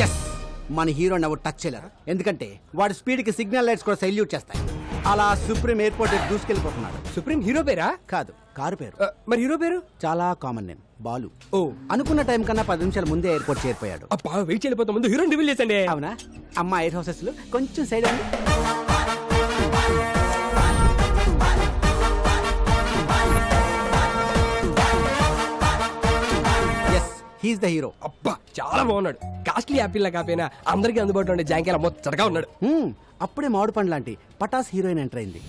Yes, మన హీరోని ఎవరు టచ్ చేయలేరు. ఎందుకంటే వాడి స్పీడ్ కి సిగ్నల్ లైట్స్ కూడా సైల్యూట్ చేస్తాయి. అలా సుప్రీం ఎయిర్పోర్ట్ దూసుకెళ్ళిపోతున్నాడు. సుప్రీం హీరో పేరా? కాదు, కారు పేరు. మరి హీరో పేరు? చాలా కామన్ నేమ్, బాలు. ఓ, అనుకున్న టైం కన్నా 10 నిమిషాల ముందే ఎయిర్పోర్ట్ చేరిపోయాడు. అబ్బా వెయిట్ చేయలేకపోతా, ముందు హీరోని రివీల్ చేసండి. అవునా? అమ్మా ఎయిర్ హౌసెస్ లో కొంచెం సైడ్ అండి. Yes, he's the hero. అబ్బా చాలా బాగున్నాడు. కాస్ట్లీ యాపిల్ లా కాపోయినా అందరికీ అందుబాటులో ఉండే జాంకేలా మొత్తగా ఉన్నాడు. అప్పుడే మామిడి పండు లాంటి పటాస్ హీరోయిన్ ఎంటర్ అయింది.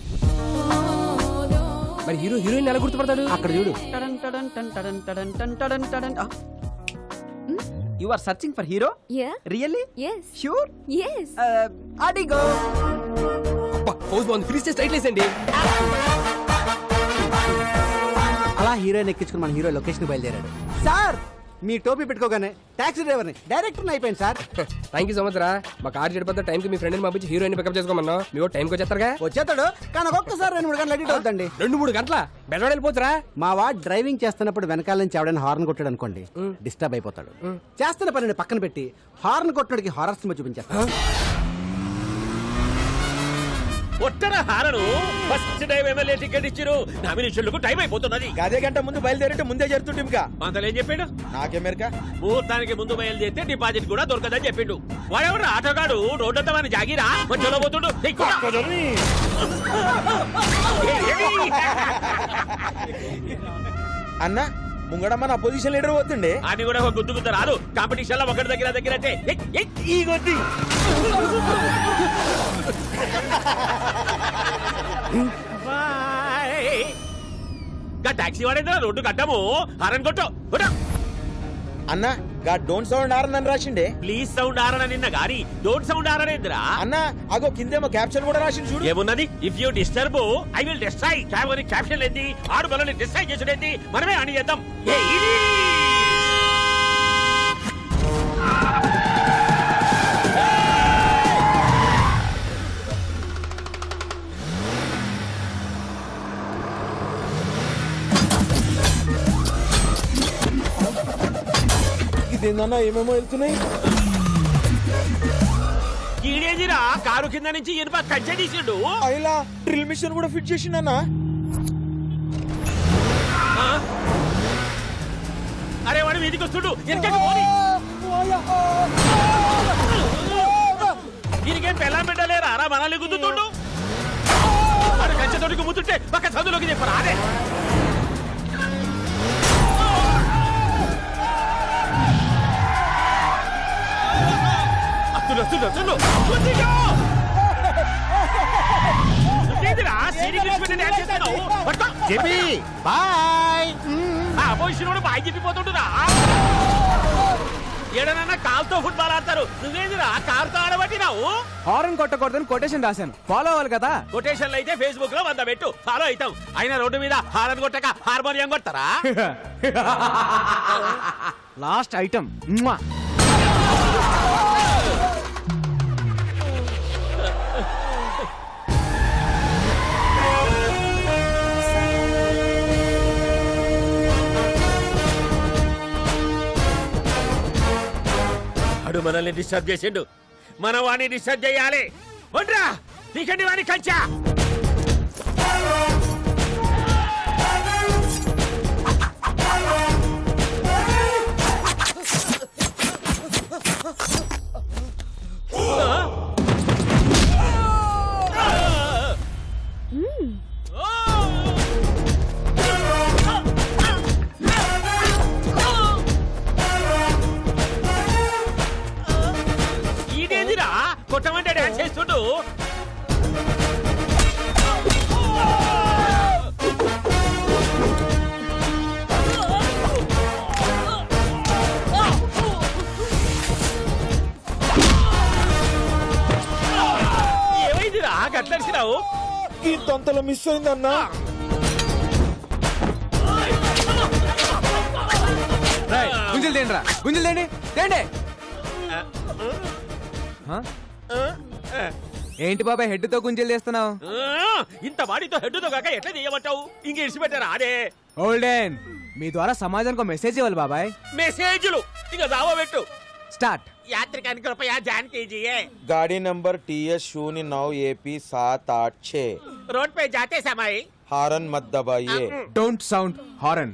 మరి హీరో హీరోయిన్ ఎలా గుర్తుపడతాడు? అక్కడ చూడు. You are searching for hero? Yeah. Really? Yes. Sure? Yes. Adigo. అబ్బా పోజ్ బాగుంది, ఫ్రీ స్టైల్ స్టైల్ వేసండి. అలా హీరోయిన్ ఎక్కించుకుని మన హీరో లొకేషన్ బయలుదేరాడు. సార్, మీ టోపీ పెట్టుకోగానే టాక్సీ డ్రైవర్ని డైరెక్టర్ అయిపోయింది sir. Thank you so much రా. మా కార్ చెడిపోతే టైంకి మీ ఫ్రెండ్ని పంపించి హీరోయిన్ పికప్ చేసుకోమన్నా. మీ టైంకి వచ్చేస్తారుగా? వచ్చేస్తాడు, కానీ ఒక్కొక్కసారి 2-3 గంటలు ఎడిట్ అవుతుందండి. 2-3 గంటల బెజవాడ వెళ్ళిపోతురా? మా వాడు డ్రైవింగ్ చేస్తున్నప్పుడు వెనకాల నుంచి ఎవడైనా హార్న్ కొట్టాడు అనుకోండి, డిస్టర్బ్ అయిపోతాడు. చేస్తున్న పనిని పక్కన పెట్టి హార్న్ కొట్టడానికి హారర్ సినిమా చూపించేస్తాడు. ఒట్టర horn first time MLA ticket ఇచ్చిరు. నామినేషన్లకు టైం అయిపోతున్నది. అదే గంట ముందు బయలుదేరితే ముందే జరుగుతుంది. ఇంకా మంతలు ఏం చెప్పాడు? నాకెమెరికా ముహూర్తానికి ముందు బయలుదేరితే డిపాజిట్ కూడా దొరకదని చెప్పిండు. వాడెవడు ఆటోగాడు రోడ్డంతా మన జాగిరా మధ్యలో పోతుండు. అన్న ముంగడమ్మ నా పొజిషన్ లీడర్ పోతుండే. అని కూడా ఒక గుద్దుకుంత రాదు. కాంపిటీషన్ లో ఒకటి దగ్గర అంటే ఈ కొద్ది టాక్సీ వాడేంద్రా రోడ్డు కట్టము హారన్ కొట్టు. అన్న గా డోంట్ సౌండ్ ఆరని రాసిండే. ప్లీజ్ సౌండ్ ఆరన నిన్న గాని డోంట్ సౌండ్ ఆరనేంద్రా. అన్న అగో కిందేమో క్యాప్షన్ కూడా రాసింది చూడు. ఏమున్నది? If you disturb I will destroy. Caption ఏంది? ఆరు బలని డిస్ట్రాయ్ చేసుడేంది? మనమే అని చేద్దాం. ఇదేందన్నా ఏమేమో వెళ్తున్నాయి. ఈడేదిరా కారు కింద నుంచి ఇనుప కంచె తీసిండు. అయిలా డ్రిల్ మిషన్ కూడా ఫిట్ చేసిండన్నా. అరే వాడు వీధికి వస్తుడు. దీనికేం పెళ్ళం పెట్టలేరా రా మనల్ని గుద్దుతుండు. వాడు కంచె తోటికి ముద్దుంటే పక్క చదువులోకి చెప్పరా. అదే బాయ్ చెప్పిపోతుంటురా. ఏడనన్నా కాలుతో ఫుట్బాల్ ఆడతారు, నువ్వేందిరా కారుతో ఆడబట్టినావు. హారన్ కొట్టకూడదని కొటేషన్ రాశాను, ఫాలో అవ్వాలి కదా. కొటేషన్లు అయితే ఫేస్బుక్ లో 100 పెట్టు, ఫాలో అవుతాం. అయినా రోడ్డు మీద హారన్ కొట్టక హార్మోనియం కొడతారా? Last item. అడు మనల్ని డిస్టర్బ్ చేసిండు, మనం వాడిని డిస్టర్బ్ చేయాలి. ఒంట్రా నీకండి వాడిని కంచా. కొట్టమంటే డాన్స్ చేస్తుండు. ఏమైందిరా గట్లరిసినావు? ఈ తొంతలో మిస్ అయిందన్నా. గుంజలు తేండి రా, గుంజలు తేండి తేండి. ఏంటి బాబాయ్ హెడ్ తో గుంజలు చేస్తున్నావు? ఇంత వాడితో హెడ్ తో కాక ఎట్లా చేయమంటావు? ఇంక ఇడిచిపెట్టారా? అదే ఓల్డెన్, మీ ద్వారా సమాజానికి మెసేజ్ ఇవ్వాలి బాబాయ్. మెసేజ్లు ఇక జావో పెట్టు. స్టార్ట్. यात्रिकांनी कृपया ध्यान कीजिए। गाड़ी नंबर TS 09 AP 786। रोड पे जाते समय हारन मत दबाइए। Don't sound horn.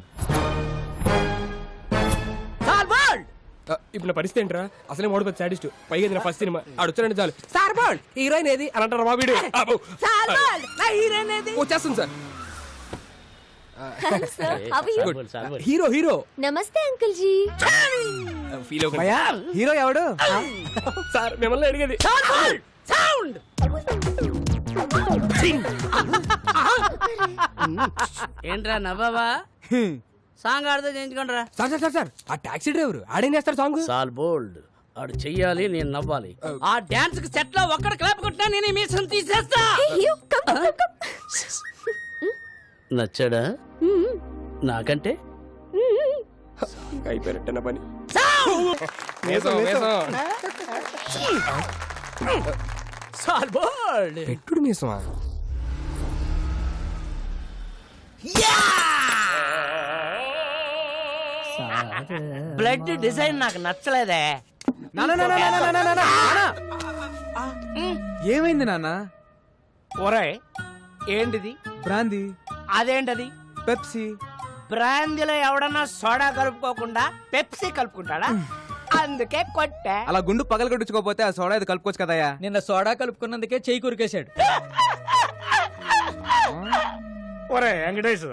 ఇప్పుడు నా పరిస్థితి ఏంట్రా? అసలే మోడు పెద్ద సాడిస్ట్, పైగా ఇది నా ఫస్ట్ సినిమా. ఆడు వచ్చారంటే చాలు, సార్ బాల్ హీరోయిన్ ఏది అని అంటారు. మా వీడియో వచ్చేస్తుంది సార్. హీరో హీరో నమస్తే అంకుల్ జీ. ఫీల్ అవ్వకండి భయ్యా హీరో ఎవడు? సార్, మిమ్మల్ని అడిగేది. ఏంట్రా నవ్వావా? సాంగ్ ఆడితే చేయించుకోండిరా. సార్ సార్ సార్ సార్, ఆ టాక్సీ డ్రైవర్ ఆడేం చేస్తారు సాంగ్? సాల్ బోల్డ్ ఆడు చెయ్యాలి, నేను నవ్వాలి. ఆ డాన్స్ కి సెట్ లో ఒక్కడ క్లాప్ కొట్టినా నేను ఈ మీసం తీసేస్తా. నచ్చాడా నాకంటే? అయిపోయినట్టు నా పని. వేసం వేసం సాల్ బోల్డ్ పెట్టుడు మీసమా? బ్లడ్ డిజైన్ నాకు నచ్చలేదే. ఏమైంది నాన్న? ఒరే ఏంటిది? బ్రాందీ, అదేంటది? పెప్సీ. బ్రాందీలో ఎవడన్నా సోడా కలుపుకోకుండా పెప్సీ కలుపుకుంటాడా? అందుకే కొట్టా. అలా గుండు పగల కొట్టించుకోపోతే ఆ సోడా ఇది కలుపుకోవచ్చు కదయ్యా. నిన్న సోడా కలుపుకున్నందుకే చెయ్యి కురికేశాడు. ఒరే వెంకటేష్,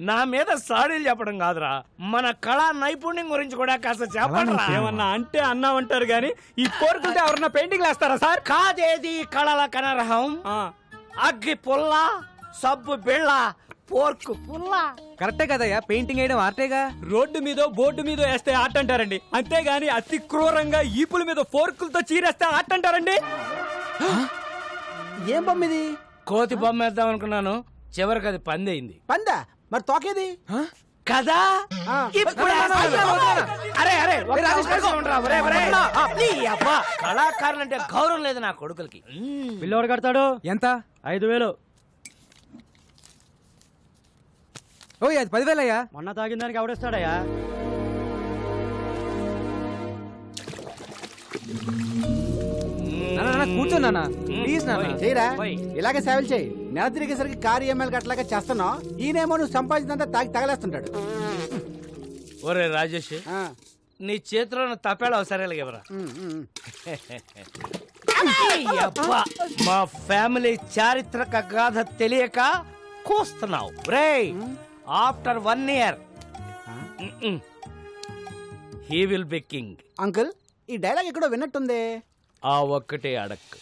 నా మీద సాడీలు చెప్పడం కాదురా, మన కళా నైపుణ్యం గురించి కూడా కాస్త చెప్పండి. ఏమన్నా అంటే అన్నామంటారు గాని ఈ కోరుకుంటే ఎవరన్నా పెయింటింగ్ వేస్తారా సార్? కాదేది కళల కనరహం. అగ్గి పుల్ల, సబ్బు బిళ్ళ, పోర్కు పుల్ల. కరెక్టే కదయ్యా, పెయింటింగ్ వేయడం ఆర్టేగా. రోడ్డు మీద బోర్డు మీద వేస్తే ఆట అంటారండి, అంతేగాని అతి క్రూరంగా ఈపుల మీద ఫోర్కులతో చీరేస్తే ఆట అంటారండి. ఏం బొమ్మ ఇది? కోతి బొమ్మ వేద్దాం అనుకున్నాను, చివరికి అది పందయింది. పందా? మరి తోకేది? కదా ఇప్పుడు అరే అరే ఒక్క అవకాశం ఉండరా? ఒరే, ఒరే. నీ అబ్బా, కళాకారులంటే గౌరవం లేదు నా కొడుకులకి. పిల్లోడు కడతాడు. ఎంత? 5,000. ఓ అది 10,000 అయ్యా. మొన్న తాగిన దానికి ఎవడేస్తాడయ్యా? కూర్చో నాన్న ప్లీజ్ నాన్న. చేయరా, ఇలాగే సేవలు చేయి. నెల తిరిగేసరికి కారు EMI అట్లాగా చేస్తున్నావు. ఈయనేమో నువ్వు సంపాదించినంతా తాగి తగలేస్తుంటాడు. ఒరే రాజేష్, ఆ, నీ చేతిలో తప్పేళ సరేలకి ఎవరా? అబ్బా, మా ఫ్యామిలీ చారిత్రక గాథ తెలియక కూస్తున్నావు రే. After 1 year he will be king. Uncle, ఈ డైలాగ్ ఎక్కడో విన్నట్టుంది. ఆ ఒక్కటే అడక్కు.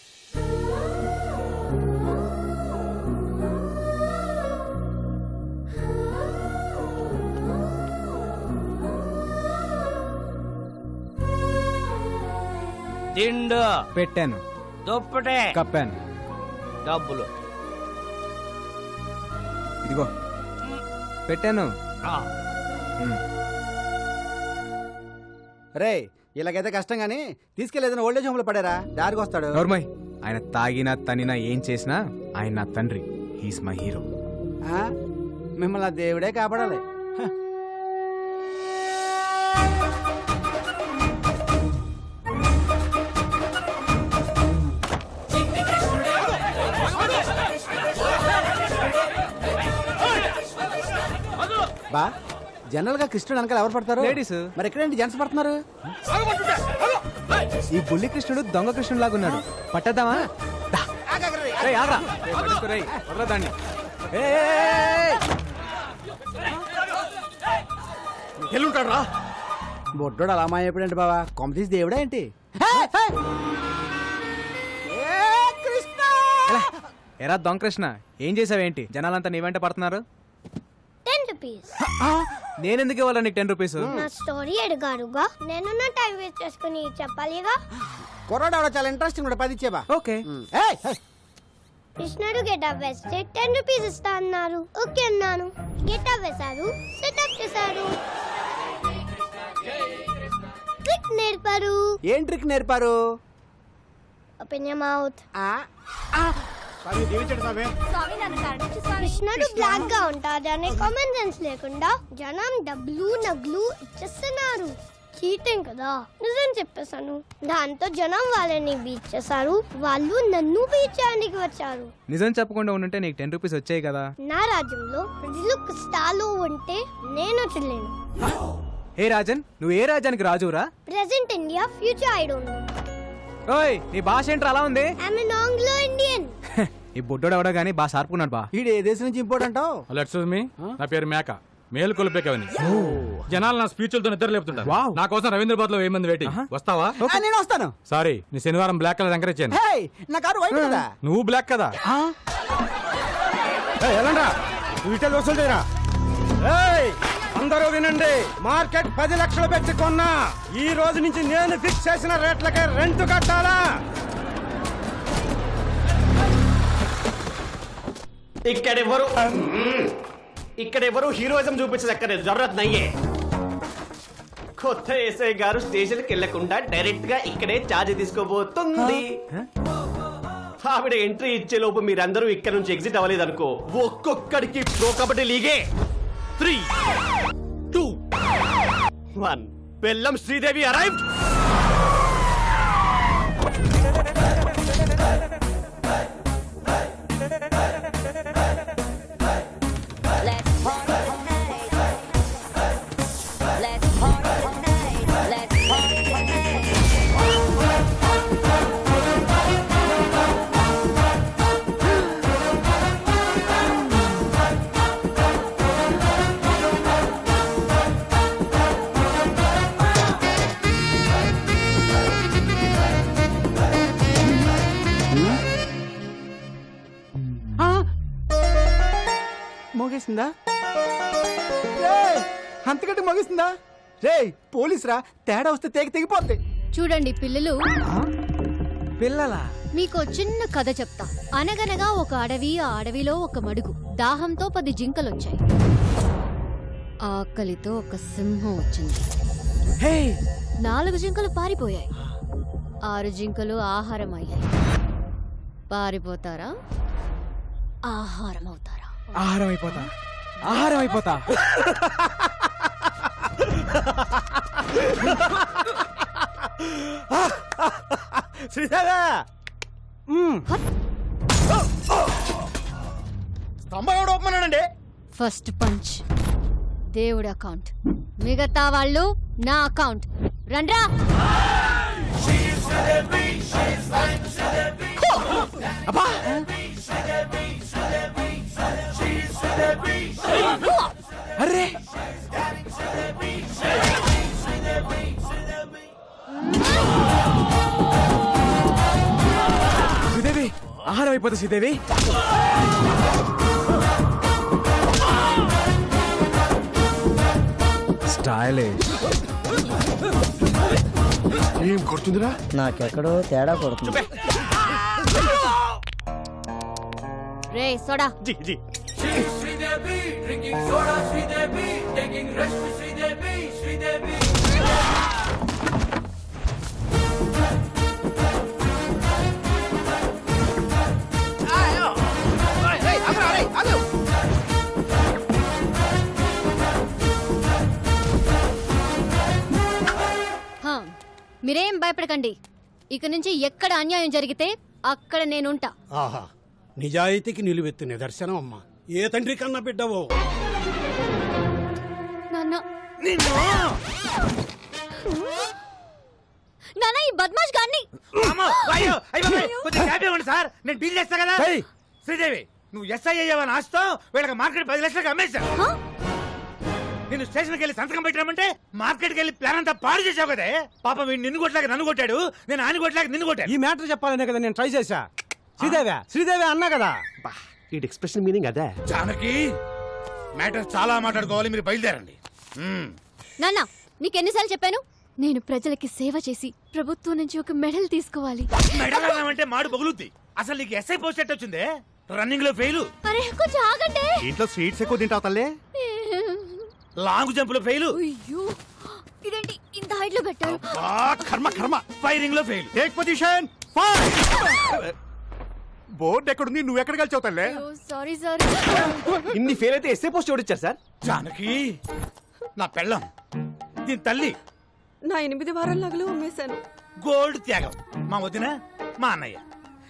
దిండు పెట్టాను, దుప్పటే కప్పాను. డబ్బులు ఇదిగో పెట్టాను. ఆ, రే, ఇలాగైతే కష్టం గానీ తీసుకెళ్లేదని ఓల్డేజ్ హోమ్ లో పడారా, దారికి వస్తాడు. నోర్మయ్, ఆయన తాగినా తనినా ఏం చేసినా ఆయన నా తండ్రి. He's my hero. ఆ, మిమ్మల్ని ఆ దేవుడే కాపాడాలి. హ. బా, జనరల్ గా కృష్ణుడు వెనకాల ఎవరు పడతారు? Ladies. మరి ఎక్కడేంటి జెంట్స్ పడుతున్నారు? ఈ బుల్లి కృష్ణుడు దొంగ కృష్ణుడు లాగా ఉన్నాడు. పట్టద్దామా? రేయ్, ఆగ్రా. రేయ్, పట్టుకో రేయ్, వదలరా దాన్ని. ఎల్లుంటాడు రా. బొడ్డోడు అలా మాయపడండి బావా, కొమ్మ తీసి దేవుడా ఏంటి? ఎరా దొంగ కృష్ణ, ఏం చేసావేంటి? జనాలంతా నీ వెంట పడుతున్నారు. 10 rupees. నేనెందుకు ఇవ్వాలి నీకు 10 రూపీస్? నా స్టోరీ అడిగారుగా, నేను నా టైం వేస్ట్ చేసుకుని చెప్పాలిగా. కుర్రాడు ఆవిడ చాలా ఇంట్రెస్టింగ్ కూడా 10 ఇచ్చేబా. ఓకే. కృష్ణుడు గెటప్ వేస్తే 10 rupees ఇస్తా అన్నారు. ఓకే అన్నాను. గెటప్ వేశారు, సెటప్ చేశారు, ట్రిక్ నేర్పారు. ఏం ట్రిక్ నేర్పారు? Open your mouth. సారీ కృష్ణుడు బ్లాక్ గా ఉంటాడు అనే కామన్ సెన్స్ లేకుండా జనం డబ్బులు నగ్లు ఇచ్చేస్తున్నారు. చీటింగ్ కదా. నిజం అని చెప్పేశాను. దాంతో జనం వాళ్ళని బీచ్ చేశారు, వాళ్ళు నన్ను బీచ్ చేయడానికి వచ్చారు. నిజం చెప్పకుండా ఉండుంటే నీకు 10 రూపీస్ వచ్చాయి కదా. నా రాజ్యంలో ప్రజలు కష్టాలు ఉంటే నేను వచ్చలేను. హే రాజన్, నువ్వు ఏ రాజ్యానికి రాజురా? Present India, future I don't know. ఓయ్, నీ భాష ఏంట్రా అలా ఉంది? I'm an Anglo Indian. ఈ బుడ్డోడు ఎవడో గానీ బాగా షార్పుకున్నాడు బా. ఈడు ఏ దేశం నుంచి ఇంపోర్ట్ అంటావు? ఎక్స్క్యూజ్ మీ, నా పేరు మేక, మేలు కొలిపేకవని. జనాలు నా స్పీచ్లతో నిద్ర లేపుతుంటారు. Wow. నా కోసం రవీంద్రబాద్ లో 1000 మంది వెయిటింగ్. వస్తావా? నేను వస్తాను. సారీ, నీ శనివారం బ్లాక్ కలర్ ఎంకరేజ్ చేయను. హే, నా కారు వైట్ కదా. నువ్వు బ్లాక్ కదా. అందరూ వినండి, మార్కెట్ 10 లక్షలు పెట్టి కొన్నా. ఈ రోజు నుంచి నేను ఫిక్స్ చేసిన రేట్లకే రెంట్ కట్టాలా? ఇక్కడెవరు హీరోయిజం చూపించక్కర్లేదు, జరూరత్ నయ్యే. కొత్త ఎస్ఐ గారు స్టేషన్కి వెళ్లకుండా డైరెక్ట్ గా ఇక్కడే ఛార్జ్ తీసుకోబోతుంది. ఆవిడ ఎంట్రీ ఇచ్చే లోపు మీరందరూ ఇక్కడ నుంచి ఎగ్జిట్ అవ్వలేదనుకో, ఒక్కొక్కడికి ప్రో కబడ్డీ లీగే 3, 2, 1. బెల్లం శ్రీదేవి అరైవ్డ్. మోగేసిందా? రేయ్, అంతకంటే మోగేసిందా? రే పోలీస్ రా, తేడా వస్తే తెగిపోద్ది. చూడండి పిల్లలు, పిల్లలా? మీకు చిన్న కథ చెప్తా. అనగనగా ఒక అడవి, ఆ అడవిలో ఒక మడుగు. దాహంతో 10 జింకలొచ్చాయి. ఆకలితో ఒక సింహం వచ్చింది. 4 జింకలు పారిపోయాయి. 6 జింకలు ఆహారం అయ్యాయి. పారిపోతారా, ఆహారం అవుతారా? ఆహారం అయిపోతా, ఆహారం అయిపోతా. శ్రీదేవా, స్తంభం ఎవడు ఒప్పమన్నాడండి? ఫస్ట్ పంచ్ దేవుడి అకౌంట్, మిగతా వాళ్ళు నా అకౌంట్. రండ్రా. అరే శ్రీదేవి, ఆహారం అయిపోతా శ్రీదేవి. స్టైలిష్. ఏం కొడుతుందిరా? నాకెక్కడో తేడా కొడుతుంది. రే సోడా. జీ జీ. హా, మీరేం భయపడకండి. ఇక నుంచి ఎక్కడ అన్యాయం జరిగితే అక్కడ నేనుంటా. ఆహా, నిజాయితీకి నిలువెత్తు నిదర్శనం అమ్మా. ఏ తండ్రి కన్నా బిడ్డవో. నాన్న, నాన్న ఈ బద్మాష్ గాన్ని. కొంచెం హ్యాపీ ఉంది సార్, నేను డీల్ చేస్తా కదా. శ్రీదేవి, నువ్వు ఎస్ఐ అయ్యావని ఆస్తో వీళ్ళకి మార్కెట్ 10 లక్షలకు అమ్మేశా. నేను స్టేషన్కి వెళ్ళి సంతకం పెట్టామంటే మార్కెట్కి వెళ్ళి ప్లాన్ అంతా పాడు చేసావు కదే. పాపం వీడు నిన్ను కొట్టలేక నన్ను కొట్టాడు, నేను ఆయన కొట్టలేక నిన్ను కొట్టాను. ఈ మ్యాటర్ చెప్పాలనే కదా నేను ట్రై చేశా. శ్రీదేవి అన్నా కదా. ఈ ఎక్స్ప్రెషన్ మీనింగ్ అదే. జానకి, మ్యాటర్ చాలా మాట్లాడుకోవాలి, మీరు బయలుదేరండి. నాన్న, నీకెన్నిసార్లు చెప్పాను? నేను ప్రజలకి సేవ చేసి ప్రభుత్వం నుంచి ఒక మెడల్ తీసుకోవాలి. మెడల్ అంటే మాడు పగులుద్ది. అసలు నీకు ఎస్ఐ పోస్ట్ ఎట్ వచ్చిందే? రన్నింగ్ లో ఫెయిల్. అరే కొంచెం ఆగండి. ఇంట్లో స్వీట్స్ ఎక్కువ తింటావు తల్లే. లాంగ్ జంప్ లో ఫెయిల్. అయ్యో, ఇదేంటి ఇంత హైట్ లో పెట్టారు? కర్మ కర్మ. ఫైరింగ్ లో ఫెయిల్. Take position. బోర్డు ఎక్కడుంది, నువ్వు ఎక్కడ కలిసావు తల్లే? Sorry sir. ఇన్ని ఫెయిల్ అయితే ఎస్ఏ పోస్ట్ ఎవరిచ్చారు సార్? జానకి, నా పెళ్ళం, దీని తల్లి నా 8 వారాల నగలు అమ్మేశాను. గోల్డ్ త్యాగం మా వదిన మా అన్నయ్య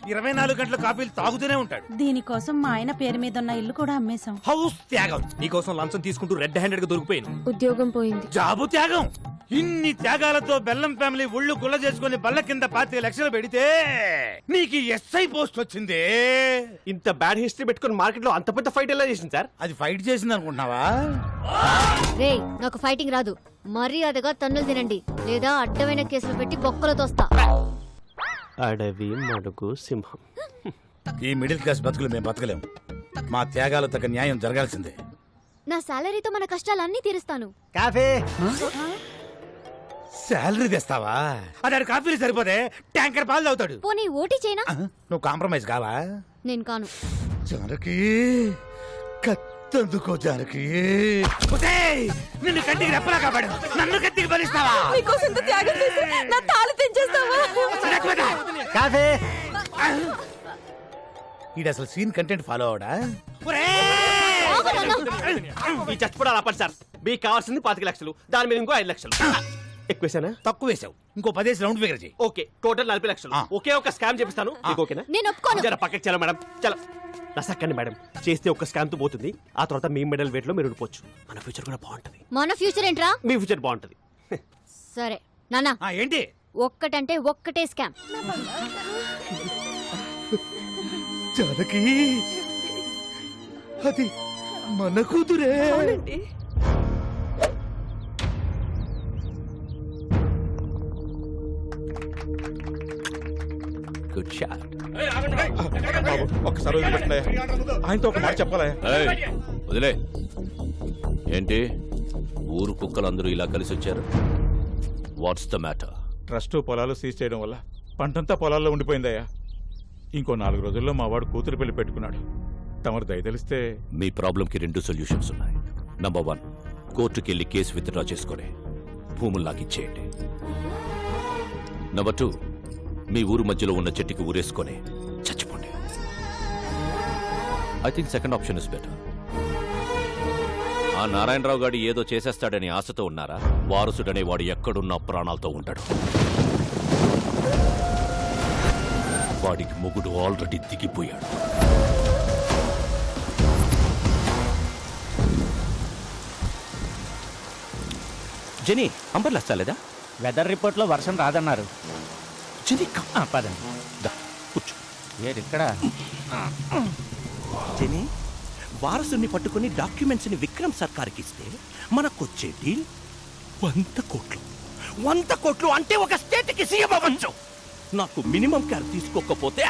24 గంటల కాఫీలు తాగుతూనే ఉంటాడు. దీనికోసం మా ఆయన పేరు మీద ఉన్న ఇల్లు కూడా అమ్మేశాం. హౌస్ త్యాగం, నీకోసం లంచం తీసుకుంటూ రెడ్ హ్యాండెడ్ గా దొరికిపోయాను. ఉద్యోగం పోయింది. జాబు త్యాగం. ఇన్ని త్యాగాలతో బెల్లం ఫ్యామిలీ ఒళ్ళు గుల్ల చేసుకుని బల్ల కింద 25 లక్షలు పెడితే నీకు ఎస్ఐ పోస్ట్ వచ్చింది. ఇంత బ్యాడ్ హిస్టరీ పెట్టుకుని మార్కెట్ లో అంత పెద్ద ఫైట్ ఎలా చేసింది సార్? అది ఫైట్ చేసింది అనుకుంటున్నావా? రేయ్ నాకు ఫైటింగ్ రాదు. మర్యాదగా తన్నులు తినండి లేదా అడ్డమైన కేసులు పెట్టి బొక్కలు తోస్తా. అడవి మడుగు సింహం. ఈ మిడిల్ క్లాస్ బతుకులు మేము బతకలేం. మా త్యాగాలు తగ్గ న్యాయం జరగాల్సిందే. నా సాలరీతో మన కష్టాలన్నీ తీరుస్తాను. కాఫీ. శాలరీ తెస్తావా? అదాడు కాఫీలు సరిపోతే ట్యాంకర్ పాలు తాగుతాడు. పోనీ ఓటీ చేయనా? నువ్వు కాంప్రమైజ్ కావా? నేను కాను. జానకి కత్తందుకో జానకి. నిన్ను కంటికి రెప్పలా కాపాడు, నన్ను కత్తికి బలిస్తావా? నీకోసం ఇంత త్యాగం చేసి నా తాళి తెంచేస్తావా? కాఫీ. ఈడు అసలు సీన్ కంటెంట్ ఫాలో అవడా? ఈ చచ్చిపోవడాలు ఆపండి సార్. మీకు కావాల్సింది 25 లక్షలు, దాని మీద ఇంకో 5 లక్షలు ఎక్కువేసానా? తక్కువ వేసావు, ఇంకో 10 రౌండ్ ఫిగర్ చేయి. ఓకే, టోటల్ 40 లక్షలు. ఒకే ఒక స్కామ్ చేపిస్తాను. మీకు ఓకేనా? నేను ఒప్పుకోను. జర పక్కకి చలో మేడం, చలో. నసక్కండి మేడం, చేస్తే ఒక స్కామ్ తో పోతుంది. ఆ తర్వాత మీ మెడల్ వెయిట్ లో మీరు ఉండిపోవచ్చు. మన ఫ్యూచర్ కూడా బాగుంటది. మన ఫ్యూచర్ ఏంట్రా? మీ ఫ్యూచర్ బాగుంటది. సరే నాన్న, ఏంటి ఒక్కటంటే ఒక్కటే స్కామ్. జానకి అది మన కూతురే. Good shot. ఒక్కసారి వదిలిపెట్టండి. ఆయనతో ఒక మాట చెప్పాలి. వదిలే. ఏంటి ఊరు కుక్కలందరూ ఇలా కలిసి వచ్చారు? What's the matter? ట్రస్ట్ పొలాలు సీజ్ చేయడం వల్ల పంటంతా పొలాల్లో ఉండిపోయిందయ్యా. ఇంకో 4 రోజుల్లో మా వాడు కూతురు పెళ్లి పెట్టుకున్నాడు. తమరు దయ తెలిస్తే. మీ ప్రాబ్లంకి 2 సొల్యూషన్స్ ఉన్నాయి. నంబర్ 1, కోర్టుకి వెళ్ళి కేసు విత్డ్రా చేసుకుని భూములు నాకిచ్చేయండి. నంబర్ 2, మీ ఊరు మధ్యలో ఉన్న చెట్టుకి ఊరేసుకొని చచ్చిపోండి. I think second option is better. ఆ నారాయణరావు గారు ఏదో చేసేస్తాడని ఆశతో ఉన్నారా? వారసుడనే వాడు ఎక్కడున్నా ప్రాణాలతో ఉంటాడు. వాడికి మొగుడు already దిగిపోయాడు. Genie, umbrella చాలేదా? Weather report లో వర్షం రాదన్నారు. జెనీ పదండి. కూర్చో. ఇక్కడ జెనీ, వారసుని పట్టుకుని డాక్యుమెంట్స్ ని విక్రమ్ సర్కార్కి ఇస్తే మనకొచ్చే డీల్ 100 కోట్లు. 100 కోట్లు అంటే ఒక స్టేట్ కి సీఎం అవ్వచ్చు. నాకు మినిమం కేర్ తీసుకోకపోతే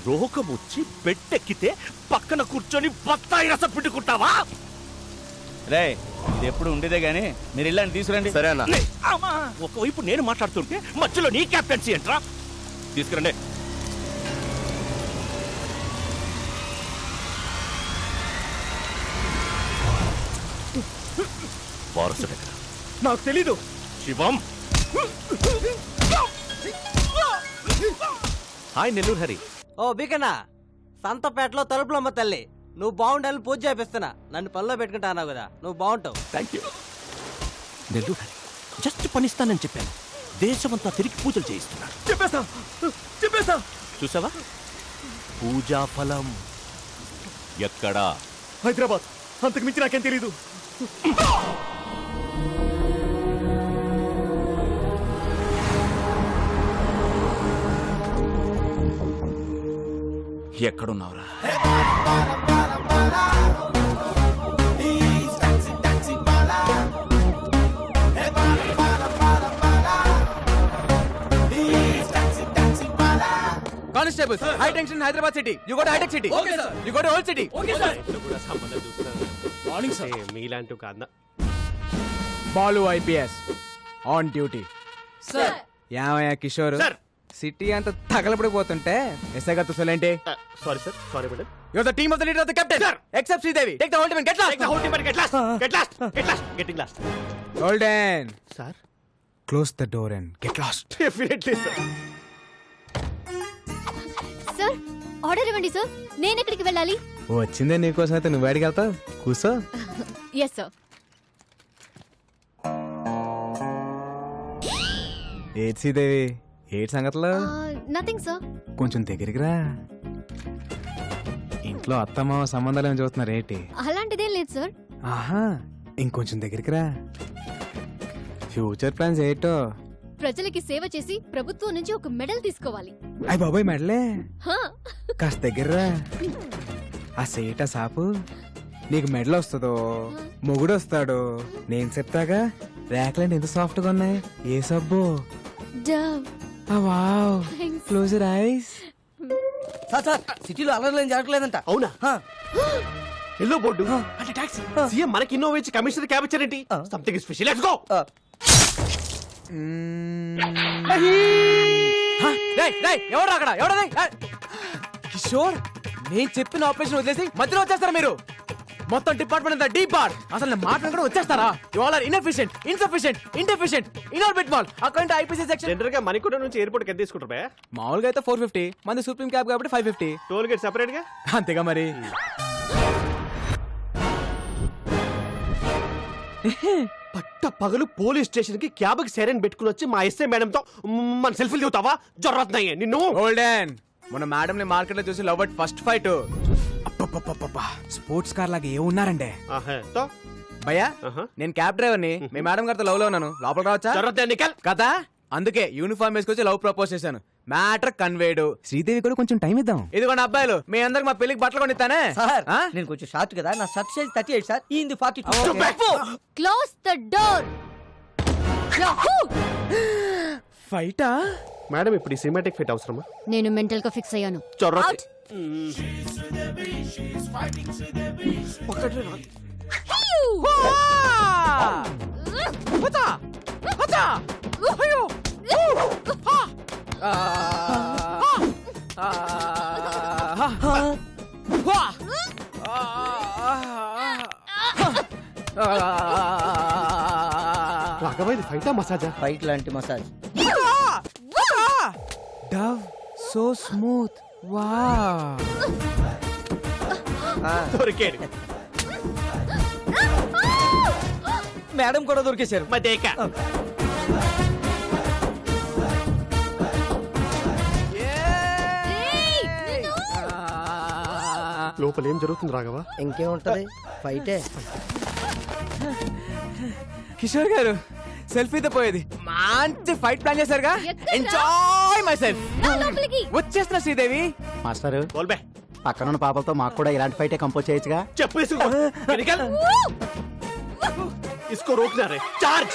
రోగం వచ్చి బెడ్డెక్కితే పక్కన కూర్చొని బత్తాయి రసం పిండుకుంటావా? రే, ఇది ఎప్పుడు ఉండేదే గానీ మీరు ఇల్లని తీసుకురండి. సరేనా? ఒకవైపు నేను మాట్లాడుతుంటే మధ్యలో నీ క్యాప్టెన్సీ ఏంట్రా? తీసుకురండి. వారసు దగ్గర నాకు తెలీదు. శివం. హాయ్ నెల్లూరు హరి. ఓ బికనా, సంతపేటలో తలుపులమ్మ తల్లి. నువ్వు బాగుండాలని పూజ చేపిస్తున్నా. నన్ను పనిలో పెట్టుకుంటా అన్నావు కదా, నువ్వు బాగుంటావు. Thank you. Nellore Hari, just పనిస్తానని చెప్పాను. దేశమంతా తిరిగి పూజలు చేయిస్తున్నాడు. చెప్పేస్తా. చూసావా? పూజా ఫలం ఎక్కడా? హైదరాబాద్. అంతకు మించి నాకేం తెలీదు. ఎక్కడున్నావురా? Constables, high tension Hyderabad city. You go to high-tech city. Okay, sir. You go to old city. Okay, sir. Morning sir. మీలాంటి కాదు. Balu IPS on duty. Sir. ఏమయ్యా కిషోర్, సార్. సిటీ అంతా తగలబడిపోతుంటే ఎస్ఐ గారు చూసాలేంటి? Sorry sir, sorry madam. You're the team of the leader of the captain. Sir. Except Sridevi. Take the whole team and get lost. Take the whole team and get lost. Get lost. Get lost. Getting lost. Golden. Sir. Close the door and get lost. Definitely sir. Sir order ఇవ్వండి sir. నేను ఎక్కడికి వెళ్ళాలి? వచ్చిందే నీకోసం అయితే నువ్వు బయటికి వెళ్తావు. కూసో. Yes sir. ఏడ్ శ్రీదేవి ఏడ్ సంగతులు నథింగ్ సార్. కొంచెం దగ్గరికి రా. ఇంట్లో అత్తమ్మ సంబంధాలు ఏమి చూస్తున్నారు ఏంటి? అలాంటిదేం లేదు సార్. ఆహా, ఇంకొంచెం దగ్గరికి రా. ఫ్యూచర్ ప్లాన్స్ ఏంటో? ప్రజలకి సేవ చేసి ప్రభుత్వం నుంచి ఒక మెడల్ తీసుకోవాలి. అయ్య బాబాయ్ మెడలే, హా. కాస్త దగ్గర రా. ఆ సేట సాపు నీకు మెడల్ వస్తుందో మొగుడు వస్తాడు నేను చెప్తాగా. ర్యాక్లన్నీ ఎంత సాఫ్ట్ గా ఉన్నాయి. ఏ సబ్బు? Dove. Wow, Thanks. Close your eyes. Sir సిటీలో అలర్లేం జరగలేదంట. అవునా? ఎల్లో బోర్డు అంటే టాక్సీ. సీఎం మనకి ఇన్నోవా ఇచ్చి కమిషనర్ క్యాబ్ ఇచ్చారేంటి? Something special. Let's go. ఎవరు అక్కడ? ఎవడది? కిషోర్, నేను చెప్పిన ఆపరేషన్ వదిలేసి మధ్యలో వచ్చేస్తారా మీరు? మొత్తం డిపార్ట్మెంట్ అంతా డీప్ బార్. అసలు నేను మాట్లాడుకుంటూ వచ్చేస్తారా? You all are inefficient, insufficient, indeficient, Inorbit mall. Account IPC section. General గా మణికొండ నుంచి ఎయిర్పోర్ట్ కి ఎంత తీసుకుంటారు బే? మామూలుగా అయితే 450, మంది సుప్రీం క్యాబ్ కాబట్టి 550. టోల్ గేట్ సెపరేట్ గా? అంతేగా మరి. పట్ట పగలు పోలీస్ స్టేషన్ కి క్యాబ్ కి సైరన్ పెట్టుకుని వచ్చి మా ఎస్ఐ మేడం తో మన సెల్ఫీలు దిగుతావా? జరుగుతున్నాయి నిన్ను. గోల్డెన్, మన మేడం ని మార్కెట్ లో చూసి love at first fight. Sports car లాగా ఏ ఉన్నారంటే భయ్యా, నేను క్యాబ్ డ్రైవర్ ని. మీ మేడం గారితో లవ్ లో ఉన్నాను. లోపల రావచ్చా? కదా, అందుకే యూనిఫామ్ వేసుకొచ్చి లవ్ ప్రపోజ్ చేశాను. Matter conveyed. శ్రీదేవి కూడా కొంచెం టైం ఇద్దాం. ఇదిగోండి అబ్బాయిలు, మీ అందరికి మా పెళ్లికి బట్టలు కొనిస్తానే. సార్ నేను కొంచెం షార్ట్ కదా, నా షర్ట్ సైజ్ 38 సార్, ఈ 42. Close the door. ఫైటా? మేడం ఇప్పుడు ఈ సినిమాటిక్ ఫిట్ అవసరమా? నేను మెంటల్ గా ఫిక్స్ అయ్యాను. చొర్రొచ్చి. రాఘవైది ఫైటా మసాజా? ఫైట్ లాంటి massage. Dove so smooth. Wow, దొరికాడు. మేడం కూడా దొరికేశారు. మదేక లోపల ఏం జరుగుతుంది రాఘవ? ఇంకేముంటది, ఫైటే. కిషోర్ గారు సెల్ఫీతో పోయేది. మంచి ఫైట్ ప్లాన్ చేశారుగా. ఎక్కడ్రా? Enjoy myself. నా లోపలికి. వచ్చేస్తున్నా శ్రీదేవి. మాస్టర్, బోల్బే పక్కనున్న పాపలతో మాకు కూడా ఇలాంటి ఫైటే కంపోజ్ చేయొచ్చుగా. చెప్పు ఇసుకో. నికల్. इसको रोकना रे. चार्ज.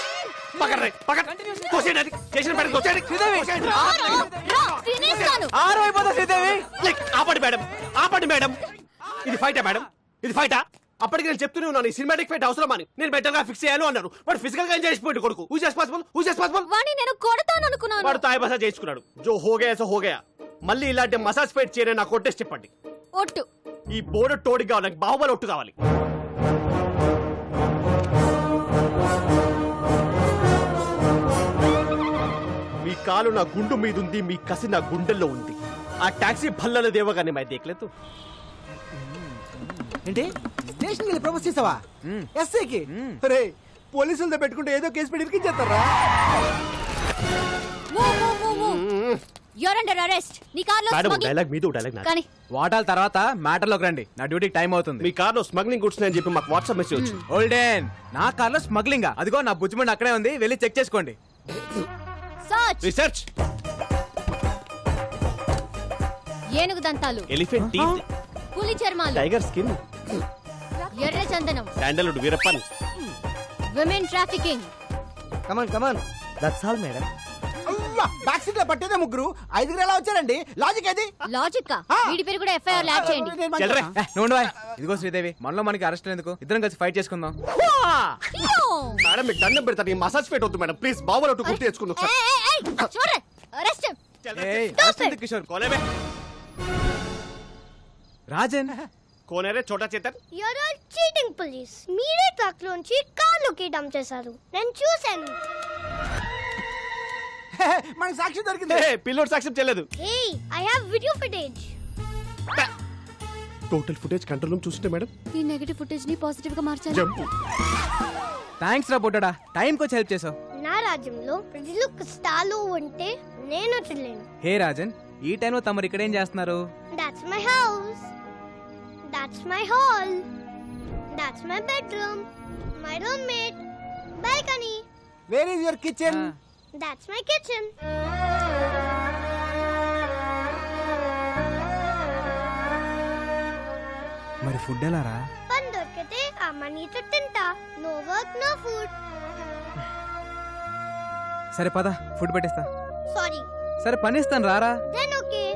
पकड़ रे, पकड़. कोसेड అది. స్టేషన్ పైన కోసేడ్. శ్రీదేవి తినేస్తాను. ఆరు అయిపోతా శ్రీదేవి. ఆపండి మేడం, ఆపండి మేడం. ఇది ఫైటా మేడం? ఇది ఫైటా? అప్పటికి నేను చెప్తూనే ఉన్నాను ఈ సినిమాటిక్ ఫైట్ అవసరం అని. నేను బెటర్ గా ఫిక్స్ చేయాలి అన్నారు. బట్ ఫిజికల్ గా ఎంజాయ్ చేసిపోయింది కొడుకు. Who is possible? Who is possible? వాణ్ణి నేను కొడతాను అనుకున్నాను. వాడు తాయి మసాజ్ చేసుకున్నాడు. జో హో గయా సో హో గయా. మళ్ళీ ఇలాంటి మసాజ్ ఫైట్ చేయని నాకు కొట్టేసి చెప్పండి. ఒట్టు. ఈ బోర్డు టోడి కావాలి, నాకు బాహుబలి ఒట్టు కావాలి. మీ కాలు నా గుండు మీద ఉంది, మీ కసి నా గుండెల్లో ఉంది. ఆ టాక్సీ భల్లల దేవగానే మై దేఖలేదు. ఏంటి స్టేషన్కి వెళ్ళి ప్రపోజ్ చేసావా? ఎస్ఐకి? రే, పోలీసులతో పెట్టుకుంటే ఏదో కేసు పెట్టి ఇరికించేస్తారా? You're under arrest. నీ కార్లో మేడం స్మగ్లింగ్. డైలాగ్ మీదు డైలాగ్ నా. కానీ వాటాల తర్వాత మ్యాటర్ లోకి రండి. నా డ్యూటీకి టైం అవుతుంది. మీ కార్లో స్మగ్లింగ్ గుడ్స్ అని చెప్పి మాకు వాట్సాప్ మెసేజ్ వచ్చింది. ఓల్డెన్, నా కార్లో స్మగ్లింగ్. అదిగో నా బుజ్జిమండి అక్కడే ఉంది, వెళ్ళి చెక్ చేసుకోండి. సర్చ్. రీసెర్చ్. ఏనుగు దంతాలు, ఎలిఫెంట్ టీత్, పులి చర్మాలు, టైగర్ స్కిన్, ఎర్ర చందనం, sandalwood Veerappan, women trafficking. Come on come on, that's all madam. Back seat లో పట్టేదే ముగ్గురు, ఐదుగురు ఎలా వచ్చారండి? లాజిక్ ఏది? లాజిక్ వీడి పేరు కూడా ఎఫ్ఐఆర్ యాడ్ చేయండి. చెల్రే. ఇదిగో శ్రీదేవి, మనలో మనకి అరెస్ట్ ఎందుకు? ఇద్దరం కలిసి ఫైట్ చేసుకుందాం. మేడం మీకు దండం పెడతాను. ఈ మసాజ్ ఫైట్ వద్దు మేడం, ప్లీజ్. బాబులో ఒకటి గుర్తు తెచ్చుకుందాం ఒకసారి. అరెస్ట్. ఏయ్, arrest ఎందుకు కిషోర్? కోనేమే రాజన్, కోనేరే Chota Chetan. You're all cheating police. మీరే ట్రక్ లోంచి కార్లోకి డంప్ చేశారు, నేను చూశాను. మనకి సాక్షి దొరికింది. పిల్లోడు సాక్ష్యం చెల్లదు. Hey, I have video footage. Total footage control room చూసింటే మేడం. ఈ నెగటివ్ ఫుటేజ్ ని పాజిటివ్ గా మార్చాలి. జంప్. థ్యాంక్స్ రా బుడ్డడా, టైంకి వచ్చి హెల్ప్ చేసావు. నా రాజ్యంలో ప్రజలు కష్టాలు ఉంటే నేను చూడలేను. హే రాజన్, ఈ టైంలో తమరు ఇక్కడ ఏం చేస్తున్నారు? That's my house. That's my hall. That's my bedroom. My roommate. Balcony. Where is your kitchen? That's my kitchen. మరి ఫుడ్ ఎలా రా? పని దొరికితే అమ్మ నీతో తింటా. No work, no food. సరే పద, ఫుడ్ పెట్టేస్తా. Sorry. సరే పని ఇస్తాను, రారా. Then okay.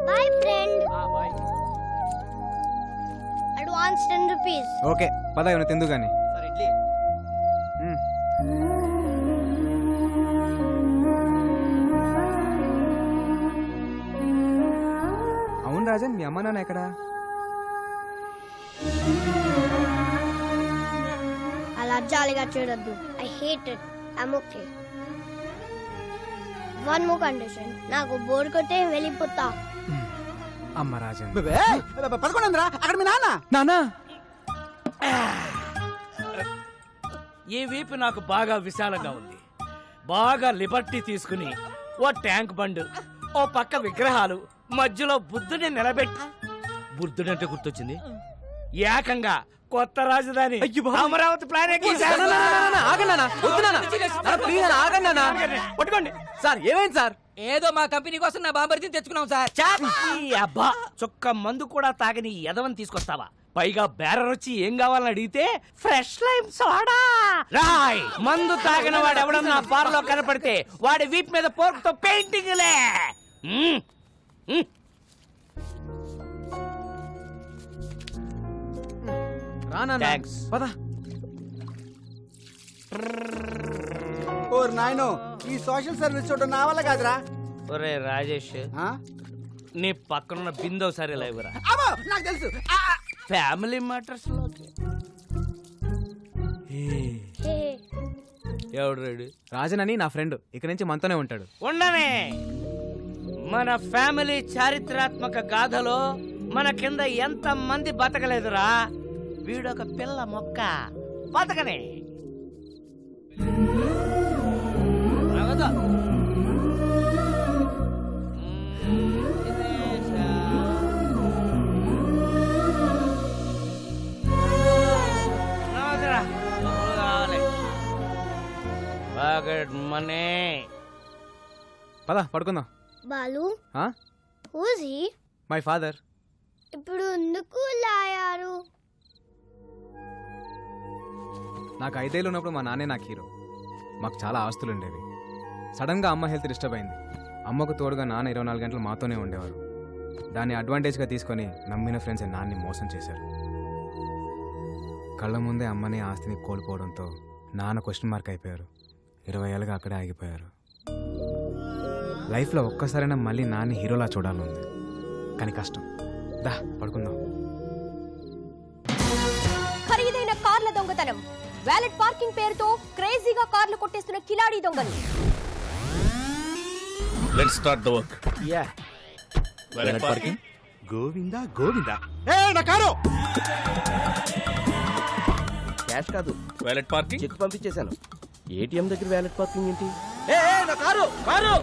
Bye, friend. Advance 10 rupees. Okay పద, ఏమైనా తిందు గాని. అవును రాజన్, మీ అమ్మ నాన్న ఎక్కడా? అలా జాలిగా చూడొద్దు. I hate it. I'm okay. One more condition. నాకు బోర్ కొట్టే వెళ్ళిపోతా. అమ్మ రాజన్. పదకొండందిరా, అక్కడ మీ నాన్న. నానా, ఈ వీపు నాకు బాగా విశాలంగా ఉంది. బాగా లిబర్టీ తీసుకుని ఓ ట్యాంక్ బండ్, ఓ పక్క విగ్రహాలు, మధ్యలో బుద్ధుని నిలబెట్టి, బుద్ధుడంటే గుర్తొచ్చింది, ఏకంగా కొత్త రాజధాని అమరావతి ప్లాన్ పట్టుకోండి సార్. ఏమైంది సార్? ఏదో మా కంపెనీ కోసం నా బాంబర్తిని తెచ్చుకున్నాం సార్. అబ్బా, చొక్క మందు కూడా తాగని ఎదవని తీసుకొస్తావా? పైగా బేరర్ వచ్చి ఏం కావాలని అడిగితే ఫ్రెష్ లైమ్ సోడా. రాయ్, మందు తాగిన వాడు ఎవడన్నా బార్ లో కనపడితే వాడి వీప్ మీద పోర్క్ తో పెయింటింగ్ లే. థాంక్స్. పద. ఓర్ నాయనో, ఈ సోషల్ సర్వీస్ చూడడం నా వల్ల కాదురా. ఒరే రాజేష్, నీ పక్కనున్న బిందో సరే లేవురా. అమ్మో, నాకు తెలుసు. ఫ్యామిలీ మ్యాటర్స్ లో ఎవడు రెడీ? రాజన్ అని నా ఫ్రెండ్, ఇక్కడి నుంచి మనతోనే ఉంటాడు. ఉండనే. మన ఫ్యామిలీ చారిత్రాత్మక గాథలో మన కింద ఎంత మంది బతకలేదురా. వీడొక పిల్ల మొక్క బతకనే. మనీ. పద పడుకుందాం. బాలు, ఆ? who's he? My father. ఇప్పుడు ఎందుకు లాయారు? నాకు 5 ఏళ్ళు ఉన్నప్పుడు మా నాన్నే నాకు హీరో. మాకు చాలా ఆస్తులు ఉండేవి. సడన్గా అమ్మ హెల్త్ డిస్టర్బ్ అయింది. అమ్మకు తోడుగా నాన్న 24 గంటలు మాతోనే ఉండేవారు. దాన్ని అడ్వాంటేజ్గా తీసుకొని నమ్మిన ఫ్రెండ్స్ నాన్ని మోసం చేశారు. కళ్ళ ముందే అమ్మని ఆస్తిని కోల్పోవడంతో నాన్న క్వశ్చన్ మార్క్ అయిపోయారు. 20 ఏళ్ళుగా అక్కడే ఆగిపోయారు. లైఫ్లో ఒక్కసారైనా మళ్ళీ నాన్ని హీరోలా చూడాలని, కానీ కష్టం. దా పడుకుందాం. ఖరీదైన కార్ల దొంగతనం, వ్యాలెట్ పార్కింగ్ పేరుతో క్రేజీగా కార్లు కొట్టేస్తున్న కిలాడీ దొంగలు. Let's start the work. Yeah, valet parking. Govinda Govinda. ఏ నా కారు. క్యాష్ కాదు, వాలెట్ పార్కింగ్. చెక్ పంపించేశాను. ఏటీఎం దగ్గర వ్యాలెట్ పార్కింగ్ ఏంటి? నా కారు కారు.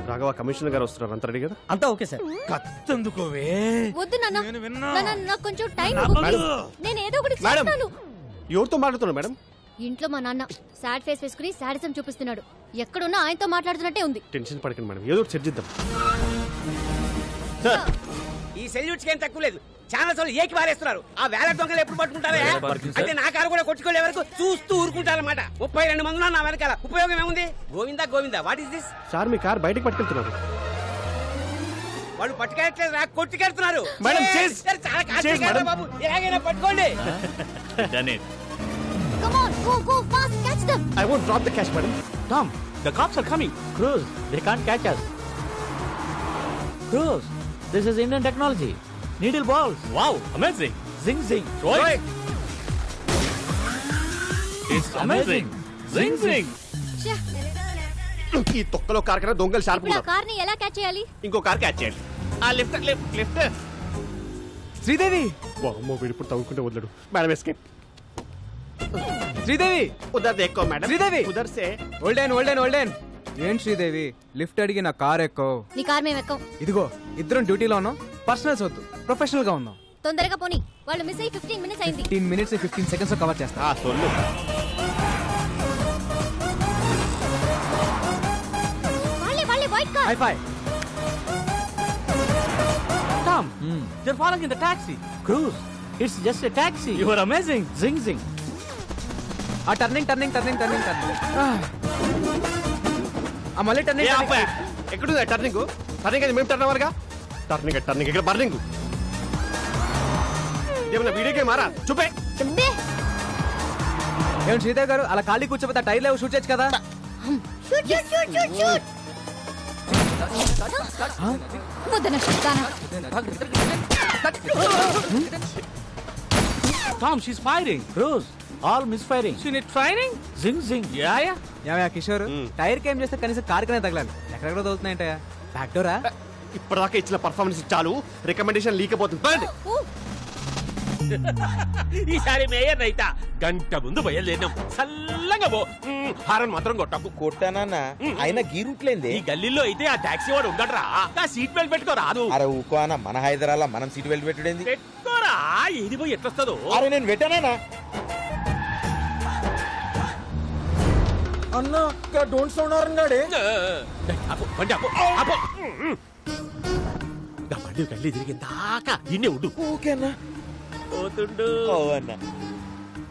రాఘవ, కమిషనర్ గారు వస్తున్నారు, అంత రెడీ కదా? అంతా ఓకే సార్. కత్తందుకోవే. వద్దు నాన్న, నాకు కొంచెం టైం. నేను ఏదో ఒకటి మేడం, చేస్తాను. ఎవరితో మాట్లాడుతున్నారు మేడం? ఇంట్లో మా నాన్న సాడ్ ఫేస్ వేసుకుని సాడిజం చూపిస్తున్నాడు. ఎక్కడున్నా ఆయనతో మాట్లాడుతున్నట్టే ఉంది. టెన్షన్ పడకండి మేడం, ఏదో ఒకటి చర్చిద్దాం. ఈ సెల్యూట్స్ ఏం తక్కువ లేదు. ఛానల్స్ వాళ్ళు ఏకి పారేస్తున్నారు. ఆ వ్యాలెట్ దొంగలు ఎప్పుడు పట్టుకుంటారా? అంటే నా కారు కూడా కొట్టుకోలే వరకు చూస్తూ ఊరుకుంటారన్నమాట. 32 మంది నా వెనకాల. ఉపయోగం ఏముంది? Govinda Govinda, what is this? Sir, me car బయటకు పట్టుకెళ్తున్నారు. వాళ్ళు పట్టుకెళ్ళట్లేదు, కొట్టుకెళ్తున్నారు. మేడం, చేస్. చాలా కాస్ట్లీ బాబు, ఎలాగైనా పట్టుకోండి. Come on, go fast, catch them. I won't drop the cash, madam. Tom, the cops are coming. Cruz, they can't catch us. Cruz, this is Indian technology. Needle balls. Wow, amazing. Zing zing. Throw it. It's amazing. Zing zing. ఈ తొక్కలో car కన్నా దొంగలు sharp ఇప్పుడు ఆ కార్ని ఎలా catch చేయాలి? ఇంకో కార్ క్యాచ్ చేయండి. ఆ లిఫ్ట్ లిఫ్ట్ లిఫ్ట్. శ్రీదేవి. అమ్మో, వీడు ఇప్పుడు తవ్వుకుంటే వదలడు. Madam, escape. శ్రీదేవి ఉదర్ దేక్కో మేడం. శ్రీదేవి ఉదర్ సే. ఓల్డెన్ ఏం శ్రీదేవి లిఫ్ట్ అడిగి నా కార్ ఎక్కో. నీ కార్ మేము ఎక్కం. ఇదిగో ఇద్దరం డ్యూటీలో ఉన్నాం, పర్సనల్స్ వద్దు, ప్రొఫెషనల్ గా ఉన్నాం. తొందరగా పోనీ, వాళ్ళు మిస్ అయ్యి 15 మినిట్స్ అయింది. 15 మినిట్స్ 15 సెకండ్స్ కవర్ చేస్తా. సొల్లు. వాళ్ళే white car. High phi. Tom, they're falling in the taxi. Cruz, it's just a taxi. You are amazing. Zing zing. ఆ టర్నింగ్ మళ్ళీ టర్నింగ్. ఎక్కడుంది టర్నింగ్? టర్నింగ్ అది మేము టర్న్ అవ్వాలిగా. టర్నింగ్ ఇక్కడ బర్నింగ్. ఏమన్నా వీడియో గేమ్ మారా? చూపే. ఏం శ్రీదేవి గారు అలా ఖాళీ కూర్చోపోతే టైర్ లేవు, షూట్ చేయొచ్చు కదా. Shoot. వద్దన శబ్దానా. Tom, she's firing. Cruz, all misfiring. She need training? Zing zing. Yeah. ఏమయ్యా కిషోర్, టైర్ కి ఏం చేస్తే కనీసం కార్ కనే తగలాలి. ఎక్కడెక్కడ తగులుతున్నాయంటయా? Back Dora? ఇప్పటిదాకా ఇచ్చిన పర్ఫార్మెన్స్ చాలు, రికమెండేషన్ లీక్ అయిపోతుంది. ఈసారి మేయర్ రైతా గంట ముందు బయలుదేరినాం. చల్లగా పో, హారన్ మాత్రం కొట్టకు. కొట్టానన్నా అయినా గీ రూట్లేంది. ఈ గల్లీలో అయితే ఆ టాక్సీ వాడు ఉండడరా. ఆ సీట్ బెల్ట్ పెట్టుకో రాదు. అరే ఊకో అన్న, మన హైదరాబాద్ మనం సీట్ బెల్ట్ పెట్టుడేంది? పెట్టుకోరా, ఏది పోయి ఎట్లొస్తుందో. అరే నేను పెట్టానా అన్న? డోంట్ సౌండ్ హారన్ గాడే. బండి గల్లీ తిరిగి దాకా ఇన్నే ఉండు. ఓకే అన్న. పోతుండు. ఓ అన్న.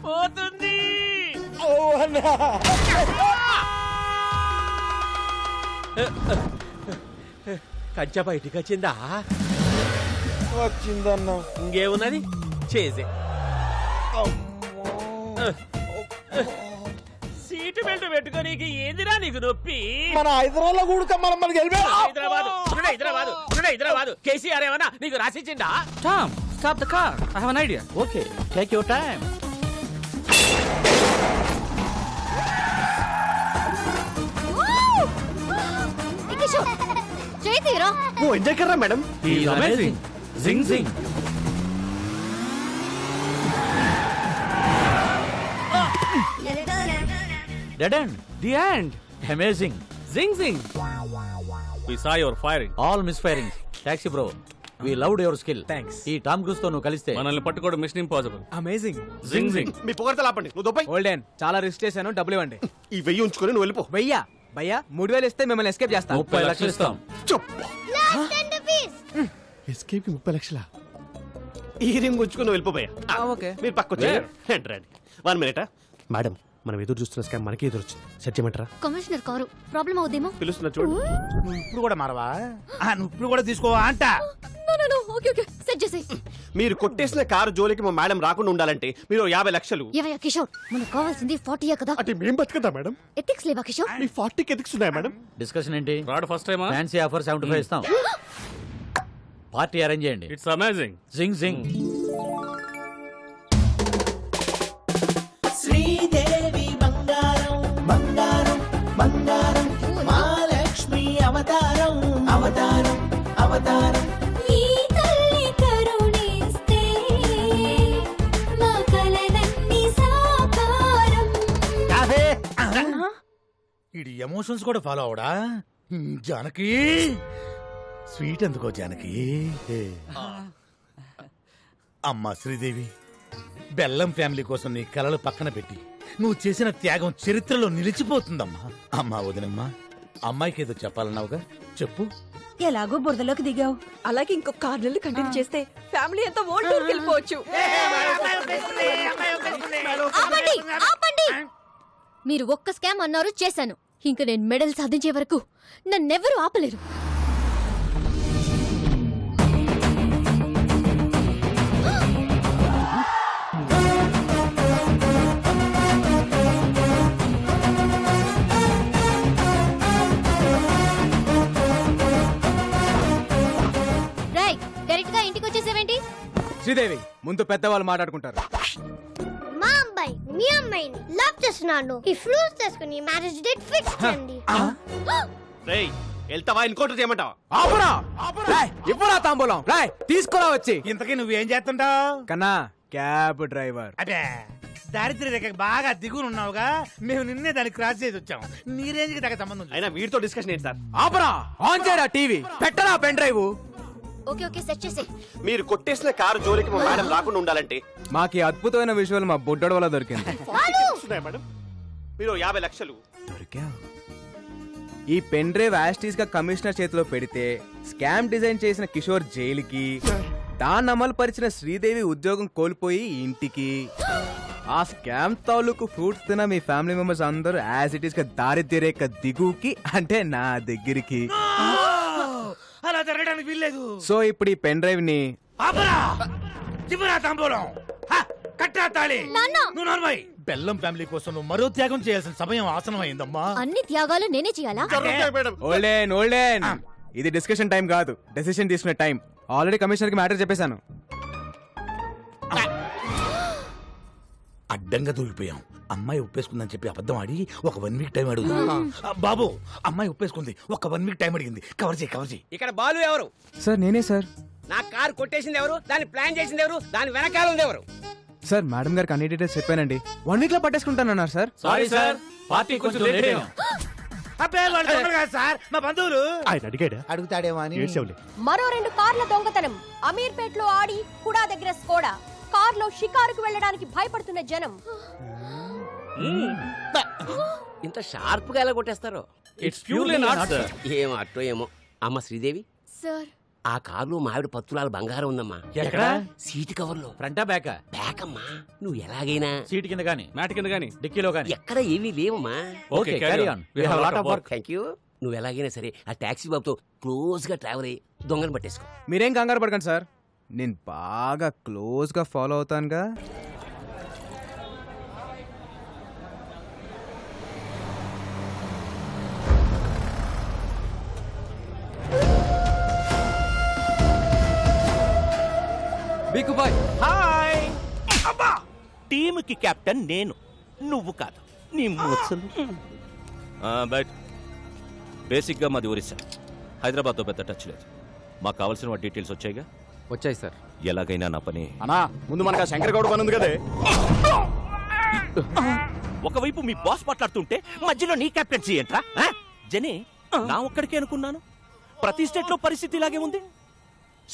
పోతుంది. ఓ అన్న. కంచె బయటికి వచ్చిందా? వచ్చిందన్న. ఇంకేమున్నది చేసే. సీటు బెల్ట్ పెట్టుకోనీకి ఏందిరా నీకు నొప్పి? మన హైదరాబాద్ కూడా మనకి హైదరాబాద్ కేసీఆర్ ఏమన్నా నీకు రాసిచ్చిందా? Tom, stop the car. I have an idea. Okay, take your time. Kishore, చేయి తీరా. ఓ ఎంజాయ్ కర్రా madam. He is amazing. Zing zing. Dead end. The end. Amazing. Zing zing. We saw your firing. All misfiring. Taxi bro. We loved your skill. Thanks. ఈ Tom cruise తో నువ్వు కలిస్తే మనల్ని పట్టుకోవడం మిషన్ ఇంపాసిబుల్. అమేజింగ్. జింగ్ జింగ్. మీ పొగడతలు ఆపండి. నువ్వు దొబ్బై. ఓల్డెన్ చాలా రిస్క్ చేశాను, డబ్బులు ఇవ్వండి. ఈ 1000 ఉంచుకొని నువ్వు వెళ్ళిపో. భయ్యా 3000 ఇస్తే మిమ్మల్ని ఎస్కేప్ చేస్తాను. 30 లక్షలు ఇస్తాం. ఎస్కేప్ కి 30 లక్షల. ఈ రింగ్ ఉంచుకొని నువ్వు వెళ్ళిపోయా. ఓకే. మీరు పక్క రండి. 1 మినిట్ మేడం, మనం ఎదురు చూస్తున్న స్కామ్ మనకి ఎదురు వచ్చింది. సెట్ చేయమంటారా? కమిషనర్ కారు ప్రాబ్లం అవుదేమో. పిలుస్తున్నా చూడు. నువ్వు ఇప్పుడు కూడా మారవా? నువ్వు ఇప్పుడు కూడా తీసుకోవా అంట. ఓకే సెట్ చేసేయ్. మీరు కొట్టేసిన కారు జోలికి మా మేడం రాకుండా ఉండాలంటే మీరు 50 లక్షలు. ఏవయ్యా కిషోర్, మనకు కావాల్సింది 40 కదా. అంటే మేము బతుకుదా మేడం? ఎథిక్స్ లేవా కిషోర్? మీ 40కి ఎథిక్స్ ఉన్నాయా మేడం? డిస్కషన్ ఏంటి? రాడ్ ఫస్ట్ టైమా? ఫ్యాన్సీ ఆఫర్ 75 ఇస్తాం. పార్టీ అరేంజ్ చేయండి. It's amazing. జింగ్ జింగ్. శ్రీదేవి బంగారం బంగారం బంగారం మహాలక్ష్మి అవతారం అవతారం అవతారం. ఈ తల్లి కరుణిస్తే మా కలలన్నీ సాకారం. ఇది ఎమోషన్స్ కూడా ఫాలో అవడా? జానకి స్వీట్ ఎందుకో జానకి. అమ్మా శ్రీదేవి, బెల్లం ఫ్యామిలీ కోసం నీ కలలు పక్కన పెట్టి నువ్వు చేసిన త్యాగం చరిత్రలో నిలిచిపోతుందమ్మా. అమ్మా వదినమ్మా, అమ్మాయికి ఏదో చెప్పాలన్నావుగా, చెప్పు. ఎలాగో బురదలోకి దిగావు, అలాగే ఇంకొక 6 నెలలు కంటిన్యూ చేస్తే ఫ్యామిలీ అంతా ఓల్డ్ టూర్కి వెళ్ళిపోవచ్చు. ఆపండి, ఆపండి. మీరు ఒక్క స్కామ్ అన్నారు, చేశాను. ఇంక నేను మెడల్ సాధించే వరకు నన్నెవరూ ఆపలేరు. డైరెక్ట్ గా ఇంటికి వచ్చేసేవేంటి? శ్రీదేవి, ముందు పెద్దవాళ్ళు మాట్లాడుకుంటారు. మా అబ్బాయి మీ అమ్మాయిని లవ్ చేస్తున్నాడు. ఈ ఫ్రూట్స్ తీసుకుని మ్యారేజ్ డేట్ ఫిక్స్ చేయండి. రేయ్, వెళ్తావా ఎన్కౌంటర్ చేయమంటావా? ఆపురా, ఇవ్వరా తాంబూలం. రాయ్ తీసుకురా వచ్చి. ఇంతకీ నువ్వేం చేస్తుంటావు? కన్నా క్యాబ్ డ్రైవర్. అదే దారిద్ర్య రేఖ బాగా దిగులు ఉన్నావుగా మేము నిన్నే దాన్ని క్రాస్ చేసి వచ్చాం. నీ రేంజ్ కి దగ్గర సంబంధం లేదు. అయినా వీటితో డిస్కషన్ ఏంటి సార్? ఆపరా, ఆన్ చేయరా టీవీ, పెట్టరా pen drive. Okay okay set చేసే. మీరు కొట్టేసిన కారు జోలికి మా మేడం రాకుండా ఉండాలంటే మాకు ఈ అద్భుతమైన విజువల్ మా బుడ్డోడు వల్ల దొరికింది. మేడం మీరు 50 లక్షలు దొరికా. ఈ పెన్ డ్రైవ్ యాస్టీస్ గా కమిషనర్ చేతిలో పెడితే స్కామ్ డిజైన్ చేసిన కిషోర్ జైలుకి, దాన్ని అమలు పరిచిన శ్రీదేవి ఉద్యోగం కోల్పోయి ఇంటికి, ఆ స్కామ్ తాలూకు ఫ్రూట్స్ తిన మీ ఫ్యామిలీ మెంబర్స్ అందరూ యాజ్ ఇట్ ఈస్ గా దారిద్ర్య రేఖ దిగుకి, అంటే నా దగ్గరికి. అలా జరగడానికి వీల్లేదు. సో ఇప్పుడు ఈ పెన్ డ్రైవ్ ని ఆపరా, చివరా తాంబూలం, కట్టా తాళి. నువ్వు నోర్మై. బెల్లం ఫ్యామిలీ కోసం నువ్వు మరో త్యాగం చేయాల్సిన సమయం ఆసనమైందమ్మా. అన్ని త్యాగాలు నేనే చేయాలా? ఓల్డెన్ ఇది డిస్కషన్ టైం కాదు, డెసిషన్ తీసుకునే టైం. ఆల్రెడీ కమిషనర్ కి మ్యాటర్ చెప్పేశాను. అడ్డంగా దూరిపోయాం. అమ్మాయి ఒప్పేసుకుందని చెప్పి అబద్ధం ఆడి ఒక 1 వీక్ టైం అడుగుదా? బాబు, అమ్మాయి ఒప్పేసుకుంది, ఒక 1 వీక్ టైం అడిగింది. కవర్ చేయి. ఇక్కడ బాలు ఎవరు? సార్ నేనే సార్. నా కారు కొట్టేసింది ఎవరు? దాన్ని ప్లాన్ చేసింది ఎవరు? దాని వెనకాల ఉంది ఎవరు? సార్ మేడం గారికి అన్ని డీటెయిల్స్ చెప్పానండి. 1 వీక్ లో పట్టేసుకుంటానన్నారు సార్. సారీ సార్, పార్టీ కొంచెం లేట్ అయ్యాం. అబ్బే వాళ్ళు దొంగలు కాదు సార్, మా బంధువులు. ఆయన అడిగాడా? అడుగుతాడేమో అని. మరో 2 కార్ల దొంగతనం. అమీర్పేట్ లో ఆడి కుడా దగ్గర స్కోడా. కార్లో షికారుకు వెళ్ళడానికి భయపడుతున్న జనం. ఇంత షార్ప్ గా ఎలా కొట్టేస్తారు? It's purely not sir. ఏం అట్టో ఏమో. అమ్మ శ్రీదేవి, సార్ ఆ కారులో మావిడ పత్తులాల బంగారం ఉందమ్మా. ఎక్కడ? సీట్ కవర్ లో. ఫ్రంటా బ్యాకా? బ్యాక్ అమ్మా. నువ్వు ఎలాగైనా సీట్ కింద గానీ, మ్యాట్ కింద గానీ, డిక్కీలో గానీ. ఎక్కడ ఏమీ లేవమ్మా. Okay, carry on. We have lot of work. Thank you. నువ్వు ఎలాగైనా సరే ఆ టాక్సీ బాబుతో క్లోజ్ గా ట్రావెల్ అయ్యి దొంగను పట్టేసుకో. మీరేం కంగారు పడకండి సార్, నేను బాగా క్లోజ్ గా ఫాలో అవుతానుగా. బిక్కుబాయ్ హాయ్. అబ్బా, టీముకి కెప్టెన్ నేను, నువ్వు కాదు. నీ ముసలు బట్ బేసిక్గా మాది ఒరిస్సా. హైదరాబాద్తో పెద్ద టచ్ లేదు. మాకు కావాల్సిన డీటెయిల్స్ వచ్చాయిగా? వచ్చాయి సార్. ఎలాగైనా నా పని. అన్నా ముందు మనకు శంకర్ గౌడ్ పని ఉంది కదే. ఒకవైపు మీ బాస్ మాట్లాడుతుంటే మధ్యలో నీ కెప్టెన్సీ ఏంట్రా? జనే, నా ఒక్కడికే అనుకున్నాను. ప్రతి స్టేట్ లో పరిస్థితి ఇలాగే ఉంది.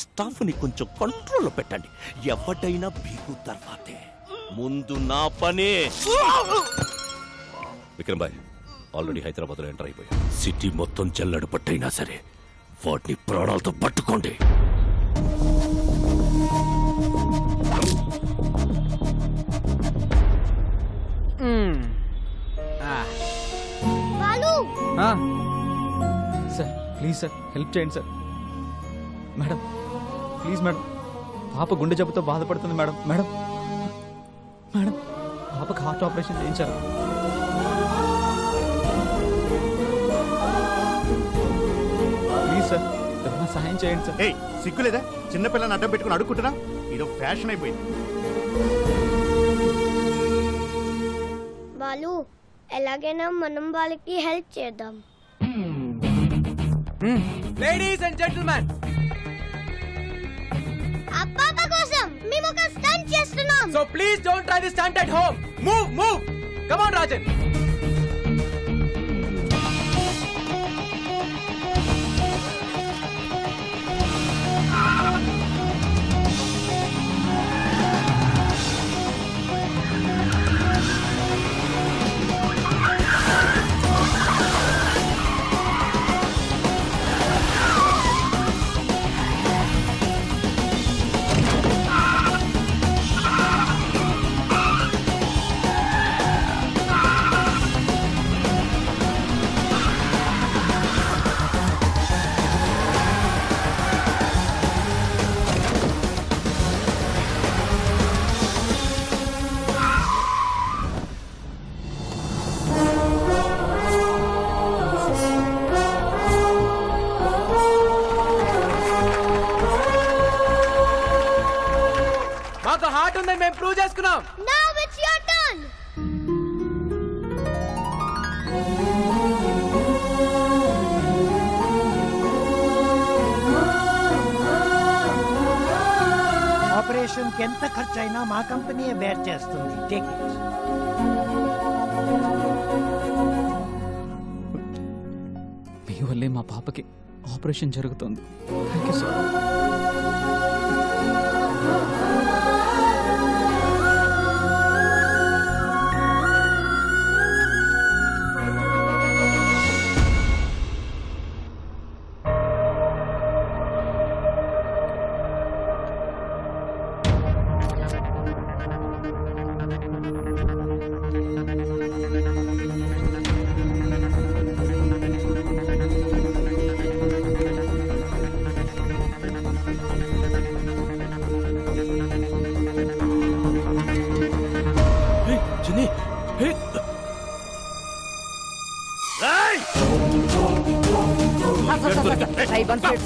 స్టాఫ్ ని కొంచెం కంట్రోల్లో పెట్టండి. ఎవడైనా బీగు తర్వాతే, ముందు నా పనే. విక్రమ్ భాయ్ ఆల్రెడీ హైదరాబాద్ లో ఎంటర్ అయిపోయా. సిటీ మొత్తం జల్లడు పట్టైనా సరే వాటిని ప్రాణాలతో పట్టుకోండి. Balu, sir please sir, help చేయండి సార్. మేడం ప్లీజ్ మేడం, పాప గుండె జబ్బుతో బాధపడుతుంది మేడం. మేడం మేడం పాపకు హార్ట్ ఆపరేషన్ చేయించారు. ప్లీజ్ సార్, ఏమైనా సహాయం చేయండి సార్. ఏయ్ సిగ్గులేదా? చిన్నపిల్లని అడ్డం పెట్టుకుని అడుక్కుంటున్నా. ఇదో ఫ్యాషన్ అయిపోయింది. బాలు, ఎలాగైనా మనం వాళ్ళకి హెల్ప్ చేద్దాం. లేడీస్ అండ్ జెంటిల్మెన్, అప్పాప కోసం మేము ఒక స్టంట్ చేస్తున్నాం. So please don't try this stunt at home. Move come on Rajan. మాకు హార్ట్ ఉందని మేము ప్రూవ్ చేసుకున్నాం. Now it's your turn. Operation ఎంత ఖర్చు అయినా మా కంపెనీయే బేర్ చేస్తుంది. Take it. మీ వల్లే మా పాపకి ఆపరేషన్ జరుగుతుంది. Thank you sir.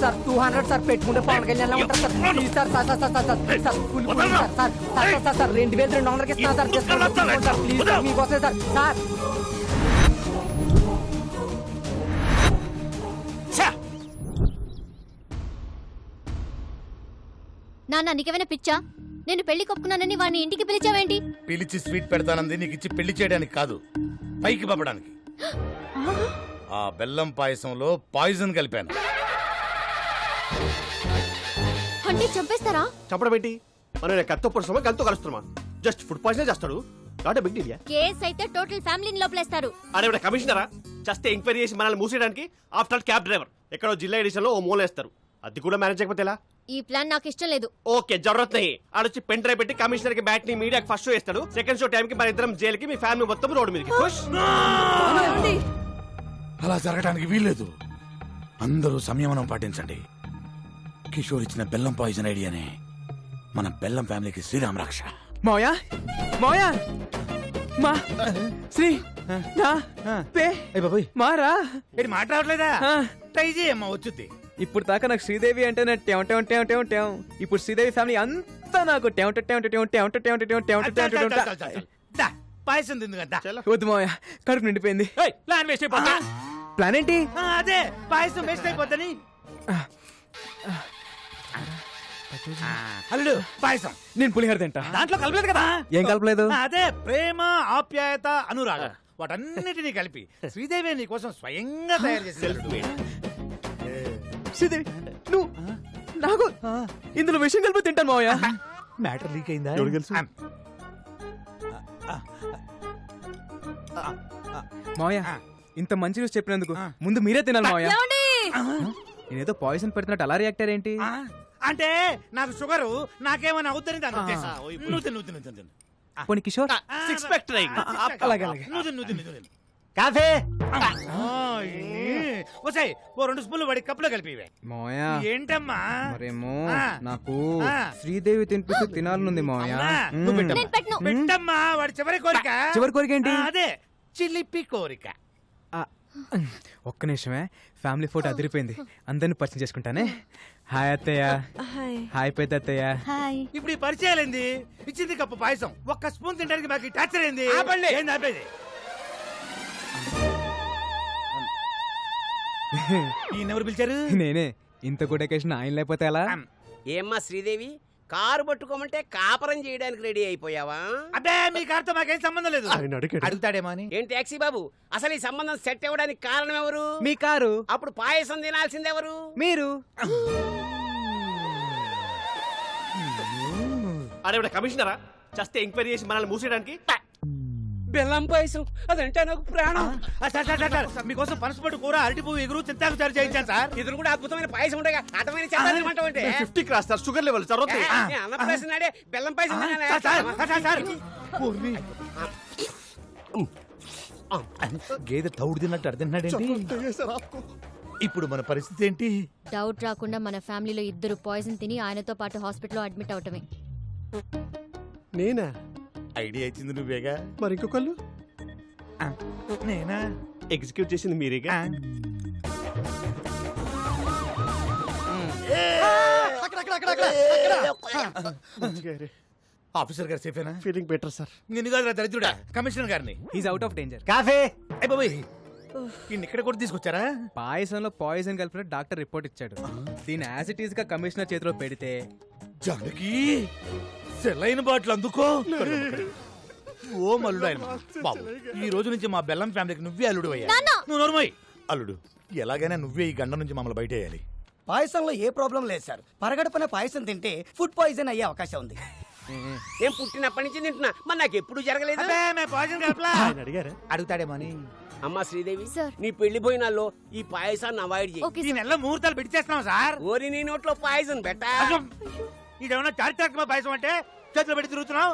Sir 200 sir పెట్టుకుంటే పవన్ కళ్యాణ్ ఉంటారు sir. Please sir sir sir sir sir sir full full sir sir sir sir sir 2200 ఇస్తున్నా సార్. సార్ ప్లీజ్ సార్ మీకోసం సార్ సార్. నాన్న నీకేమైనా పిచ్చా? నేను పెళ్లి కొప్పుకున్నానని వాడిని ఇంటికి పిలిచావేంటి? పిలిచి స్వీట్ పెడతానంది నీకు ఇచ్చి పెళ్లి చేయడానికి కాదు, పైకి పంపడానికి. ఆ బెల్లం పాయసంలో పాయిజన్ కలిపాను. అంటే చంపేస్తారా? చంపడం ఏంటి? మనం కత్తో పొడుస్తామా గల్తో కలుస్తున్నామా? జస్ట్ ఫుడ్ పాయిజన్ చేస్తాడు. Not big deal. కేస్ అయితే టోటల్ ఫ్యామిలీని లోపలేస్తారు. అరే కమిషనరా, జస్ట్ ఎంక్వైరీ చేసి మనల్ని మూసేయడానికి ఆఫ్టర్ ఆల్ క్యాబ్ డ్రైవర్ ఎక్కడో జిల్లా ఎడిషన్ లో ఓ మూలేస్తారు. అది కూడా మేనేజ్ చేయకపోతే ఎలా? ఈ ప్లాన్ నాకు ఇష్టం లేదు. ఓకే జరూరత్ నహీ. ఆడొచ్చి పెన్ డ్రైవ్ పెట్టి కమిషనర్ కి బ్యాట్ ని మీడియాకి ఫస్ట్ షో ఇస్తాడు. సెకండ్ షో టైం కి మన ఇద్దరం జైలుకి, మీ ఫ్యామిలీ మొత్తం రోడ్ మీదకి. ఖుష్? అలా జరగడానికి వీల్లేదు. అందరూ సంయమనం పాటించండి. కిషోర్ ఇచ్చిన బెల్లం పాయిజన్ ఐడియానే మన బెల్లం ఫ్యామిలీకి శ్రీరామ్ రక్ష. మోయా మోయా మా శ్రీ నా పే మారా ఇది మాట్లాడలేదా? ట్రై చేయమ్మా వచ్చుద్ది. ఇప్పుడు దాకా నాకు శ్రీదేవి అంటే ఇప్పుడు శ్రీదేవి ఫ్యామిలీ అంతా నాకు పాయసం తింది కదా. వద్దు మావయ్య, కడుపు నిండిపోయింది. ప్లాన్ వేస్ట్ అయిపోతా. ప్లాన్ ఏంటి? అదే పాయసం వేస్ట్ అయిపోతాని. అల్లుడు పాయసం. నేను పులిహోర తింటా. దాంట్లో కలపలేదు కదా. ఏం కలపలేదు? అదే ప్రేమ, ఆప్యాయత, అనురాగం వాటన్నిటినీ కలిపి శ్రీదేవి నీ కోసం స్వయంగా తయారు చేసి. శ్రీదేవి నువ్వు నాకు ఇందులో విషయం కలిపి తింటాను మావయ్య. మ్యాటర్ లీక్ అయిందా? మావయ్య ఇంత మంచి న్యూస్ చెప్పినందుకు ముందు మీరే తినాలి మావయ్య. నేనేదో పాయిజన్ పెడుతున్నట్టు అలా రియాక్ట్ ఏంటి? అంటే నాకు షుగరు, నాకేమైనా అవుద్దని దాని ఉద్దేశం. నువ్వు పోనీ కిషోర్ సిక్స్ ప్యాక్ ట్రై. అలాగే కాఫీ వసాయి ఓ 2 స్పూన్లు వాడి కప్పులో కలిపివే. మావయ్య ఏంటమ్మా? మరేమో నాకు శ్రీదేవి తినిపిస్తూ తినాలనుంది మావయ్య. పెట్టమ్మా వాడి చివరి కోరిక. చివరి కోరిక ఏంటి? అదే చిలిపి కోరిక. ఒక్క నిమిషమే, ఫ్యామిలీ ఫోటో అదిరిపోయింది, అందరిని పరిచయం చేసుకుంటానే. హాయ్ అత్తయ్య. హాయ్ పెద్ద అత్తయ్య. ఇప్పుడు ఈ పరిచయాలేంది? ఇచ్చింది కప్పు పాయసం, ఒక్క స్పూన్ తినడానికి మాకు టార్చర్ ఏంది? ఏంది ఆపేది? ఈయనెవరు పిలిచారు? నేనే. ఇంత గుడ్ అకేషన్ ఆయన లేకపోతే ఎలా? ఏమ్మా శ్రీదేవి, కారు పట్టుకోమంటే కాపరం చేయడానికి రెడీ అయిపోయావా? అబ్బే మీ కారుతో మాకేం సంబంధం లేదు. అడుగుతాడేమో అని. ఏం టాక్సీ బాబు, అసలు ఈ సంబంధం సెట్ అవ్వడానికి కారణం ఎవరు? మీ కారు. అప్పుడు పాయసం తినాల్సింది ఎవరు? మీరు. అరే కమిషనరా, జస్ట్ ఎంక్వైరీ చేసి మనల్ని మూసేయడానికి. బెల్లం పాయసం అదంటే నాకు ప్రాణం. మీకోసం పనసపట్టు కూర, అరటిపువ్వు, ఎగురు, చింతాకు చారు చేయించాను సార్. ఇద్దరు కూడా అద్భుతమైన పాయసం ఉండగా అర్థమైన చెప్పాలంటే 50 cross sir, sugar level sir. అన్నప్రాసం నాడే బెల్లం పాయసం గేదె తౌడు తిన్నట్టు అర్థండి. ఇప్పుడు మన పరిస్థితి ఏంటి? డౌట్ రాకుండా మన ఫ్యామిలీలో ఇద్దరు పాయిజన్ తిని ఆయనతో పాటు హాస్పిటల్లో అడ్మిట్ అవటమే. నేనా? ఐడియా ఇచ్చింది నువ్వేగా, మరి ఇంకొకళ్ళు? నేనా? ఎగ్జిక్యూట్ చేసింది మీరేగా. ఆఫీసర్ గారు సేఫేనా? Feeling better sir. నిన్ను కాదు దరిద్రుడా, కమిషనర్ గారిని. Is out of danger. Coffee. ఇక్కడ కూడా తీసుకొచ్చారా? పాయసంలో పాయిజన్ కలిపిన డాక్టర్ రిపోర్ట్ ఇచ్చాడు. దీని యాజ్ ఇట్ ఈస్ గా కమిషనర్ చేతిలో పెడితే జానకి సెలైన్ బాటిల్ అందుకో. ఓ మల్లుడు ఆయన బాబు, ఈ రోజు నుంచి మా బెల్లం ఫ్యామిలీకి నువ్వే అల్లుడు అయ్యా. నువ్వు నోరుమోయ్. అల్లుడు, ఎలాగైనా నువ్వే ఈ గండం నుంచి మమ్మల్ని బయటేయాలి. పాయసంలో ఏ ప్రాబ్లం లేదు సార్. పరగడపన పాయసం తింటే ఫుడ్ పాయిజన్ అయ్యే అవకాశం ఉంది. ఏం పుట్టినప్పటి నుంచి తింటున్నా, మరి నాకు ఎప్పుడు జరగలేదు. అడుగుతాడేమో అని. అమ్మా శ్రీదేవి, నీ పెళ్లిపోయినాల్లో ఈ పాయసాన్ని అవాయిడ్ చేయి. ఈ నెలలో ముహూర్తాలు పెట్టి చేస్తున్నాం సార్. ఓరి నీ నోట్లో పాయసం పెట్టా. ఇదేమన్నా చారిత్రాత్మక పాయసం అంటే చేతులు పెట్టి తిరుగుతున్నావు.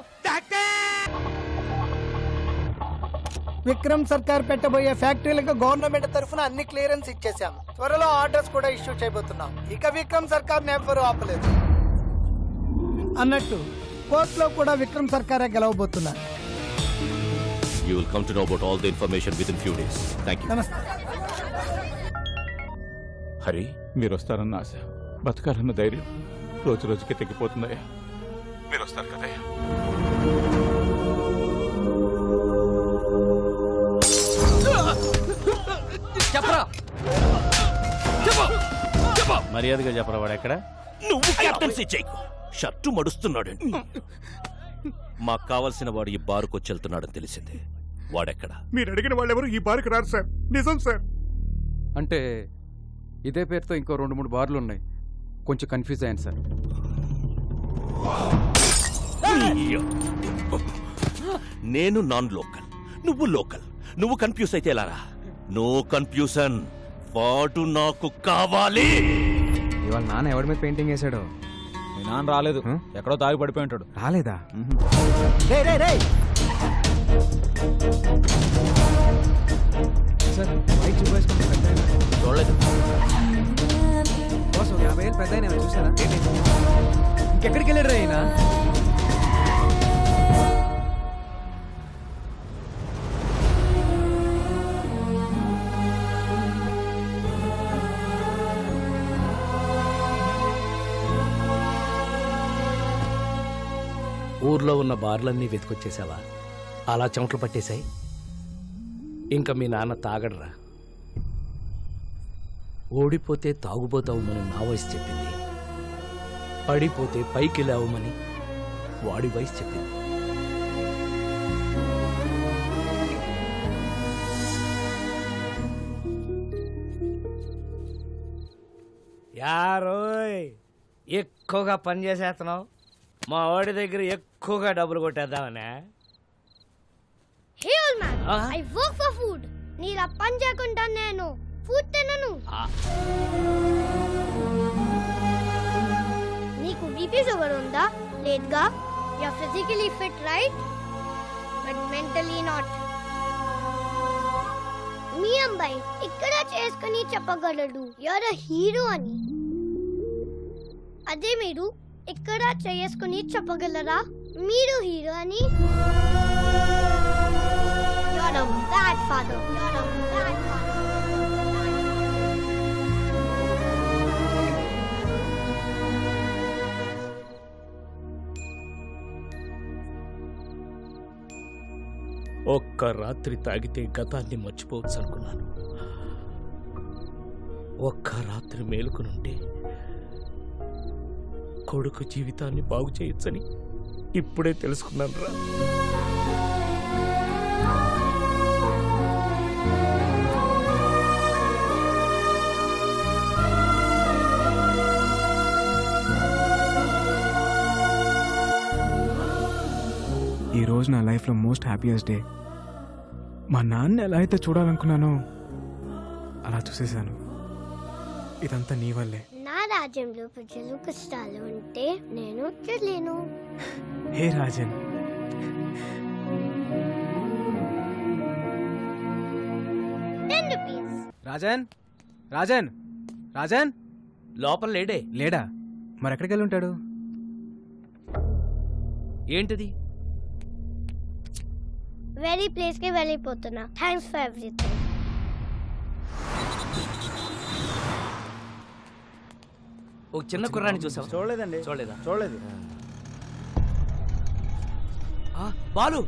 విక్రమ్ సర్కార్ పెట్టబోయే ఫ్యాక్టరీలకు గవర్నమెంట్ తరఫున అన్ని క్లియరెన్స్ ఇచ్చేసాం. త్వరలో ఆర్డర్స్ కూడా ఇష్యూ చేయబోతున్నాం. ఇక విక్రమ్ సర్కార్ ఎవరు ఆపలేదు. అన్నట్టు కోర్టులో కూడా విక్రమ్ సర్కారే గెలవబోతున్నారు. You will come to know about all the information within few days. Thank you. నమస్తే. హరి, మీరు వస్తారన్న ఆశ, బతకాలన్న ధైర్యం రోజు రోజుకి తగ్గిపోతుందయ్యా. మీరు వస్తారు కదయ్యా. చెప్పరా, మర్యాదగా చెప్పరా. వాడు ఎక్కడ? నువ్వు కెప్టెన్సీ చేయకు. షర్టు మడుస్తున్నాడు. మాకు కావలసిన వాడు ఈ బారుకొచ్చి వెళ్తున్నాడని తెలిసింది. వాడెక్కడ? మీరు అడిగిన వాళ్ళెవరు ఈ బార్కు రారు సార్. నిజం సార్. అంటే ఇదే పేరుతో ఇంకో 2-3 బార్లు ఉన్నాయి. కొంచెం కన్ఫ్యూజ్ అయ్యాను సార్. నేను నాన్ లోకల్, నువ్వు లోకల్. నువ్వు కన్ఫ్యూజ్ అయితే ఎలారా? No confusion. వాడు నాకు కావాలి. ఇవాళ నాన్న ఎవరి మీద పెయింటింగ్ వేసాడో? మీ నాన్న రాలేదు, ఎక్కడో తాగి పడిపోయి ఉంటాడు. రాలేదా? సార్ బైక్ చూపేసుకుంటే పెద్ద చూడలేదు. 50,000 పెద్ద అయినా చూసారా? ఇంకెక్కడికి వెళ్ళాడు ఆయన? ఊర్లో ఉన్న బార్లన్నీ వెతికొచ్చేసావా? అలా చెమటలు పట్టేశాయి. ఇంకా మీ నాన్న తాగడరా. ఓడిపోతే తాగుబోతావుమని నా వయసు చెప్పింది. పడిపోతే పైకి లేవమని వాడి వయసు చెప్పింది. యారోయ్, ఎక్కువగా పని చేసేస్తున్నావు. మా వాడి దగ్గర ఎక్కువగా డబ్బులు కొట్టేద్దామనే. Hey old man, I work for food. నీలా పని చేయకుండా నేను ఫుడ్ తినను. నీకు బీపీ షుగర్ ఉందా? లేదుగా. You are physically fit right, but mentally not. మీ అబ్బాయి ఇక్కడ చేసుకుని చెప్పగలడు యు ఆర్ ఎ హీరో అని. అదే మీరు ఇక్కడ చేసుకుని చెప్పగలరా మీరు హీరో అని? You are a bad father. You are a bad father. ఒక్క రాత్రి తాగితే గతాన్ని మర్చిపోవచ్చు అనుకున్నాను. ఒక్క రాత్రి మేలుకునుంటే కొడుకు జీవితాన్ని బాగు చేయొచ్చని ఇప్పుడే తెలుసుకున్నాను రా. ఈ రోజు నా లైఫ్లో మోస్ట్ హ్యాపీయెస్ట్ డే. మా నాన్న ఎలా అయితే చూడాలనుకున్నానో అలా చూసేశాను. ఇదంతా నీ వల్లే. నా రాజ్యంలో ప్రజలు కష్టాలు ఉంటే నేను చూడలేను. హే రాజన్, ₹10. రాజన్, రాజన్, రాజన్ లోపల లేడే. లేడా? మరి ఎక్కడికి వెళ్ళి ఉంటాడు? ఏంటిది? వెరీ ప్లేస్ కి వెళ్ళిపోతున్నా. Thanks for everything. ఒక చిన్న కుర్రాన్ని చూసావా? చూడలేదండి. చూడలేదా? చూడలేదు. బాలు,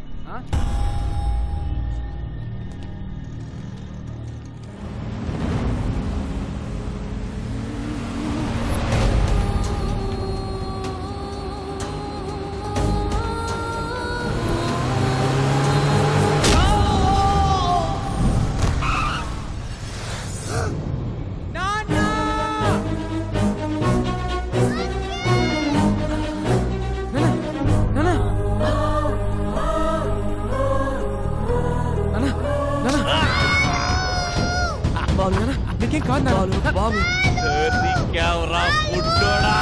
నీకేం కాదు బాబు దొరికావురా బుడ్డోడా.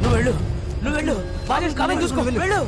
నువ్వు వెళ్ళు బాగా కాలం చూసుకో వెళ్ళు.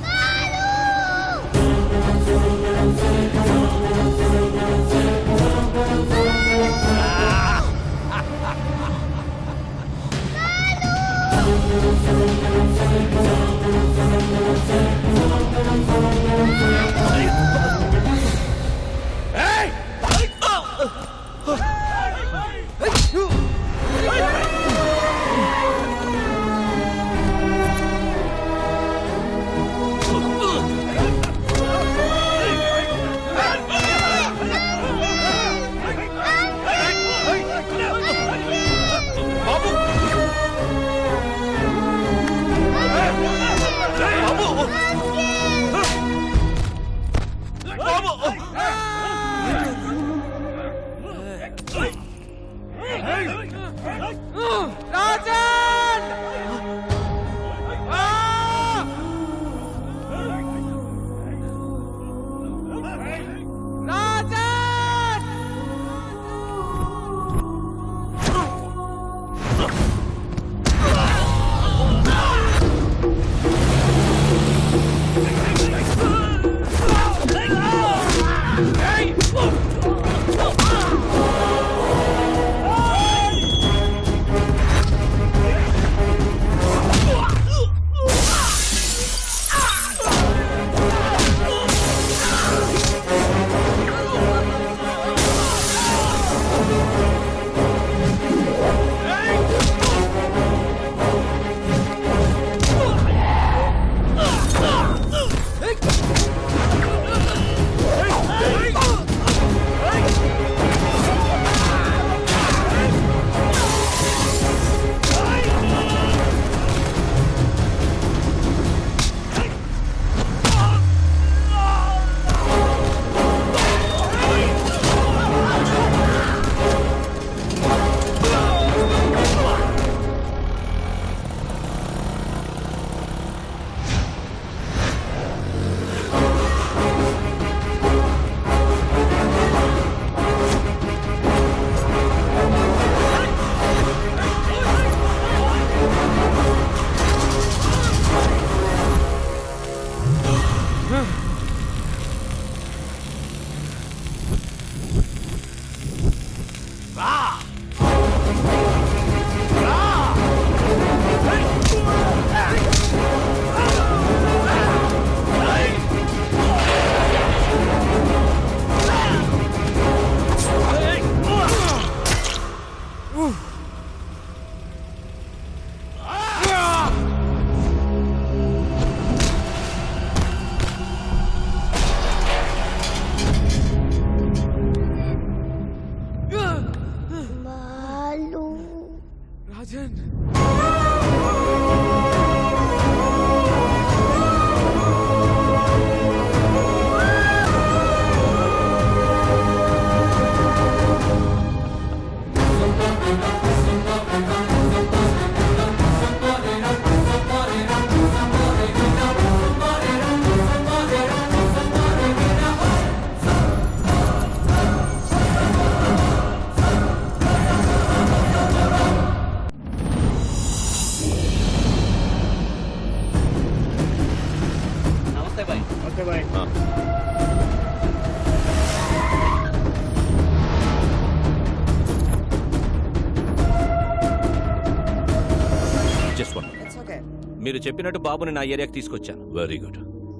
మీరు చెప్పినట్టు బాబుని నా ఏరియాకి తీసుకొచ్చాను. Very good.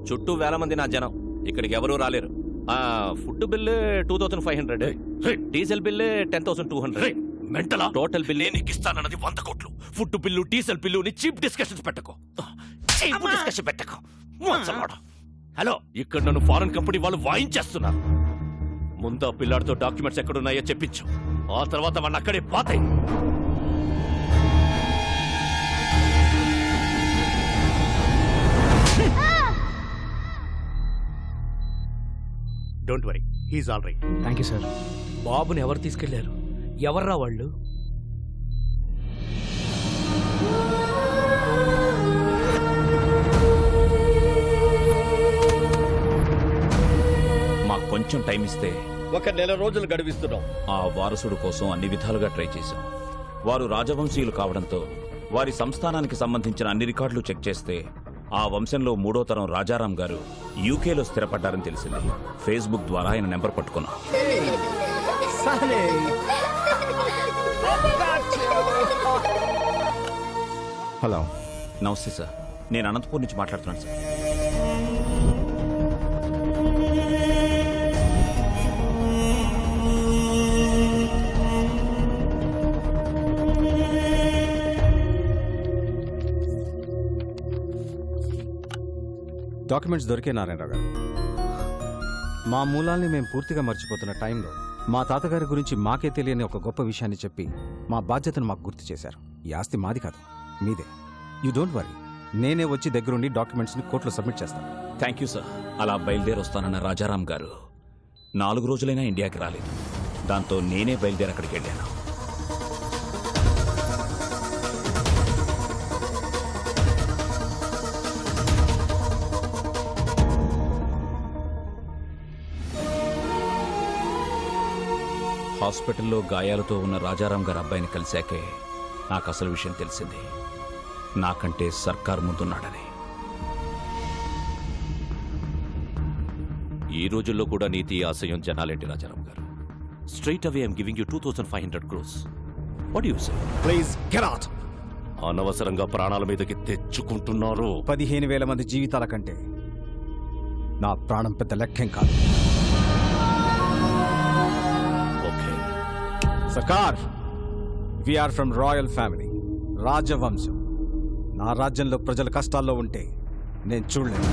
చుట్టూ వేల మంది నా జనం, ఇక్కడికి ఎవరూ రాలేరు. Food bill 2500, diesel bill 10,200. మెంటలా? టోటల్ బిల్లు నీకు ఇస్తానన్నది 100 కోట్లు. Food bill, diesel bill cheap discussions పెట్టకు. చీప్ డిస్కషన్ పెట్టకు. హలో, ఇక్కడ నన్ను ఫారెన్ కంపెనీ వాళ్ళు వాయించేస్తున్నారు. ముందా పిల్లాడితో డాక్యుమెంట్స్ ఎక్కడున్నాయో చెప్పించు, ఆ తర్వాత వాడిని అక్కడే పాతాయి. Don't worry, he's all right. Thank you sir. బాబుని ఎవరు తీసుకెళ్లారు? ఎవర్రా వాళ్ళు? కొంచెం టైం ఇస్తే 1 నెల రోజులు గడువిస్తున్నాం. ఆ వారసుడు కోసం అన్ని విధాలుగా ట్రై చేశాం. వారు రాజవంశీయులు కావడంతో వారి సంస్థానానికి సంబంధించిన అన్ని రికార్డులు చెక్ చేస్తే ఆ వంశంలో 3వ తరం రాజారాం గారు యూకేలో స్థిరపడ్డారని తెలిసింది. ఫేస్బుక్ ద్వారా ఆయన నెంబర్ పట్టుకున్నాం. హలో, నమస్తే సార్. నేను అనంతపూర్ నుంచి మాట్లాడుతున్నాను సార్. డాక్యుమెంట్స్ దొరికే నారాయణరావు గారు. మా మూలాల్ని మేము పూర్తిగా మర్చిపోతున్న టైంలో మా తాతగారి గురించి మాకే తెలియని ఒక గొప్ప విషయాన్ని చెప్పి మా బాధ్యతను మాకు గుర్తు చేశారు. ఈ ఆస్తి మాది కాదు, మీదే. యూ డోంట్ వరీ, నేనే వచ్చి దగ్గరుండి డాక్యుమెంట్స్ని కోర్టులో సబ్మిట్ చేస్తాను. Thank you sir. అలా బయలుదేరి వస్తానన్న రాజారాం గారు 4 రోజులైనా ఇండియాకి రాలేదు. దాంతో నేనే బయలుదేరి అక్కడికి వెళ్ళాను. హాస్పిటల్లో గాయాలతో ఉన్న రాజారాం గారి అబ్బాయిని కలిశాకే నాకు అసలు విషయం తెలిసింది. నాకంటే సర్కార్ ముందున్నాడని. ఈ రోజుల్లో కూడా నీతి ఆశయం జనాలేంటి రాజారాం గారు? Straight away I'm giving you 2500 crores. What you say? Please get out. అనవసరంగా ప్రాణాల మీదకి తెచ్చుకుంటున్నారు. 15,000 మంది జీవితాల కంటే నా ప్రాణం పెద్ద లెక్కేం కాదు. సర్కార్, వీఆర్ ఫ్రమ్ రాయల్ ఫ్యామిలీ, రాజవంశం. నా రాజ్యంలో ప్రజల కష్టాల్లో ఉంటే నేను చూడలేను.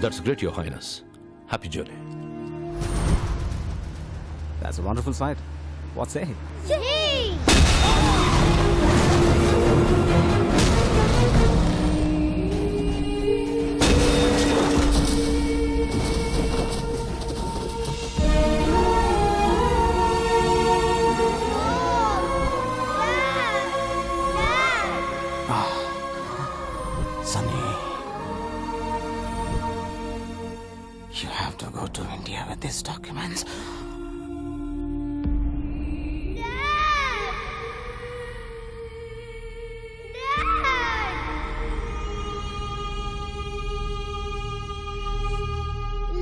That's great your highness. Happy journey. That's a wonderful sight. What say? Sunny, you have to go to India with these documents.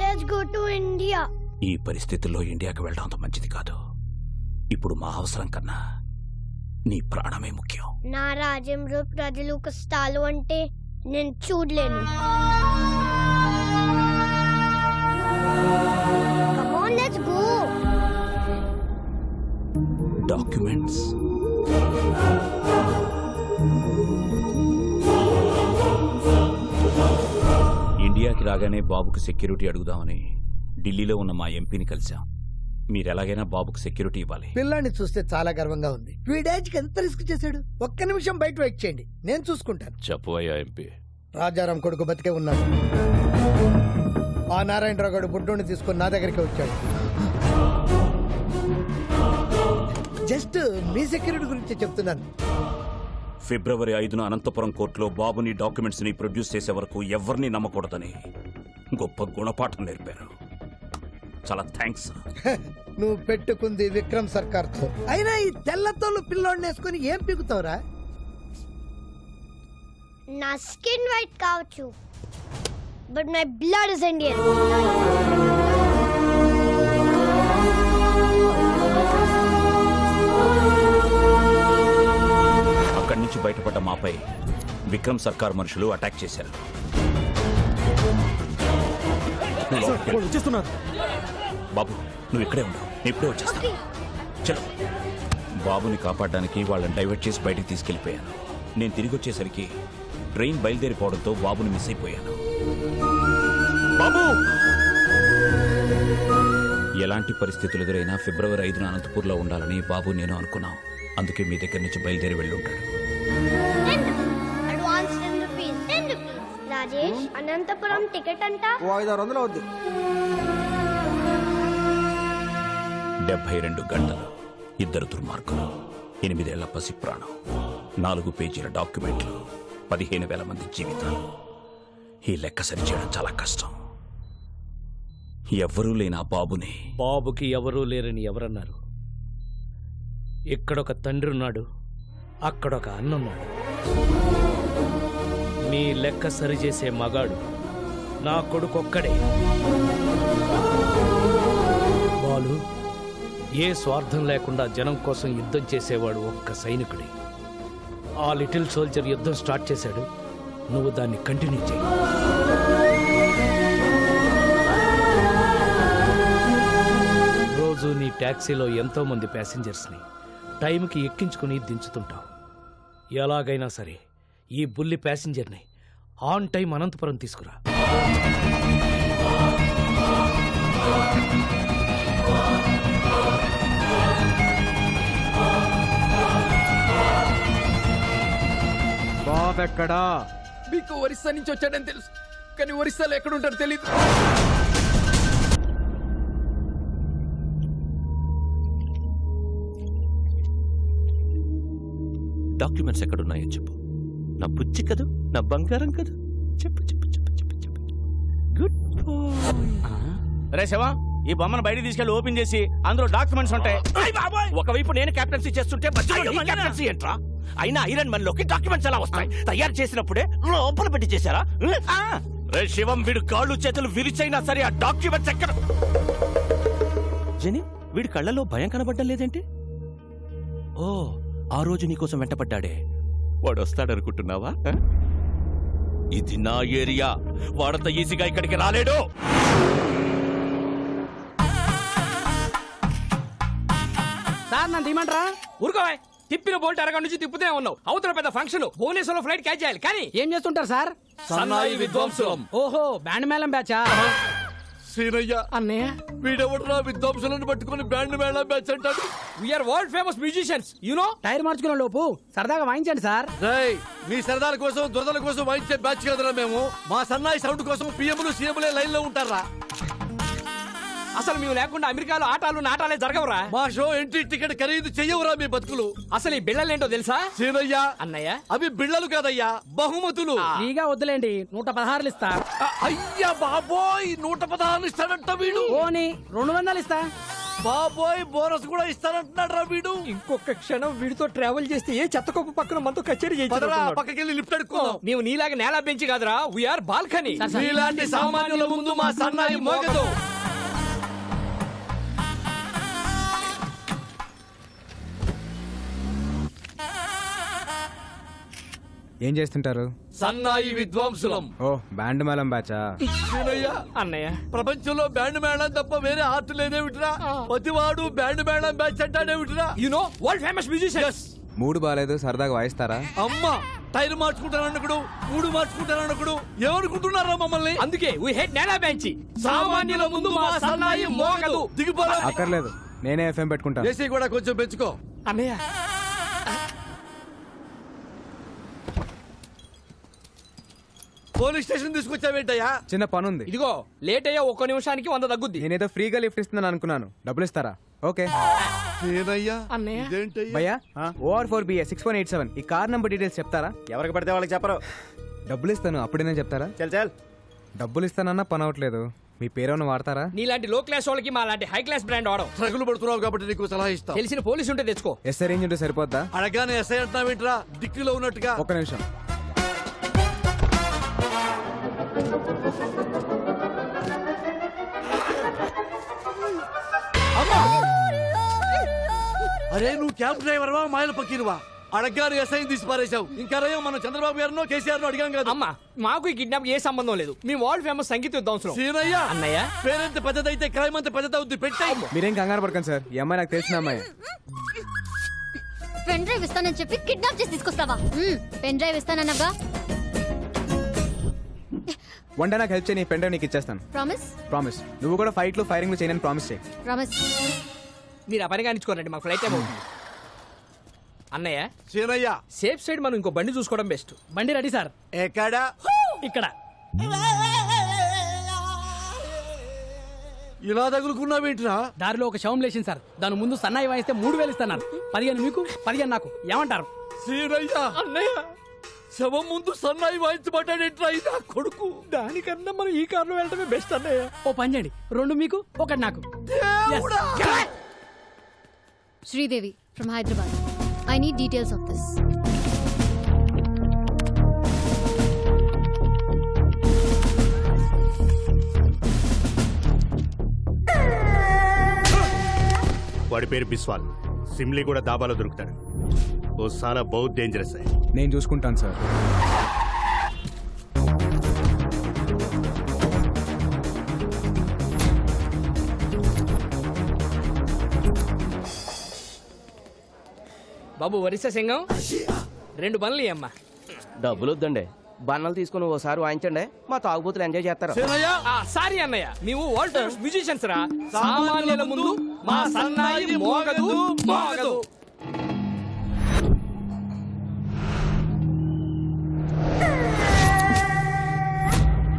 Let's go to India. ఈ పరిస్థితుల్లో ఇండియాకి వెళ్ళడం అంత మంచిది కాదు. ఇప్పుడు మా అవసరం కన్నా నీ ప్రాణమే ముఖ్యం. నా రాజ్యంలో ప్రజలు కష్టాలు అంటే నేను చూడలేను. Come on, let's go. Documents. ఇండియాకి రాగానే బాబుకు సెక్యూరిటీ అడుగుదామని ఢిల్లీలో ఉన్న మా ఎంపీని కలిశాం. మీరు ఎలాగైనా బాబుకు సెక్యూరిటీ ఇవ్వాలి. పిల్లాన్ని చూస్తే చాలా గర్వంగా ఉంది. వీడేజ్కి ఎంత రిస్క్ చేశాడు. ఒక్క నిమిషం బయట వెయిట్ చేయండి, నేను చూసుకుంటాను. చెప్పు అయ్యా ఎంపీ. రాజారాం కొడుకు బతికే ఉన్నాడు. ఆ నారాయణరావు గారు బుడ్డోని తీసుకొని నా దగ్గరికి వచ్చాడు. జస్ట్ మీ సెక్యూరిటీ గురించి చెప్తున్నాను. ఫిబ్రవరి 5న అనంతపురం కోర్టులో బాబుని డాక్యుమెంట్స్ ని ప్రొడ్యూస్ చేసే వరకు ఎవరిని నమ్మకూడదని గొప్ప గుణపాఠం నేర్పారు. చాలా థ్యాంక్స్. నువ్వు పెట్టుకుంది విక్రమ్ సర్కార్ తో. అయినా ఈ తెల్లతోళ్ళు పిల్లోడిని వేసుకొని ఏం పీకుతావురా? నా స్కిన్ వైట్ కావచ్చు, but my blood is Indian. అక్కడి నుంచి బయటపడ్డ మాపై విక్రమ్ సర్కార్ మనుషులు అటాక్ చేశారు. బాబు నువ్వు ఇక్కడే ఉండవు, నేను ఇప్పుడే వచ్చేస్తాను. చలో. బాబుని కాపాడడానికి వాళ్ళని డైవర్ట్ చేసి బయటికి తీసుకెళ్లిపోయాను. నేను తిరిగి వచ్చేసరికి ట్రైన్ బయలుదేరిపోవడంతో బాబుని మిస్ అయిపోయాను. బాబు! ఎలాంటి పరిస్థితులు ఎదురైనా ఫిబ్రవరి 5న అనంతపూర్లో ఉండాలని బాబు నేను అనుకున్నాం. అందుకే మీ దగ్గర నుంచి బయలుదేరి వెళ్ళి ఉంటాడు. Advance 10 rupees. Rajesh, Anantapuram ticket అంట 500 అవుద్ది. 72 గంటలు, 2 దుర్మార్గులు, 8 ఏళ్ల పసి ప్రాణం, 4 పేజీల డాక్యుమెంట్లు, 15,000 మంది జీవితాలు. ఈ లెక్క సరిచేయడం చాలా కష్టం. ఎవ్వరూ లేని ఆ బాబుని బాబుకి ఎవరూ లేరని ఎవరన్నారు? ఇక్కడొక తండ్రి ఉన్నాడు, అక్కడొక అన్నున్నాడు. మీ లెక్క సరిచేసే మగాడు నా కొడుకొక్కడే. బాలు, ఏ స్వార్థం లేకుండా జనం కోసం యుద్ధం చేసేవాడు ఒక్క సైనికుడే. ఆ లిటిల్ సోల్జర్ యుద్ధం స్టార్ట్ చేశాడు, నువ్వు దాన్ని కంటిన్యూ చేయి. రోజు నీ ట్యాక్సీలో ఎంతో మంది ప్యాసింజర్స్ని టైంకి ఎక్కించుకుని దించుతుంటావు. ఎలాగైనా సరే ఈ బుల్లి ప్యాసింజర్ని ఆన్ టైం అనంతపురం తీసుకురా. బాబు ఎక్కడా? మీకు ఒరిస్సా నుంచి వచ్చాడని తెలుసు, కానీ ఒరిస్సాలో ఎక్కడుంటాడో తెలియదు. డాక్యుమెంట్స్ ఎక్కడున్నాయో చెప్పు. నా బుజ్జి కదూ, నా బంగారం కదూ, చెప్పు చెప్పు చెప్పు చెప్పు చెప్పు. Good bye. రే శివ, ఈ బొమ్మను బయట తీసుకెళ్లి ఓపెన్ చేసి అందులో డాక్యుమెంట్స్ ఉంటాయి. ఒకవైపు నేను కెప్టెన్సీ చేస్తుంటే మధ్యలో నీ కెప్టెన్సీ ఏంట్రా? అయినా ఐరన్ మన్ లోకి డాక్యుమెంట్స్ ఎలా వస్తాయి? తయారు చేసినప్పుడే లోపల పెట్టి చేశారా? రే శివం, వీడు కాళ్ళు చేతులు విరిచైనా సరే ఆ డాక్యుమెంట్స్ ఎక్కడ? జని, వీడి కళ్ళలో భయం కనబడ్డం లేదేంటి? ఓ, ఆ రోజు నీకోసం వెంటపడ్డాడే, వాడు వస్తాడనుకుంటున్నావా? ఇది నా ఏరియా, వాడంత ఈజీగా ఇక్కడికి రాలేడు. సార్ నన్ను తీయమంటారా? ఊరుకోవా, తిప్పిన బోల్ట్ అరగంట నుంచి తిప్పుతూనే ఉన్నావు. అవతల పెద్ద ఫంక్షన్, భువనేశ్వర్లో ఫ్లైట్ క్యాచ్ చేయాలి. కానీ ఏం చేస్తుంటారు సార్? సన్నాయి విద్వాంసులం. ఓహో, బ్యాండ్ మేళం బ్యాచా? సీనయ్య, అన్నయ్య, వీడెవడరా విద్వాంసులను పట్టుకుని బ్యాండ్ మేళం బ్యాచ్ అంటాడు? We're world famous musicians, you know. Tyre మార్చుకునే లోపు సరదాగా వాయించండి సార్. మీ సరదాల కోసం దురదల కోసం వాయించే బ్యాచ్ కదరా మేము. మా సన్నాయి సౌండ్ కోసం పిఎంలు సీఎంలే లైన్ లో ఉంటారా? అసలు మేము లేకుండా అమెరికాలో ఆటాలు నాటాలే జరగవురా. మా షో ఎంట్రీ టికెట్ ఖరీదు చెయ్యవురా మీ బతుకులు. అసలు ఈ బిళ్ళలేంటో తెలుసా? సీనయ్య, అన్నయ్య, అవి బిళ్ళలు కాదయ్యా, బహుమతులు. ఫ్రీగా వద్దులేండి, 116 ఇస్తా. అయ్యా బాబోయ్, 116 ఇస్తాడంట వీడు. పోనీ 200 ఇస్తా. బాబోయ్, బోనస్ కూడా ఇస్తానంటున్నాడు రా వీడు. ఇంకొక క్షణం వీడితో ట్రావెల్ చేస్తే ఏ చెత్తకొప్పు పక్కన మనతో కచేరీ చేయించారు. పక్కకెళ్ళి లిఫ్ట్ అడుక్కున్నాం. నీవు నీలాగా నేల బెంచి కాదురా, వీఆర్ బాల్కనీ. నీలాంటి సామాన్యుల ముందు మా సన్నాయి మోగదు. ఏం చేస్తుంటారు? సన్నాయి విద్వాంసులం. ఓ, బ్యాండ్ మేళం బ్యాచా? అన్నయ్య, ప్రపంచంలో బ్యాండ్ మేళం తప్ప వేరే ఆర్ట్ లేదేమిట్రా? ప్రతివాడు బ్యాండ్ మేళం బ్యాచ్ అంటాడేమిట్రా? You know world famous musicians. మూడు బాలేదు, సరదాగా వాయిస్తారా? అమ్మా, టైర్ మార్చుకుంటానన్నకుడు, మూడు మార్చుకుంటానన్నకుడు ఏమనుకుంటున్నారా మమ్మల్ని? అందుకే వి హేట్ నేల బెంచి. సామాన్యుల ముందు మా సన్నాయి మోగదు. దిగిపోరా. అక్కర్లేదు, నేనే ఎఫ్ఎం పెట్టుకుంటా. ఏసీ కూడా కొంచెం పెంచుకో. అన్నయ్య, పోలీస్ స్టేషన్ తీసుకొచ్చావేంటయ్యా? చిన్న పని ఉంది. ఇదిగో లేట్ అయ్యా, ఒక్క నిమిషానికి 100 తగ్గుద్ది. నేనేదో ఫ్రీగా లిఫ్ట్ ఇస్తున్నాను అనుకున్నాను, డబ్బులు ఇస్తారా? ఓకే. అన్నయ్య, భయ్యా, OR4BA 6187 ఈ కార్ నంబర్ డీటెయిల్స్ చెప్తారా? ఎవరికి పడితే వాళ్ళకి చెప్పరు. డబ్బులు ఇస్తాను, అప్పుడేనే చెప్తారా? చల్ చల్. డబ్బులు ఇస్తానన్నా పని అవట్లేదు, మీ పేరేమన్నా వాడతారా? నీలాంటి లో క్లాస్ వాళ్ళకి మా లాంటి హై క్లాస్ బ్రాండ్ వాడవు. ట్రగులు పడుతున్నావు కాబట్టి నీకు సలహా ఇస్తా. తెలిసిన పోలీసు ఉంటే తెచ్చుకో. ఎస్ఐ రేంజ్ ఉంటే సరిపోద్దా? అడగానే ఎస్ఐ అంటున్నావేంట్రా, డిక్కీలో ఉన్నట్టుగా. ఒక్క నిమిషం. అరే, నువ్వు క్యాబ్ డ్రైవర్వా మాయల పక్కీరువా? అడగ్గారు ఎస్ఐ తీసి పారేశావు. ఇంకా రయ్యో, మనం చంద్రబాబు గారినో కేసీఆర్ అడిగాం కదా. అమ్మా, మాకు ఈ కిడ్నాప్ ఏ సంబంధం లేదు. మీ వరల్డ్ ఫేమస్ సంగీత విద్వాంసులు. సీనయ్య, అన్నయ్య, పేరెంత పెద్దదైతే క్రైమ్ అంత పెద్దదవుద్ది. పెట్టాయి. మీరేం కంగారు పడకండి సార్, ఈ అమ్మాయి నాకు తెలిసిన అమ్మాయి. పెన్ డ్రైవ్ ఇస్తానని చెప్పి కిడ్నాప్ చేసి తీసుకొస్తావా? పెన్ డ్రైవ్ ఇస్తానన్నగా. వన్ డే నాకు హెల్ప్ చేయని, పెన్ డ్రైవ్ నీకు ఇచ్చేస్తాను. ప్రామిస్? ప్రామిస్. నువ్వు కూడా ఫైట్లు ఫైరింగ్లు చేయని ప్రామిస్ చేయి. ప్రామిస్. మీరు ఆ పని కానిచ్చుకోరండి, మాకు ఫ్లైట్ టైం అవుతుంది. అన్నయ్య, సీనయ్య, సేఫ్ సైడ్ మనం ఇంకో బండి చూసుకోవడం బెస్ట్. బండి రెడీ సార్. ఎక్కడా? ఇక్కడ. ఇలా తగులుకున్నావేంట్రా? దారిలో ఒక శవం లేచింది సార్, దాని ముందు సన్నాయి వాయిస్తే 3000 ఇస్తున్నారు. 15 మీకు, 15 నాకు. ఏమంటారు? సీనయ్య, అన్నయ్య, శవం ముందు సన్నాయి వాయించబడ్డాడేంట్రా ఇది కొడుకు. దానికన్నా మనం ఈ కారులో వెళ్ళడమే బెస్ట్ అన్నయ్య. ఓ పని చేయండి, 2 మీకు 1 నాకు. Sridevi from Hyderabad. I need details of this. వాడి పేరు బిస్వాల్. సిమ్లీ కూడా దాబాలో దొరుకుతాడు. ఓ సాలా బహుత్ డేంజరస్. నేను చూసుకుంటాను సార్. బాబు వరిస సింగం 2 బండ్లు అమ్మా. డబ్బులు వద్దండి, బన్నలు తీసుకుని ఓసారి వాయించండి, మా తాగుబోతులు ఎంజాయ్ చేస్తారు. సారీ అన్నయ్య, మేము వరల్డ్ మ్యూజిషియన్స్ రా. సామాన్యుల ముందు మా సన్నాయి మోగదు మోగదు.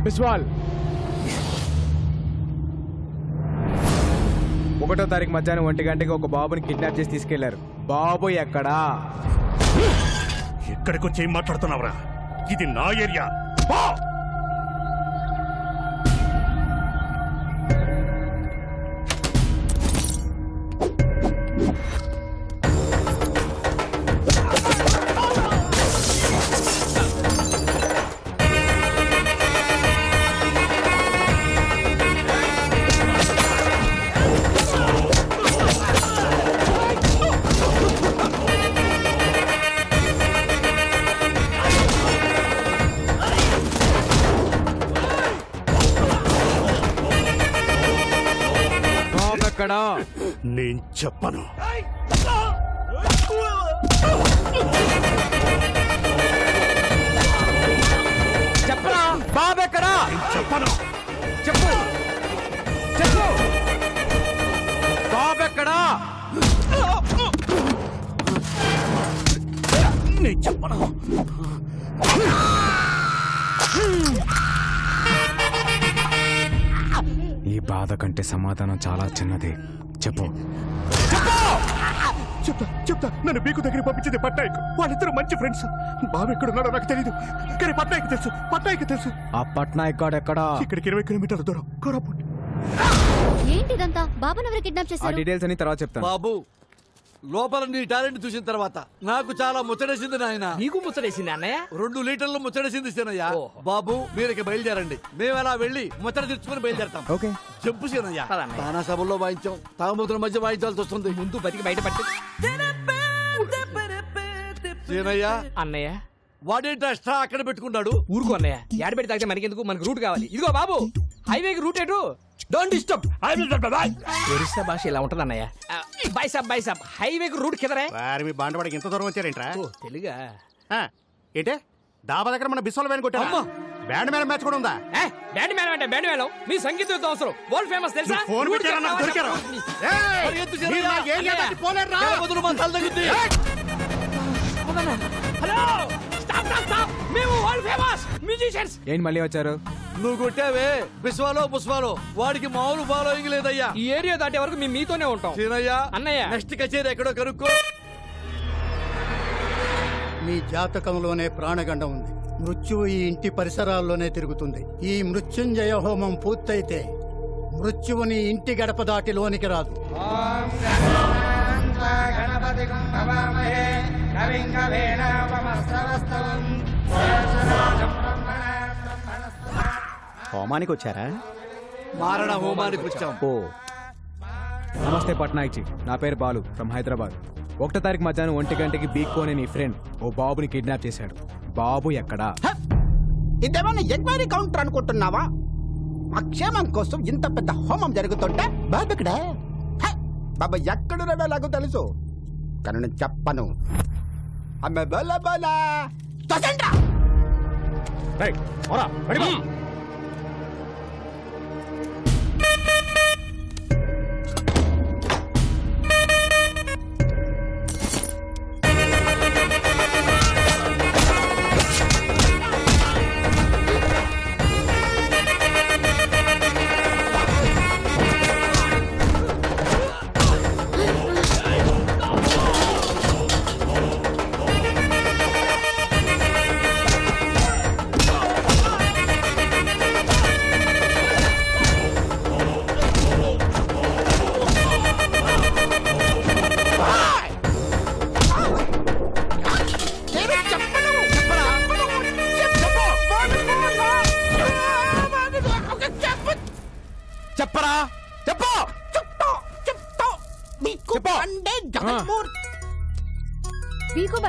బిస్వాల్ 1వ తారీఖు మధ్యాహ్నం 1 గంటకి ఒక బాబుని కిడ్నాప్ చేసి తీసుకెళ్లారు. బాబు ఎక్కడా? ఎక్కడికి వచ్చి ఏం మాట్లాడుతున్నావురా? ఇది నా ఏరియా. నేను చెప్పను. చెప్పరా బాబు ఎక్కడా? చెప్పను. చెప్పు చెప్పు, బాబు ఎక్కడా? నేను చెప్పను. ఈ బాధ కంటే సమాధానం చాలా చిన్నది. చెప్పు. చెప్తా చెప్తా. నన్ను బీకు దగ్గర పంపించింది పట్నాయక్. వాళ్ళిద్దరు మంచి ఫ్రెండ్స్. బాబు ఎక్కడున్నాడో నాకు తెలియదు, కానీ పట్నాయక్ తెలుసు. పట్నాయక్ తెలుసు. ఆ పట్నాయక్ గాడు ఎక్కడా? ఇక్కడికి 20 కిలోమీటర్ల దూరం, కోరాపుట్. ఏంటిదంతా? బాబాను ఎవరు కిడ్నాప్ ఆ చేశారు? డీటెయిల్స్ అని తర్వాత చెప్తాను. బాబు, లోపల నీ టాలెంట్ చూసిన తర్వాత నాకు చాలా ముచ్చటేసింది నాయన. నీకు ముచ్చటేసింది అన్నయ్య? 2 లీటర్లు ముచ్చటేసింది సీనయ్య. బాబు మీరు ఇక బయలుదేరండి, మేము అలా వెళ్ళి ముచ్చట తెచ్చుకుని బయలుదేరతాం. ఓకే చెప్పు సీనయ్య. తానా సభల్లో వాయించాం, తాగుమూతుల మధ్య వాయించాల్సి వస్తుంది. ముందు బతికి బయట పట్టి. సీనయ్య అన్నయ్య వాడేంటి ఎక్స్ట్రా అక్కడ పెట్టుకున్నాడు? ఊరుకో అన్నయ్య, యాడ పెట్టి తాగితే మనకెందుకు? మనకు రూట్ కావాలి. ఇదిగో బాబు, హైవేకి రూట్ ఎటు? Don't disturb. ఒరిస్సా భాష ఇలా ఉంటది అన్నయ్య. బై సాబ్ హైవేకి రూట్ కిదరే. వారి మీ బాండవాడికి ఎంత దూరం వచ్చారేంట్రా? తెలుగా ఏంటే డాబా దగ్గర మన బిస్వాల్ వ్యాన్ కొట్టారు. బ్యాండ్ మేళం మ్యాచ్ కూడా ఉందా? బ్యాండ్ మేళం అంటే బ్యాండ్ మేళం. మీ సంగీతం అవసరం. వరల్డ్ ఫేమస్ తెలుసా? ఫోన్ పెట్టారా? నాకు దొరికారా? Hello, stop. మేము వరల్డ్ ఫేమస్ మ్యూజిషియన్స్. ఏంటి మళ్ళీ వచ్చారు? నువ్వు కొట్టావే బిస్వాలో బుస్వాలో, వాడికి మామూలు ఫాలోయింగ్ లేదయ్యా. ఈ ఏరియా దాటే వరకు మేము మీతోనే ఉంటాం. సీనయ్య అన్నయ్య నెక్స్ట్ కచేరీ ఎక్కడో కనుక్కో. మీ జాతకంలోనే ప్రాణగండం ఉంది. మృత్యువు ఈ ఇంటి పరిసరాల్లోనే తిరుగుతుంది. ఈ మృత్యుంజయ హోమం పూర్తయితే మృత్యువుని ఇంటి గడప దాటి లోనికి రాదు. హోమానికి వచ్చారా? మారణ హోమానికి వచ్చాం. ఓ నమస్తే పట్నాయక్ జీ, నా పేరు బాలు ఫ్రమ్ హైదరాబాద్. 1వ తారీఖు మధ్యాహ్నం 1 గంటకి బీక్కోనే నీ ఫ్రెండ్ ఓ బాబుని కిడ్నాప్ చేశాడు. బాబు ఎక్కడా? ఇదేమన్నా ఎంక్వైరీ కౌంటర్ అనుకుంటున్నావా? మా క్షేమం కోసం ఇంత పెద్ద హోమం జరుగుతుంటే బాబు ఎక్కడా? బాబా ఎక్కడున్నాడో నాకు తెలుసు, కానీ నేను చెప్పను. అమ్మ బోలా బోలా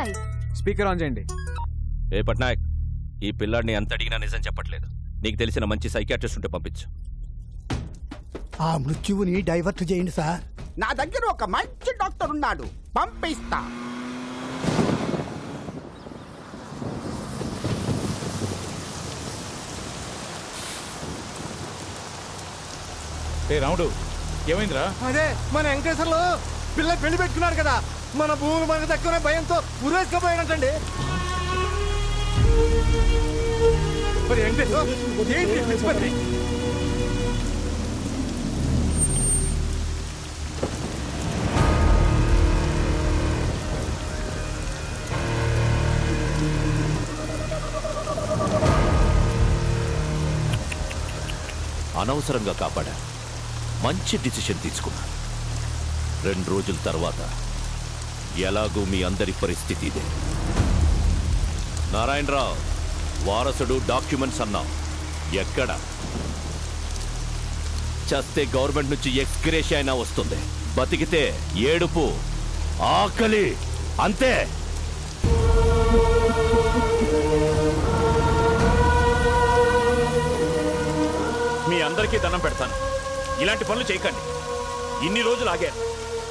బాబాయ్ స్పీకర్ ఆన్ చేయండి. ఏ పట్నాయక్, ఈ పిల్లాడిని ఎంత అడిగినా నిజం చెప్పట్లేదు. నీకు తెలిసిన మంచి సైకాట్రిస్ట్ ఉంటే పంపించు. ఆ మృత్యువుని డైవర్ట్ చేయండి సార్. నా దగ్గర ఒక మంచి డాక్టర్ ఉన్నాడు, పంపిస్తా. ఏ రాముడు, ఏమైందిరా? అదే మన వెంకటేశ్వర్లు పిల్ల పెళ్లి పెట్టుకున్నాడు కదా, మన భూములు మనకు తక్కువ భయంతో ఉరేసుకపోయాడంటండి. మరి వెంకటేశ్వర ఏంటి పిచ్చి పని? అనవసరంగా కాపాడా. మంచి డిసిషన్ తీసుకున్నా. 2 రోజుల తర్వాత ఎలాగూ మీ అందరి పరిస్థితి ఇదే. నారాయణరావు, వారసుడు డాక్యుమెంట్స్ అన్నావు, ఎక్కడ? చస్తే గవర్నమెంట్ నుంచి ఎక్స్గ్రేషియా అయినా వస్తుంది, బతికితే ఏడుపు, ఆకలి, అంతే. మీ అందరికీ దండం పెడతాను, ఇలాంటి పనులు చేయకండి. ఇన్ని రోజులు ఆగారు,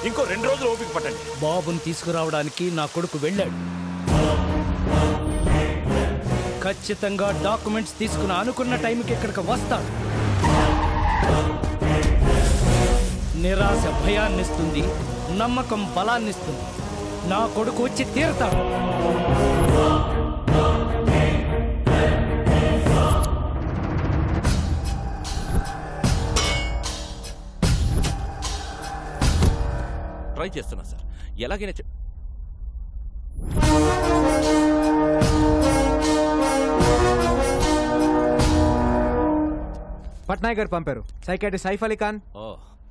ఇంకో 2 రోజులు ఓపిక పట్టండి. బాబుని తీసుకురావడానికి నా కొడుకు వెళ్ళాడు. ఖచ్చితంగా డాక్యుమెంట్స్ తీసుకుని అనుకున్న టైంకి ఇక్కడికి వస్తాడు. నిరాశ భయాన్నిస్తుంది, నమ్మకం బలాన్నిస్తుంది. నా కొడుకు వచ్చి తీరుతాడు. ట్రై చేస్తున్నా సార్, ఎలాగైనా పట్నాయక్ గారు పంపారు. Psychiatrist Saif Ali Khan,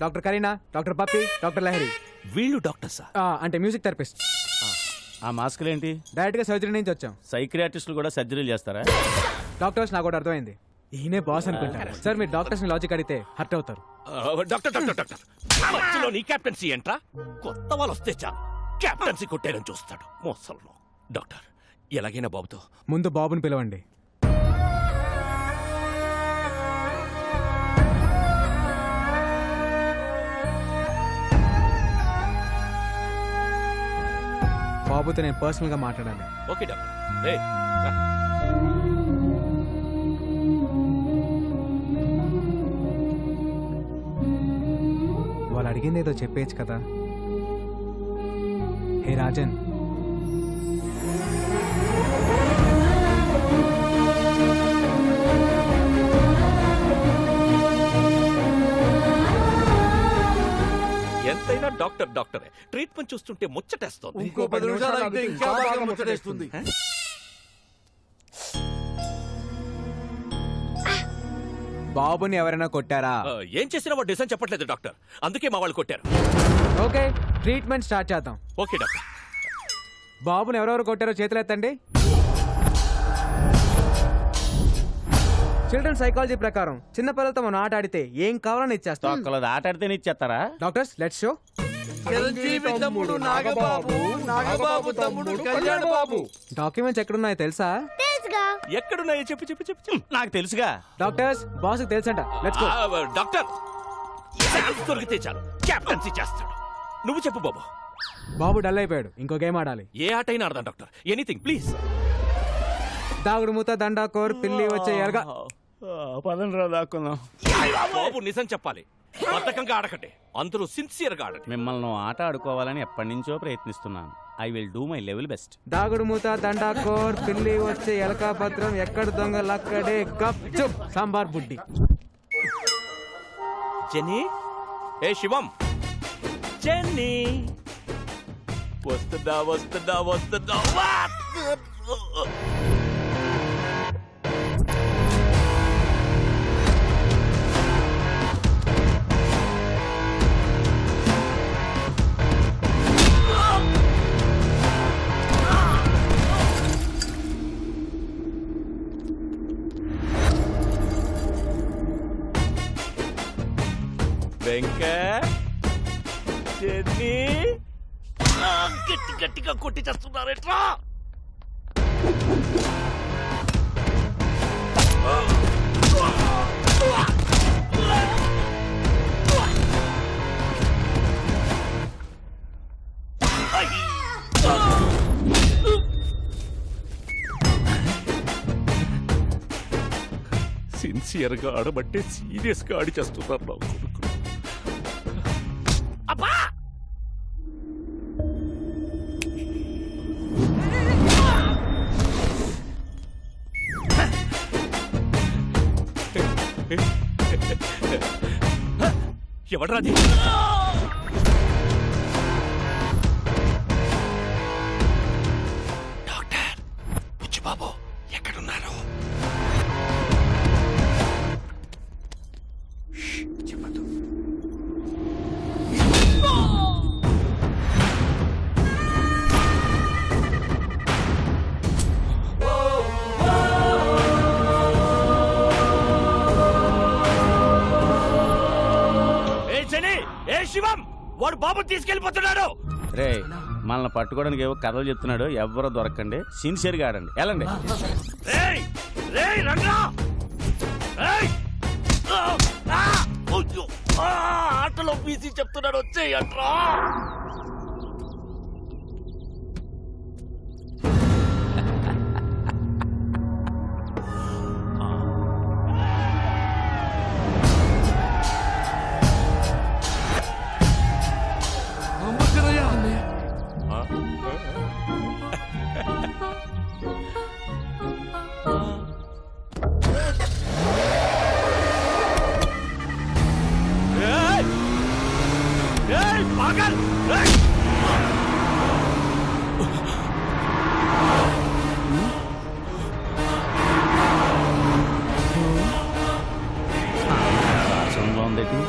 doctor Kareena, doctor Pappi, doctor Lahari. వీళ్ళు డాక్టర్ సార్? అంటే మ్యూజిక్ థెరపిస్ట్. ఆ మాస్కులు ఏంటి? డైరెక్ట్ గా సర్జరీ నుంచి వచ్చాం. సైక్రియాటిస్టులు కూడా సర్జరీలు చేస్తారా? డాక్టర్స్ నాకు కూడా అర్థమైంది, ఈయనే బాస్ అనుకుంటారు. సార్ మీరు డాక్టర్స్ ని లాజిక్ అడిగితే హర్ట్ అవుతారు. డాక్టర్ డాక్టర్ డాక్టర్ మధ్యలో నీ క్యాప్టెన్సీ ఏంట్రా? కొత్త వాళ్ళు వస్తే చాలు క్యాప్టెన్సీ కొట్టేయడం చూస్తాడు మోసంలో. డాక్టర్, ఎలాగైనా బాబుతో ముందు బాబుని పిలవండి. బాబుతో నేను పర్సనల్ గా మాట్లాడాలి. Okay doctor. వాళ్ళు అడిగింది ఏదో చెప్పేయచ్చు కదా. హే రాజన్, ఎంతైనా డాక్టర్ డాక్టరే. ట్రీట్మెంట్ చూస్తుంటే ముచ్చటేస్తోంది. ఇంకో 10 నిమిషాలు అయితే ఇంకా బాగా ముచ్చటేస్తుంది. బాబుని ఎవరైనా కొట్టారా? ఏం చేసినా వాడు డిసైన్ చెప్పట్లేదు డాక్టర్, అందుకే మా వాళ్ళు కొట్టారు. ఓకే, ట్రీట్మెంట్ స్టార్ట్ చేద్దాం. Okay doctor. బాబుని ఎవరెవరు కొట్టారో చేతులు ఎత్తండి. చిల్డ్రన్ సైకాలజీ ప్రకారం చిన్న పిల్లలతో మనం ఆట ఆడితే ఏం కావాలని ఇచ్చేస్తాం. ఆట ఆడితే ఇచ్చేస్తారా? Doctors let's show. చిరంజీవి తమ్ముడు నాగబాబు, నాగబాబు తమ్ముడు కళ్యాణ్ బాబు. డాక్యుమెంట్స్ ఎక్కడున్నాయో తెలుసా? ఎక్కడున్నాయో చెప్పు చెప్పు చెప్పు. నాకు తెలుసుగా. డాక్టర్స్ బాస్ తెలుసంట. Let's go. డాక్టర్, ఛాన్స్ దొరికితే చాలు క్యాప్టెన్సీ చేస్తాడు. నువ్వు చెప్పు బాబు. బాబు డల్ అయిపోయాడు, ఇంకో గేమ్ ఆడాలి. ఏ ఆట అయినా ఆడదాం డాక్టర్, ఎనీథింగ్ ప్లీజ్. దాగుడు మూత, దండాకోర్, పిల్లి వచ్చే ఎరగా. పదండ్రా దాక్కుందాం. బాబు నిజం చెప్పాలి, బద్ధకంగా ఆడకండి, అందరూ సిన్సియర్ గా ఆడండి. మిమ్మల్ని ఆట ఆడుకోవాలని ఎప్పటి నుంచో ప్రయత్నిస్తున్నాను. I will do my level best. దాగుడు మూత, దండాకోర్, పిల్లి వచ్చే ఎలకా పత్రం, ఎక్కడ దొంగలక్కడే గప్ చుప్ సాంబార్ బుడ్డి. జెన్నీ, ఏ శివం, జెన్నీ వస్తుందా వస్తుందా వస్తుందా? వెంకట్, జెన్నీ గట్టి గట్టిగా కొట్టి చేస్తూ చేస్తున్నారేట్రా? సిన్సియర్గా ఆడబట్టే సీరియస్గా ఆడి చేస్తున్నారు నా కొడుకు. అబ్బా! ఎవడ్రాది? డాక్టర్ బుచ్చిబాబు ఎక్కడున్నారు? చెప్పదు. ఏ శివం, వాడు బాబు తీసుకెళ్లిపోతున్నాడు. రే మనల్ని పట్టుకోవడానికి ఏవో కథలు చెప్తున్నాడు. ఎవ్వరూ దొరకండి, సిన్సియర్గా ఆడండి. వెళ్ళండి. ఆటలో బీసీ చెప్తున్నాడు, వచ్చేయట్రా. పాగల్! ఉందేటి?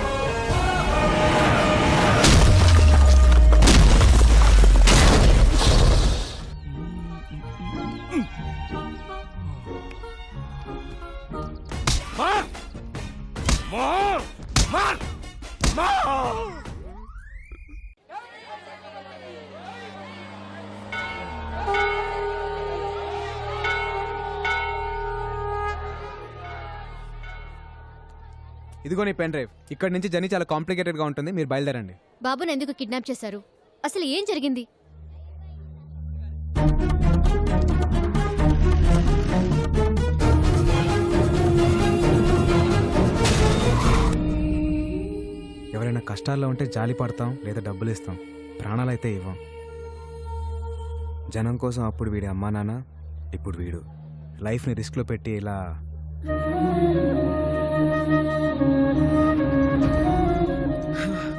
ఇదిగో నీ పెన్ డ్రైవ్. ఇక్కడ నుంచి జర్నీ చాలా కాంప్లికేటెడ్ గా ఉంటుంది, మీరు బయలుదేరండి. బాబుని ఎందుకు కిడ్నాప్ చేశారు? అసలు ఏం జరిగింది? ఎవరైనా కష్టాల్లో ఉంటే జాలి పడతాం, లేదా డబ్బులు ఇస్తాం, ప్రాణాలైతే ఇవ్వం. జనం కోసం అప్పుడు వీడి అమ్మా నాన్న, ఇప్పుడు వీడు లైఫ్ని రిస్క్లో పెట్టి ఇలా.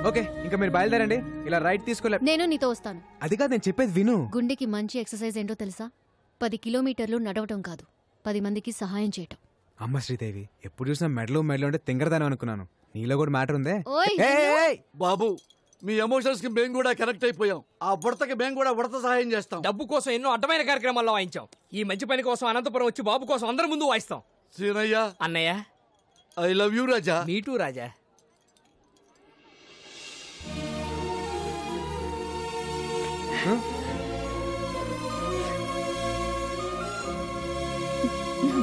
ఓకే, ఇంకా మీరు బయలుదేరండి. ఇలా రైట్ తీసుకోలే. నేను నీతో వస్తాను. అది కాదు, నేను చెప్పేది విను. గుండెకి మంచి ఎక్సర్సైజ్ ఏంటో తెలుసా? 10 కిలోమీటర్లు నడవటం కాదు, 10 మందికి సహాయం చేయటం. అమ్మ శ్రీదేవి, ఎప్పుడు చూసినా మెడలో అంటే తింగరదాని అనుకున్నాను. నీలో కూడా మ్యాటర్ ఉందే. ఓయ్ బాబు, మీ ఎమోషన్స్ కి మేము కూడా కనెక్ట్ అయిపోయాం. ఆ బుడతకి మేము కూడా ఉడత సహాయం చేస్తాం. డబ్బు కోసం ఎన్నో అడ్డమైన కార్యక్రమాల్లో వాయించాం. ఈ మంచి పని కోసం అనంతపురం వచ్చి బాబు కోసం అందరి ముందు వాయిస్తాం. సీనయ్య, అన్నయ్య, ఐ లవ్ యూ రాజా. మీటూ రాజా.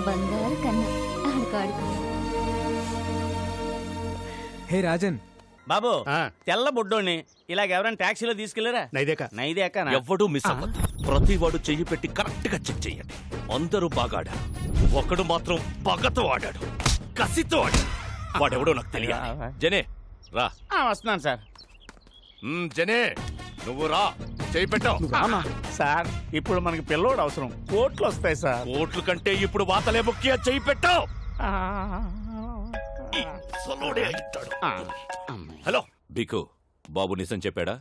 బంగారు కన్నా ఆడుకాడుకో. హే రాజన్ బాబు, తెల్ల బుడ్డోని ఇలాగ ఎవరైనా టాక్సీలో తీసుకెళ్లారా? నైదేక ఎవ్వడూ మిస్ అవ్వద్దు. ప్రతి వాడు చెయ్యి పెట్టి కరెక్ట్ గా చెక్ చేయండి. అందరూ బాగా ఆడారు, ఒకడు మాత్రం పగతో ఆడాడు, కసితో ఆడాడు. వాడెవడో నాకు తెలియాలి. జనే రా. వస్తున్నాను సార్. జనే నువ్వు రా, చెయ్యి పెట్టావు. సార్, ఇప్పుడు మనకి పిల్లోడు అవసరం. కోట్లు వస్తాయి సార్. కోట్లు కంటే ఇప్పుడు వాతలే ముఖ్య. చెయ్యి పెట్టావు. హలో బీకు, బాబు నిజం చెప్పాడా?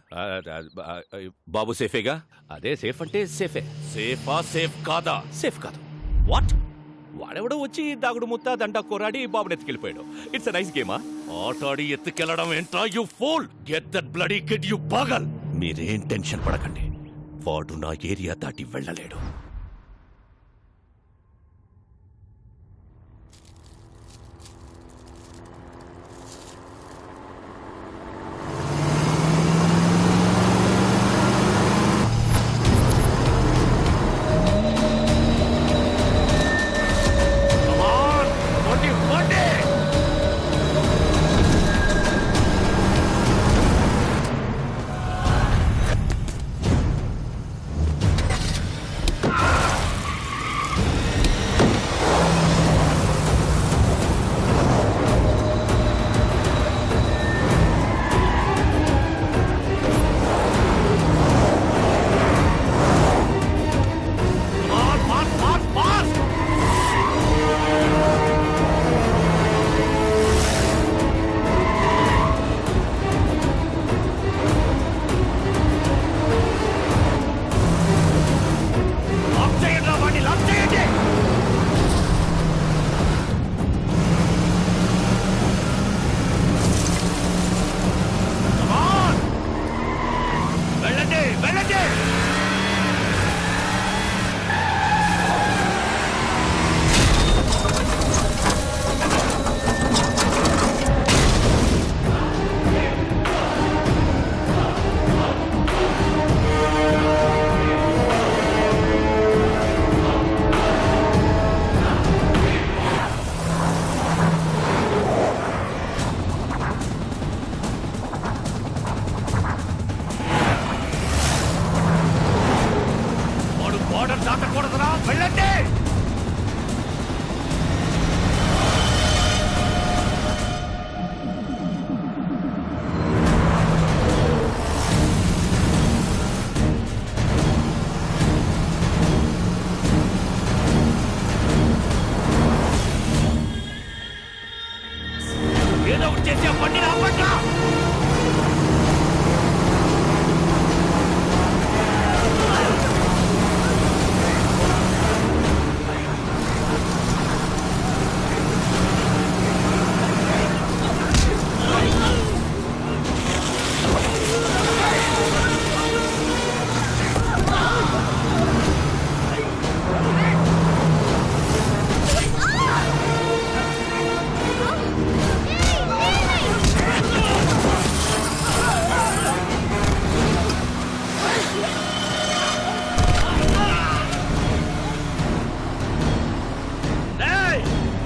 బాబు సేఫేగా? అదే సేఫ్ అంటే సేఫే. సేఫా సేఫ్ కాదా? సేఫ్ కాదు. వాట్? వాడెవడో వచ్చి దాగుడు ముత్త దండ కోరాడి బాబుని ఎత్తుకెళ్ళిపోయాడు. It's nice గేమా? ఆటాడి ఎత్తుకెళ్ళడం ఏంట్రా you fool? Get that bloody kid you పాగల్. మీరేం టెన్షన్ పడకండి, వాడు నా ఏరియా దాటి వెళ్ళలేడు.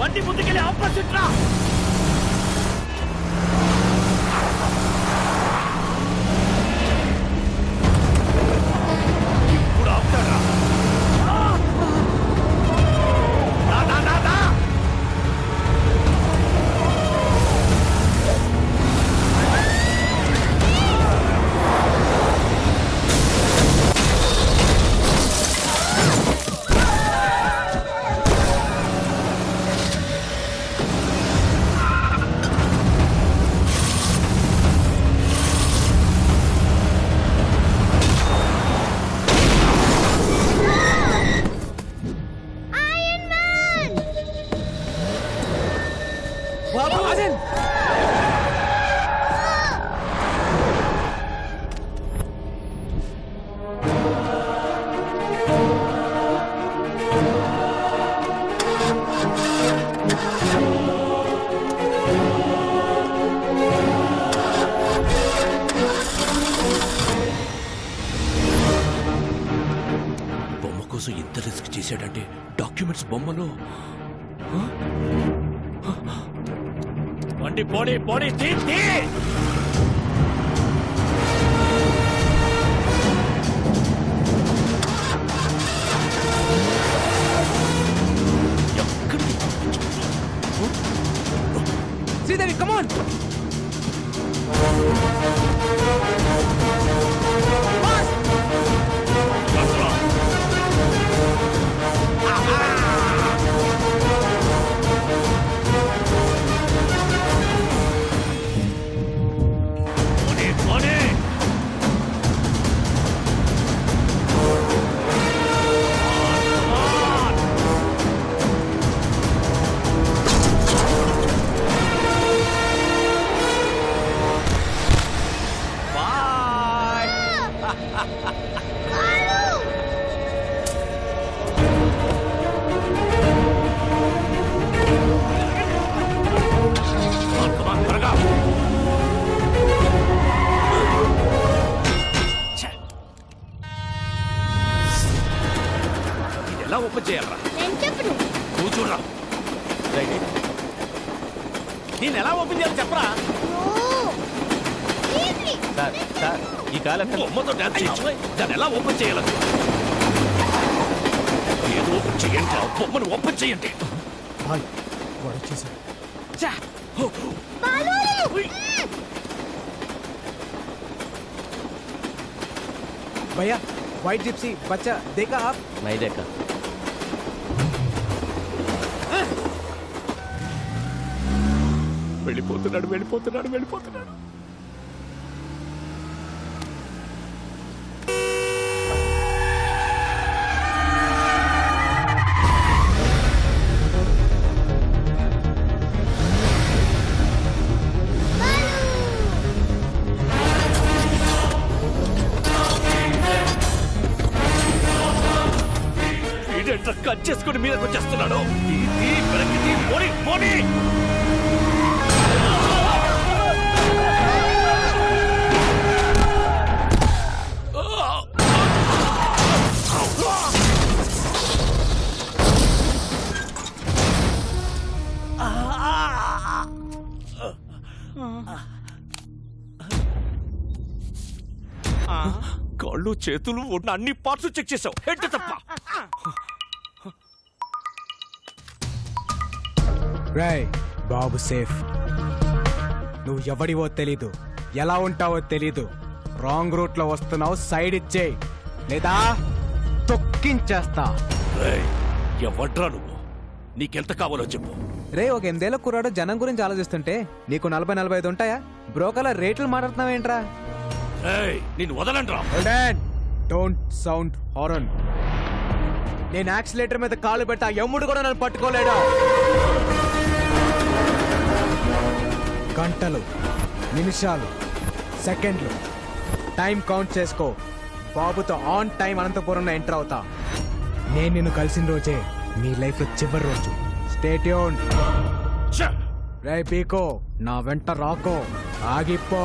బండి ముందుకెళ్ళి ఆపోజిట్ రా. ఇప్పుడు ఆపుతాడా? దా, దా, దా, దా. బొమ్మ కోసం ఎంత రిస్క్ చేశాడంటే డాక్యుమెంట్స్ బొమ్మలో బండి పోనీ పోనీ తీ, తీ. శ్రీదేవి కమాన్. పోనీ పోనీ. ఎలా ఓపెన్ చేయాలరా? నేను చెప్పను. నువ్వు చూడరా. నేను ఎలా ఓపెన్ చేయాలి చెప్పరా? సార్ సార్ ఈ కాలం బొమ్మతో డాన్స్ చేయించు. దాన్ని ఎలా ఓపెన్ చేయాలి? ఏదో ఓపెన్ చేయండి. బొమ్మను ఓపెన్ చేయండి. भैया व्हाइट जिप्सी बच्चा देखा आप? नहीं देखा. వెళ్ళిపోతున్నాడు వెళ్ళిపోతున్నాడు వెళ్ళిపోతున్నాడు. కట్ చేసుకుని మీదకి వచ్చేస్తున్నాడు. పోనీ పోనీ. కాళ్ళు చేతులు ఉన్న అన్ని పార్ట్స్ చెక్ చేసావు, హెడ్ తప్ప. రాయ్ బాబు సేఫ్. నువ్వు ఎవడివో తెలీదు, ఎలా ఉంటావో తెలీదు. రాంగ్ రూట్ లో వస్తున్నావు, సైడ్ ఇచ్చేయి లేదా తొక్కించేస్తా. ఎవడ్రా నువ్వు? నీకెంత కావాలో చెప్పు. రే ఒక 8 కుర్రాడు జనం గురించి ఆలోచిస్తుంటే నీకు 40-45 ఉంటాయా? బ్రోకర్ల రేట్లు మాట్లాడుతున్నావేంట్రా? నేను వదలంట్రా. Don't sound horn. నేను యాక్సిలేటర్ మీద కాలు పెట్టి ఆ యమ్ముడు కూడా నన్ను పట్టుకోలేడా? గంటలు, నిమిషాలు, సెకండ్లు టైం కౌంట్ చేసుకో. బాబుతో ఆన్ టైం అనంతపురంలో ఎంటర్ అవుతా. నేను నిన్ను కలిసిన రోజే నీ లైఫ్ లో చివరి రోజు. Stay tuned. రే పీకో, నా వెంట రాకో, ఆగిపో.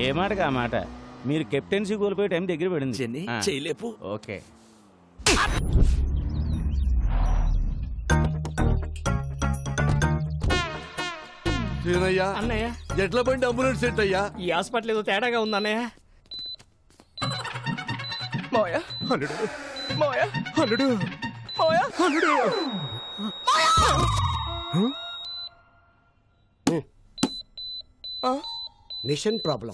ఏ మాటగా ఆ మాట. మీరు కెప్టెన్సీ కోల్పోయే టైం దగ్గర పడింది. చేయలేపు. ఓకే. ఏనయ్యా అన్నయ్య ఎట్ల బండి అంబులెన్స్ సెట్ అయ్యా ఈ హాస్పిటల్ ఏదో తేడాగా ఉంది అన్నయ్య. మావయ్య అల్లుడు మావయ్య అల్లుడు మావయ్య అల్లుడు మిషన్ ప్రాబ్లం.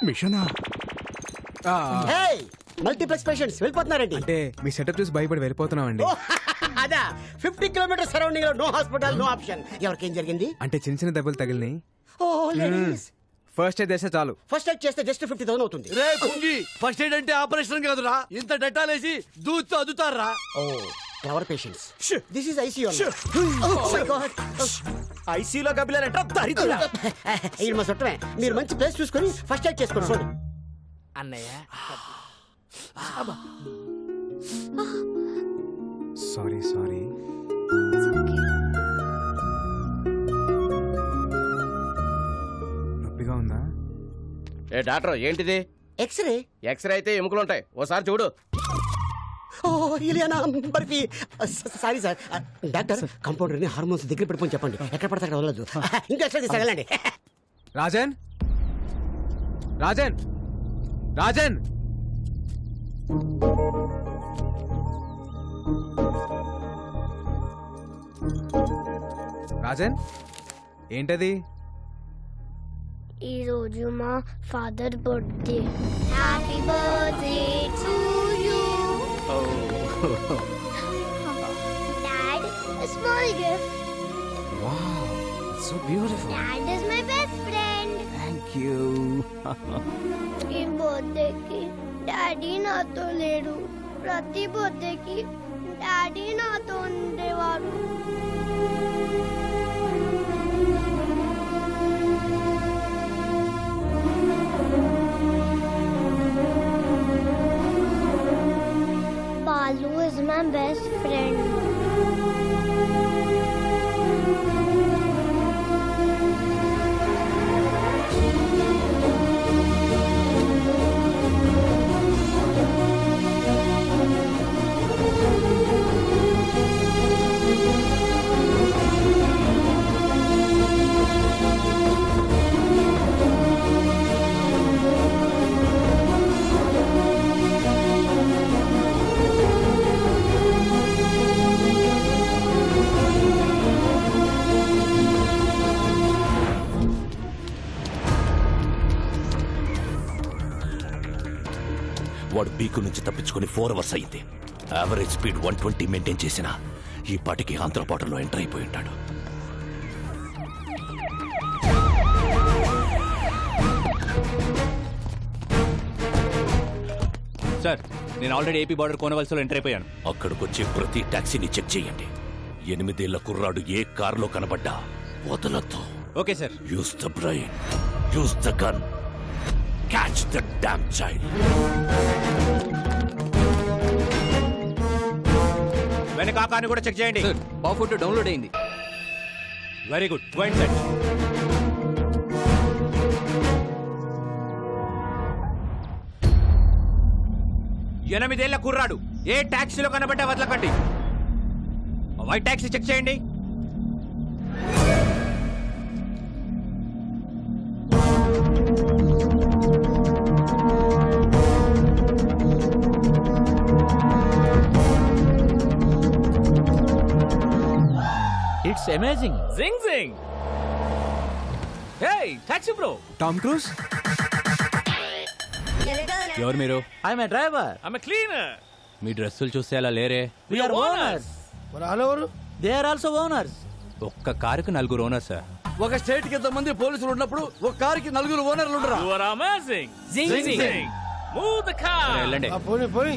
మిషనా మల్టీప్లెక్స్ పేషెంట్స్ వెళ్ళిపోతున్నారండి. అంటే మీ సెటప్ చూసి భయపడి వెళ్ళిపోతున్నామండి. అదా 50 కిలోమీటర్ సరౌండింగ్ లో నో హాస్పిటల్ నో ఆప్షన్. ఎవరికేం జరిగింది? అంటే చిన్న చిన్న దెబ్బలు తగిలినాయి. ఓ లేడీస్ ఫస్ట్ ఎయిడ్ చేస్తే చాలు. ఫస్ట్ ఎయిడ్ చేస్తే జస్ట్ 50,000 అవుతుంది. రే పుంగి, ఫస్ట్ ఎయిడ్ అంటే ఆపరేషన్ కాదురా, ఇంత డెటాల్ వేసి దూతో అదుతారా. ఓ ఎవర్ patients. This is ICU. Oh my god, ఐసీయూలో గబిలారంట దరిద్రుడా. ఇది మా చుట్టమే. మీరు మంచి ప్లేస్ చూసుకొని ఫస్ట్ ఎయిడ్ చేసుకోండి. చూడండి అన్నయ్య. Sorry sorry. నొప్పిగా ఉందా? ఏ డాక్టర్ ఏంటిది? ఎక్స్రే. ఎక్స్రే అయితే ఎముకలు ఉంటాయి, ఓసారి చూడు. ఓ Ileana Barfi. Sorry sir. Doctor compounder ని హార్మోన్స్ దగ్గర పెట్టుకొని చెప్పండి, ఎక్కడ పడితే అక్కడ వదలదు. ఇంకా ఎక్స్రే తీసాగలండి. రాజన్ రాజన్ రాజన్ రాజన్ ఏంటది? ఈ రోజు మా father birthday. Happy birthday to you. Dad, a small gift. Wow, so beautiful. Dad is my best friend. Thank you. ఈ బర్త్డేకి డాడీ నాతో లేడు. ప్రతి బర్త్డేకి డాడీ నాతో ఉండేవారు. Balu is my best friend. వాడు బీకు నుంచి తప్పించుకుని 4 అవర్స్ అయింది. యావరేజ్ స్పీడ్ 120 మెయింటైన్ చేసిన ఈ పాటికి ఆంధ్రపాటలో ఎంటర్ అయిపోయి ఉంటాడు. సార్, నేను ఆల్రెడీ ఏపీ బార్డర్ కోనవలసలో ఎంటర్ అయిపోయాను. అక్కడికొచ్చే ప్రతి టాక్సీని చెక్ చేయండి. 8 ఏళ్ల కుర్రాడు ఏ కారులో కనబడ్డా వదలొద్దు. Okay sir. Use the brain, use the gun, catch the damn child. వెనక ఆ కార్ని కూడా చెక్ చేయండి. ఆ ఫోటో డౌన్లోడ్ అయింది. Very good, go and set. 8 ఏళ్ల కుర్రాడు ఏ టాక్సీలో కనబడ్డా వదలకండి. వైట్ టాక్సీ చెక్ చేయండి. It's amazing. జింగ్ జింగ్. Hey taxi bro. Tom Cruise. ఎవరు మీరు? I'm a driver. I'm a cleaner. మీ డ్రెస్సులు చూస్తే అలా లేరే. We are owners. They are also owners. ఒక్క కారుకు 4 ఓనర్స్ సార్. ఒక స్టేట్ కి ఎంతమంది పోలీసులు ఉన్నప్పుడు ఒక కారుకి 4 ఓనర్లు ఉండరా? You are amazing. జింగ్ జింగ్. Move the car. వెళ్ళండి. పోనీ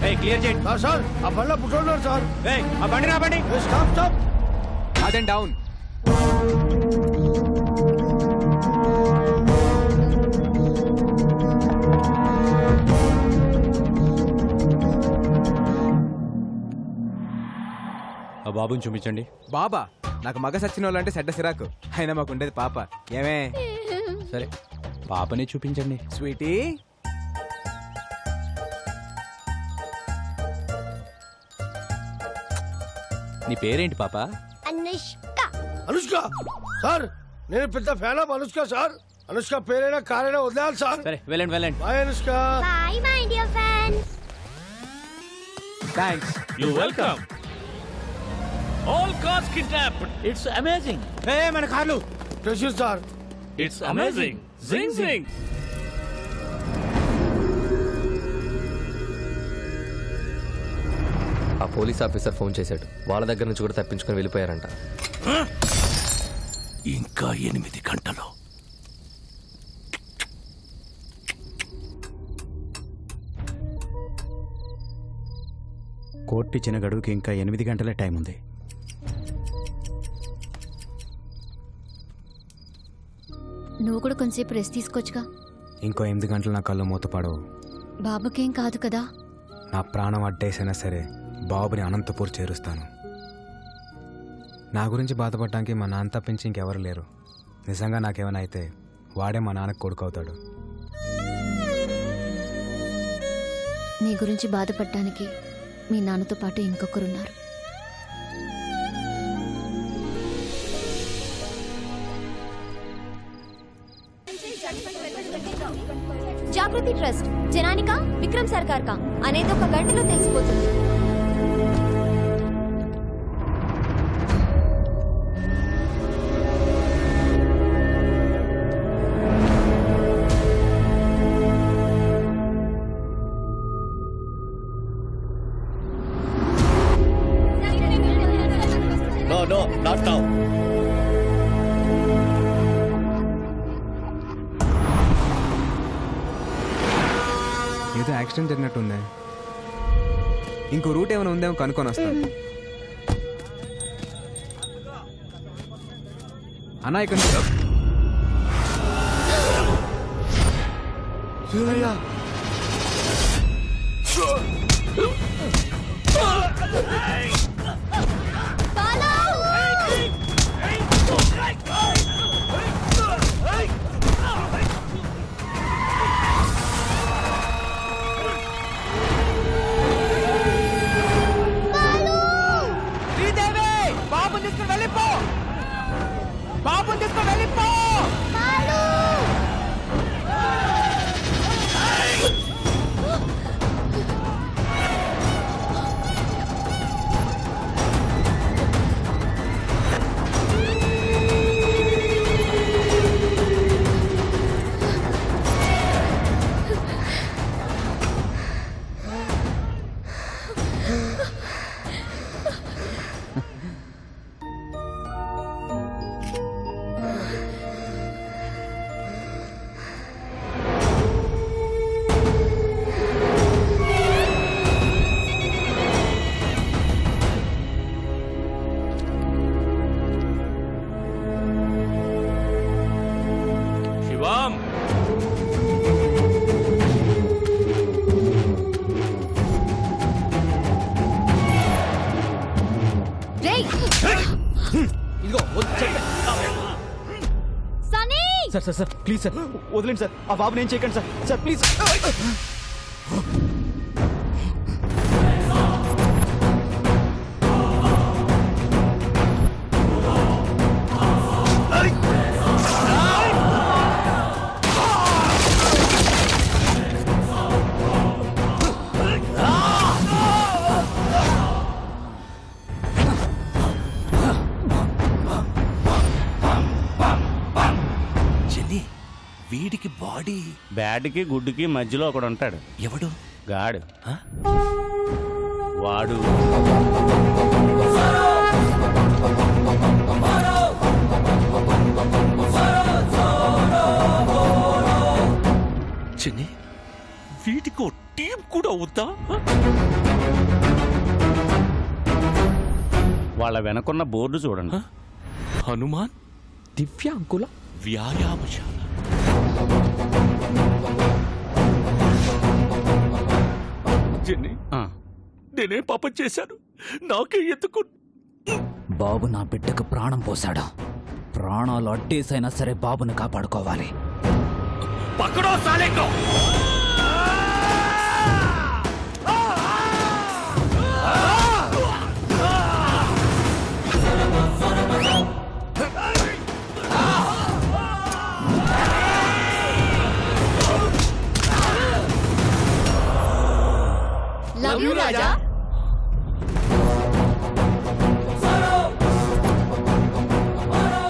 ఏయ్, క్లియర్ చేయండి. సార్, ఆ బండ్లో పుట్టున్నారు సార్. ఏయ్, ఆ బండి నా బండి. స్టాప్. రాజన్ డౌన్. ఆ బాబుని చూపించండి. బాబా, నాకు మగ సచ్చిన వాళ్ళంటే సెడ్డ సిరాకు. అయినా మాకు ఉండేది పాప. ఏమే? సరే, పాపని చూపించండి. స్వీటీ, నీ పేరేంటి పాప? అనుష్క. అనుష్క సార్ నేను పెద్ద fan of Anushka sir. Anushka పేరైనా కారైనా వదిలేయాలి సార్. సరే వెళ్ళండి వెళ్ళండి. Bye Anushka. Bye my dear friends. Thanks. You welcome. All cars kidnapped. It's amazing. మన కార్లు ప్రెషర్ సార్. It's amazing. జింగ్ జింగ్. ఆ పోలీస్ ఆఫీసర్ ఫోన్ చేశాడు. వాళ్ళ దగ్గర నుంచి కూడా తప్పించుకొని వెళ్ళిపోయారంట. ఇంకా 8 గంటలు. కోర్టు ఇచ్చిన గడువుకి ఇంకా 8 గంటలే టైం ఉంది. నువ్వు కూడా కొంచెంసేపు రెస్ట్ తీసుకోవచ్చుగా. ఇంకో 8 గంటలు నా కళ్ళు మూతపడవు. బాబుకేం కాదు కదా. నా ప్రాణం అడ్డేసైనా సరే బాబుని అనంతపూర్ చేరుస్తాను. నా గురించి బాధపడటానికి మా నాన్న తప్పించి ఇంకెవరు లేరు. నిజంగా నాకేమైనా అయితే వాడే మా నాన్నకు కొడుకు అవుతాడు. నీ గురించి బాధపడటానికి మీ నాన్నతో పాటు ఇంకొకరున్నారు. జాగృతి ట్రస్ట్ జనానికా విక్రమ్ సర్కార్ కా అనేది ఒక గంటలో తెలిసిపోతుంది. No, not now. ఏదో యాక్సిడెంట్ జరిగినట్టుంది. ఇంకో రూట్ ఏమైనా ఉందేమో కనుక్కొని వస్తాను. అన్నా ఇక్కడ బాబుని తీసుకుని వెళ్ళిపో. బాబుని తీసుకుని వెళ్ళిపో. శివం. ఇదిగో సనీ. సార్ ప్లీజ్ సార్ వదిలేండి సార్. ఆ బాబుని ఏం చేయకండి సార్ ప్లీజ్. వీడికి బాడీ బ్యాడ్కి గుడ్డుకి మధ్యలో ఒకడు ఉంటాడు. ఎవడు? గాడు. వాడు చిన్ని వీటికో టీం కూడా వద్దా? వాళ్ళ వెనకున్న బోర్డు చూడండి. హనుమాన్ దివ్యాంకుల వ్యాయామశాల. చిన్ని నేనే పాపం చేశాను. నాకే ఎందుకు? బాబు నా బిడ్డకు ప్రాణం పోశాడు. ప్రాణాలు అడ్డేసైనా సరే బాబుని కాపాడుకోవాలి. పక్కడో సాలేకో.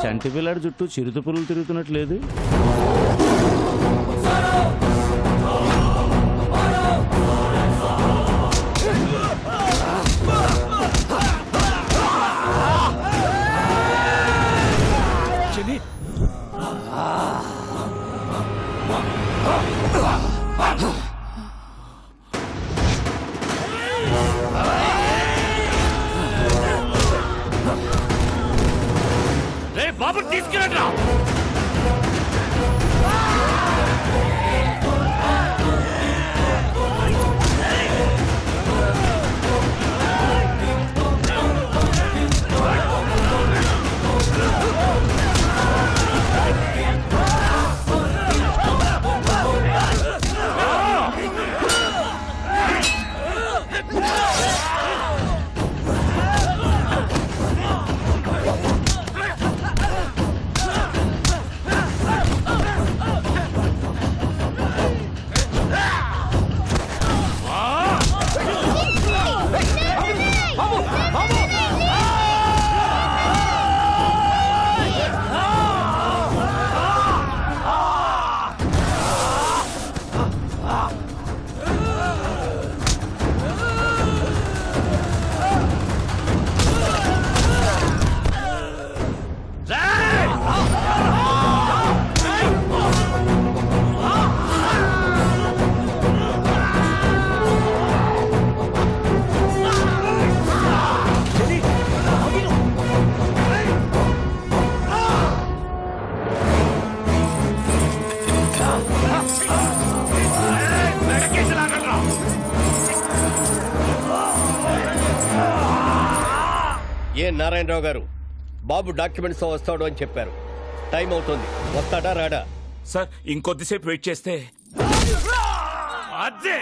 చంటి పిల్లాడి చుట్టూ చిరుత పురుగులు తిరుగుతున్నట్లేదు. బాబు తీసుకురండి. నారాయణరావు గారు, బాబు డాక్యుమెంట్స్ వస్తాడు అని చెప్పారు. టైం అవుతుంది, వస్తాడా రాడా? సార్ ఇంకొద్దిసేపు వెయిట్ చేస్తే. అదే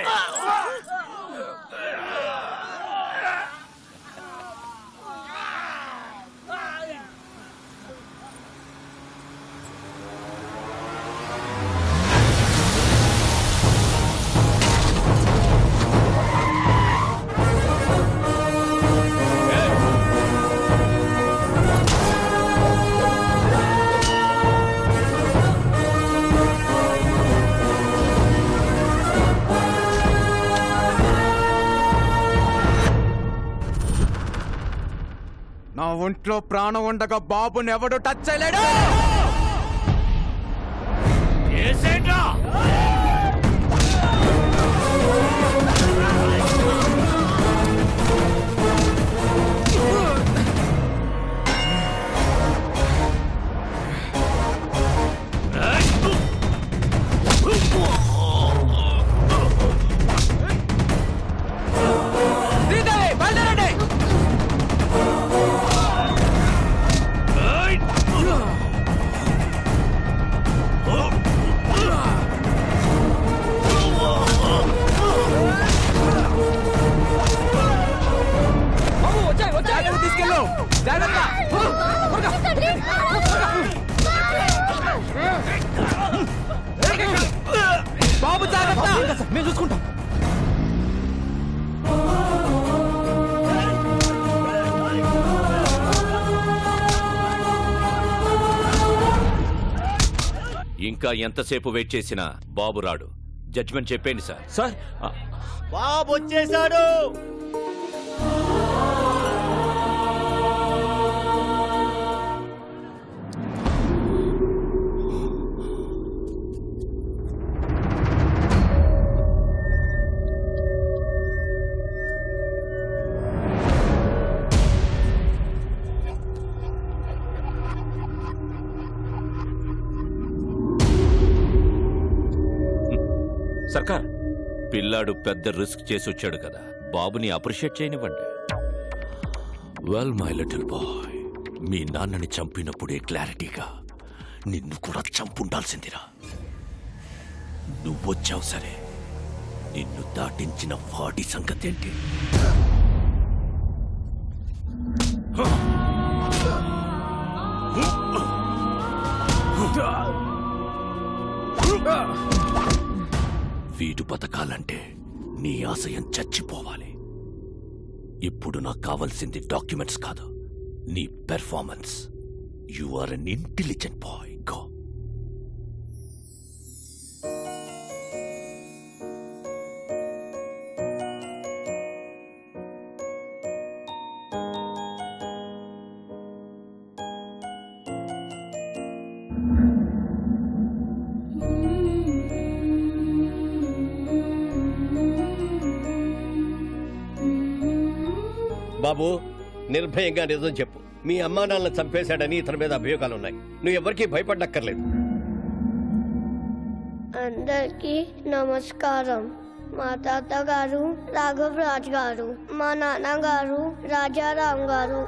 నా ఒంట్లో ప్రాణం ఉండగా బాబుని ఎవడు టచ్ చేయలేడు. తీసుకెళ్ళు, జాగ్రత్త. బాబు జాగ్రత్త, మేము చూసుకుంటాం. ఇంకా ఎంతసేపు వెయిట్ చేసినా బాబు రాడు. జడ్జిమెంట్ చెప్పండి సార్. సార్ బాబు వచ్చేసాడు. సర్కార్, పిల్లాడు పెద్ద రిస్క్ చేసి వచ్చాడు కదా, బాబుని అప్రిషియేట్ చేయనివ్వండి. వెల్ మై లిటిల్ బాయ్, మీ నాన్నని చంపినప్పుడే క్లారిటీగా నిన్ను కూడా చంపుండాల్సిందిరా. నువ్వొచ్చావు సరే, నిన్ను దాటించిన వాడి సంగతి ఏంటి? వీడు బతకాలంటే నీ ఆశయం చచ్చిపోవాలి. ఇప్పుడు నాకు కావాల్సింది డాక్యుమెంట్స్ కాదు, నీ performance. You are an intelligent boy. Go. బాబు, నిర్భయంగా నిజం చెప్పు. మీ అమ్మా నాన్నలను చంపేశాడని ఇతని మీద అభియోగాలున్నాయి. నువ్వు ఎవరికీ భయపడక్కర్లేదు. అందరికీ నమస్కారం. మా తాతగారు రాఘవ్ రాజ్ గారు, మా నాన్నగారు రాజారాం గారు.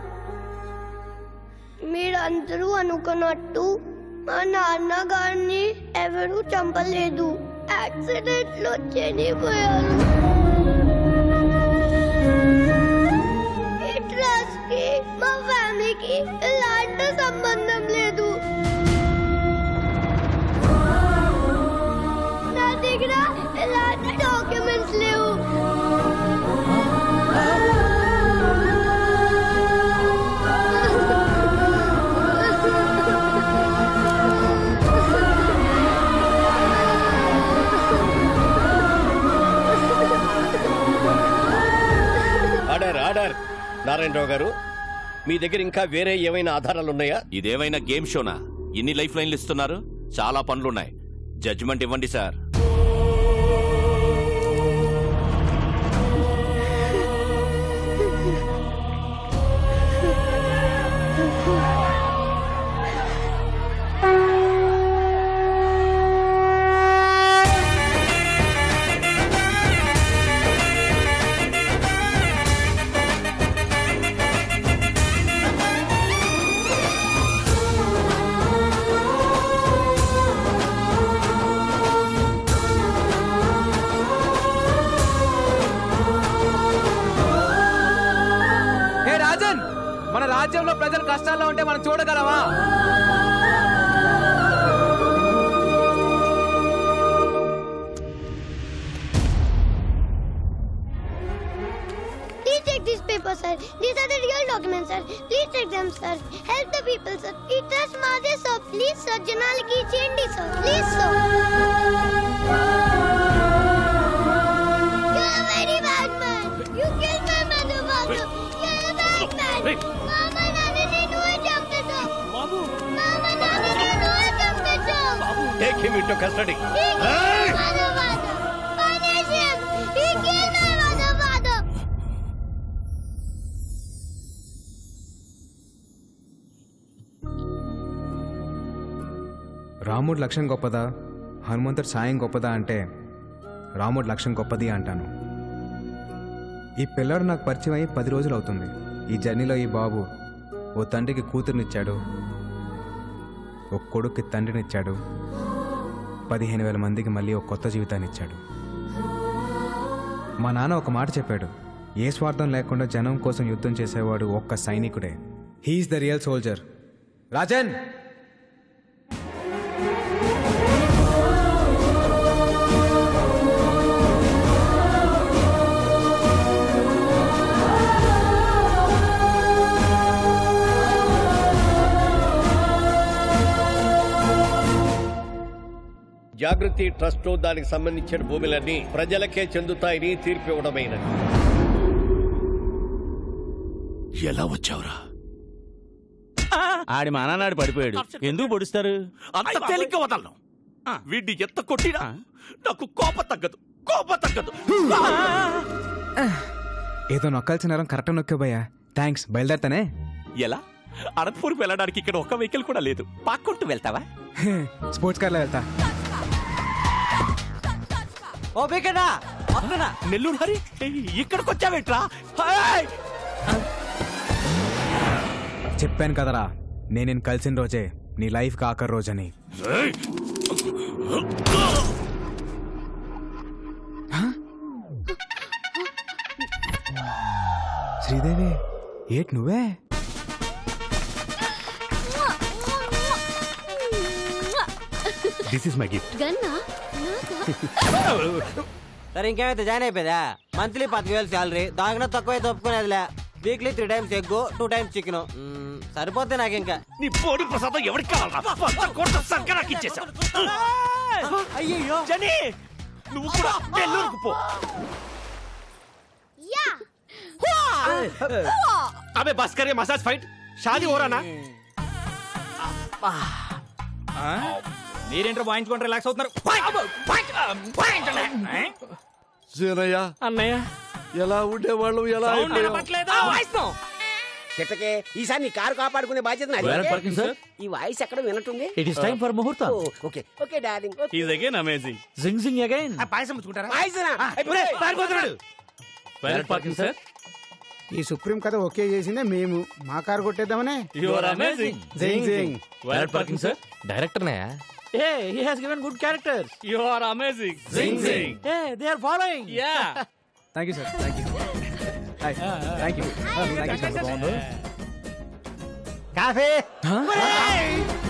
మీరందరూ అనుకున్నట్టు మా నాన్నగారిని ఎవరూ చంపలేదు. యాక్సిడెంట్ లో చనిపోయారు. మా ఫ్యామిలీకి ఎలాంటి సంబంధం లేదు. నా దగ్గర ఎలాంటి డాక్యుమెంట్స్ లేవు. Order order. నారాయణరావు గారు, మీ దగ్గర ఇంకా వేరే ఏమైనా ఆధారాలు ఉన్నాయా? ఇదేమైనా గేమ్ షోనా? ఇన్ని లైఫ్ లైన్లు ఇస్తున్నారు. చాలా పనులున్నాయి. జడ్జిమెంట్ ఇవ్వండి సార్. మన రాజ్యంలో ప్రజలు కష్టాల్లో ఉంటే మనం చూడగలమా? Please take these papers, sir. These are the real documents, sir. Please take them, sir. Help the people, sir. We trust Mother, sir. Please, sir. Janaliki change, sir. Please, sir. You're a very bad man. You killed my mother, father. You're a bad man. Mama, Nani, nenu champesa. Babu. Mama, Nani, nenu champesa. Take him into custody. He killed my mother, father. Punish him. He killed my mother, father. రాముడు లక్ష్యం గొప్పదా, హనుమంతుడు సాయం గొప్పదా అంటే రాముడు లక్ష్యం గొప్పది అంటాను. ఈ పిల్లడు నాకు పరిచయం అయ్యి 10 రోజులు అవుతుంది. ఈ జర్నీలో ఈ బాబు ఓ తండ్రికి కూతురునిచ్చాడు, ఒక కొడుక్కి తండ్రినిచ్చాడు, 15,000 మందికి మళ్ళీ ఒక కొత్త జీవితాన్ని ఇచ్చాడు. మా నాన్న ఒక మాట చెప్పాడు, ఏ స్వార్థం లేకుండా జనం కోసం యుద్ధం చేసేవాడు ఒక్క సైనికుడే. He's the real soldier. Rajan, Jagruti trust దానికి సంబంధించిన భూములన్నీ ప్రజలకే చెందుతాయని తీర్పు ఇవ్వడమైనది. ఎలా వచ్చావురా? ఆడి మా నాన్నాడు పడిపోయాడు. ఎందుకు పొడుస్తారు? అంత తేలిగ్గా వదలను. వీడిని ఎంత కొట్టినా నాకు కోపం తగ్గదు. ఏదో నొక్కాల్సిన నేరం కరెక్ట్ నొక్కేబోయా. థ్యాంక్స్. బయలుదేరతానే. ఎలా? అనంతపూర్కి వెళ్ళడానికి ఇక్కడ ఒక్క వెహికల్ కూడా లేదు. పాక్కుంటూ వెళ్తావా? స్పోర్ట్స్ కార్లో వెళ్తా. నెల్లూరు హరి, ఇక్కడికి వచ్చావేట్రా? చెప్పాను కదరా, నేను కలిసిన రోజే నీ లైఫ్ ఆఖరి రోజని. శ్రీదేవి, ఏట్ నువ్వే? This is my gift. సరే ఇంకేమైతే జాయిన్ అయిపోయిందా? మంత్లీ 10,000 శాలరీ, దానికన్నా తక్కువైతే ఒప్పుకునేదిలే. Weekly 3 times egg 2 times chicken సరిపోతే నాకు ఇంకా నీ పోడి ప్రసాదం ఎవరికి కావాలా సంకరాకి ఇచ్చేసావు. అయ్యో జని నువ్వు కూడా నెల్లూరుకు పో. अबे बस करिए मसाज फाइट शादी हो रहा ना మీరేంటో వాయించుకొని రిలాక్స్ అవుతున్నారు. సీనయ్య అన్నయ్య ఎలా ఉండేవాళ్ళు ఎలా అయిపోయాం? వాయిస్తాం. కిట్టకే ఈసారి నీ కారు కాపాడుకునే బాధ్యత నాది. Where parking, sir? ఈ వాయిస్ ఎక్కడ వినట్టుంది. It is time for ముహూర్తం. Okay okay darling. Is again amazing. జింగ్ జింగ్ అగైన్. పాయసం ముచ్చుకుంటారా? వాయిసనా? పారిపోతున్నాడు. Where parking, sir? ఈ సుప్రీం కథ ఓకే చేసిందే మేము. మా కారు కొట్టేద్దామనే. You are amazing. జింగ్ జింగ్. Where parking, sir? డైరెక్టర్నే Hey, he has given good characters. You are amazing. Zing zing. Hey, they are following. Yeah. Thank you sir, thank you. Hi, thank you. Coffee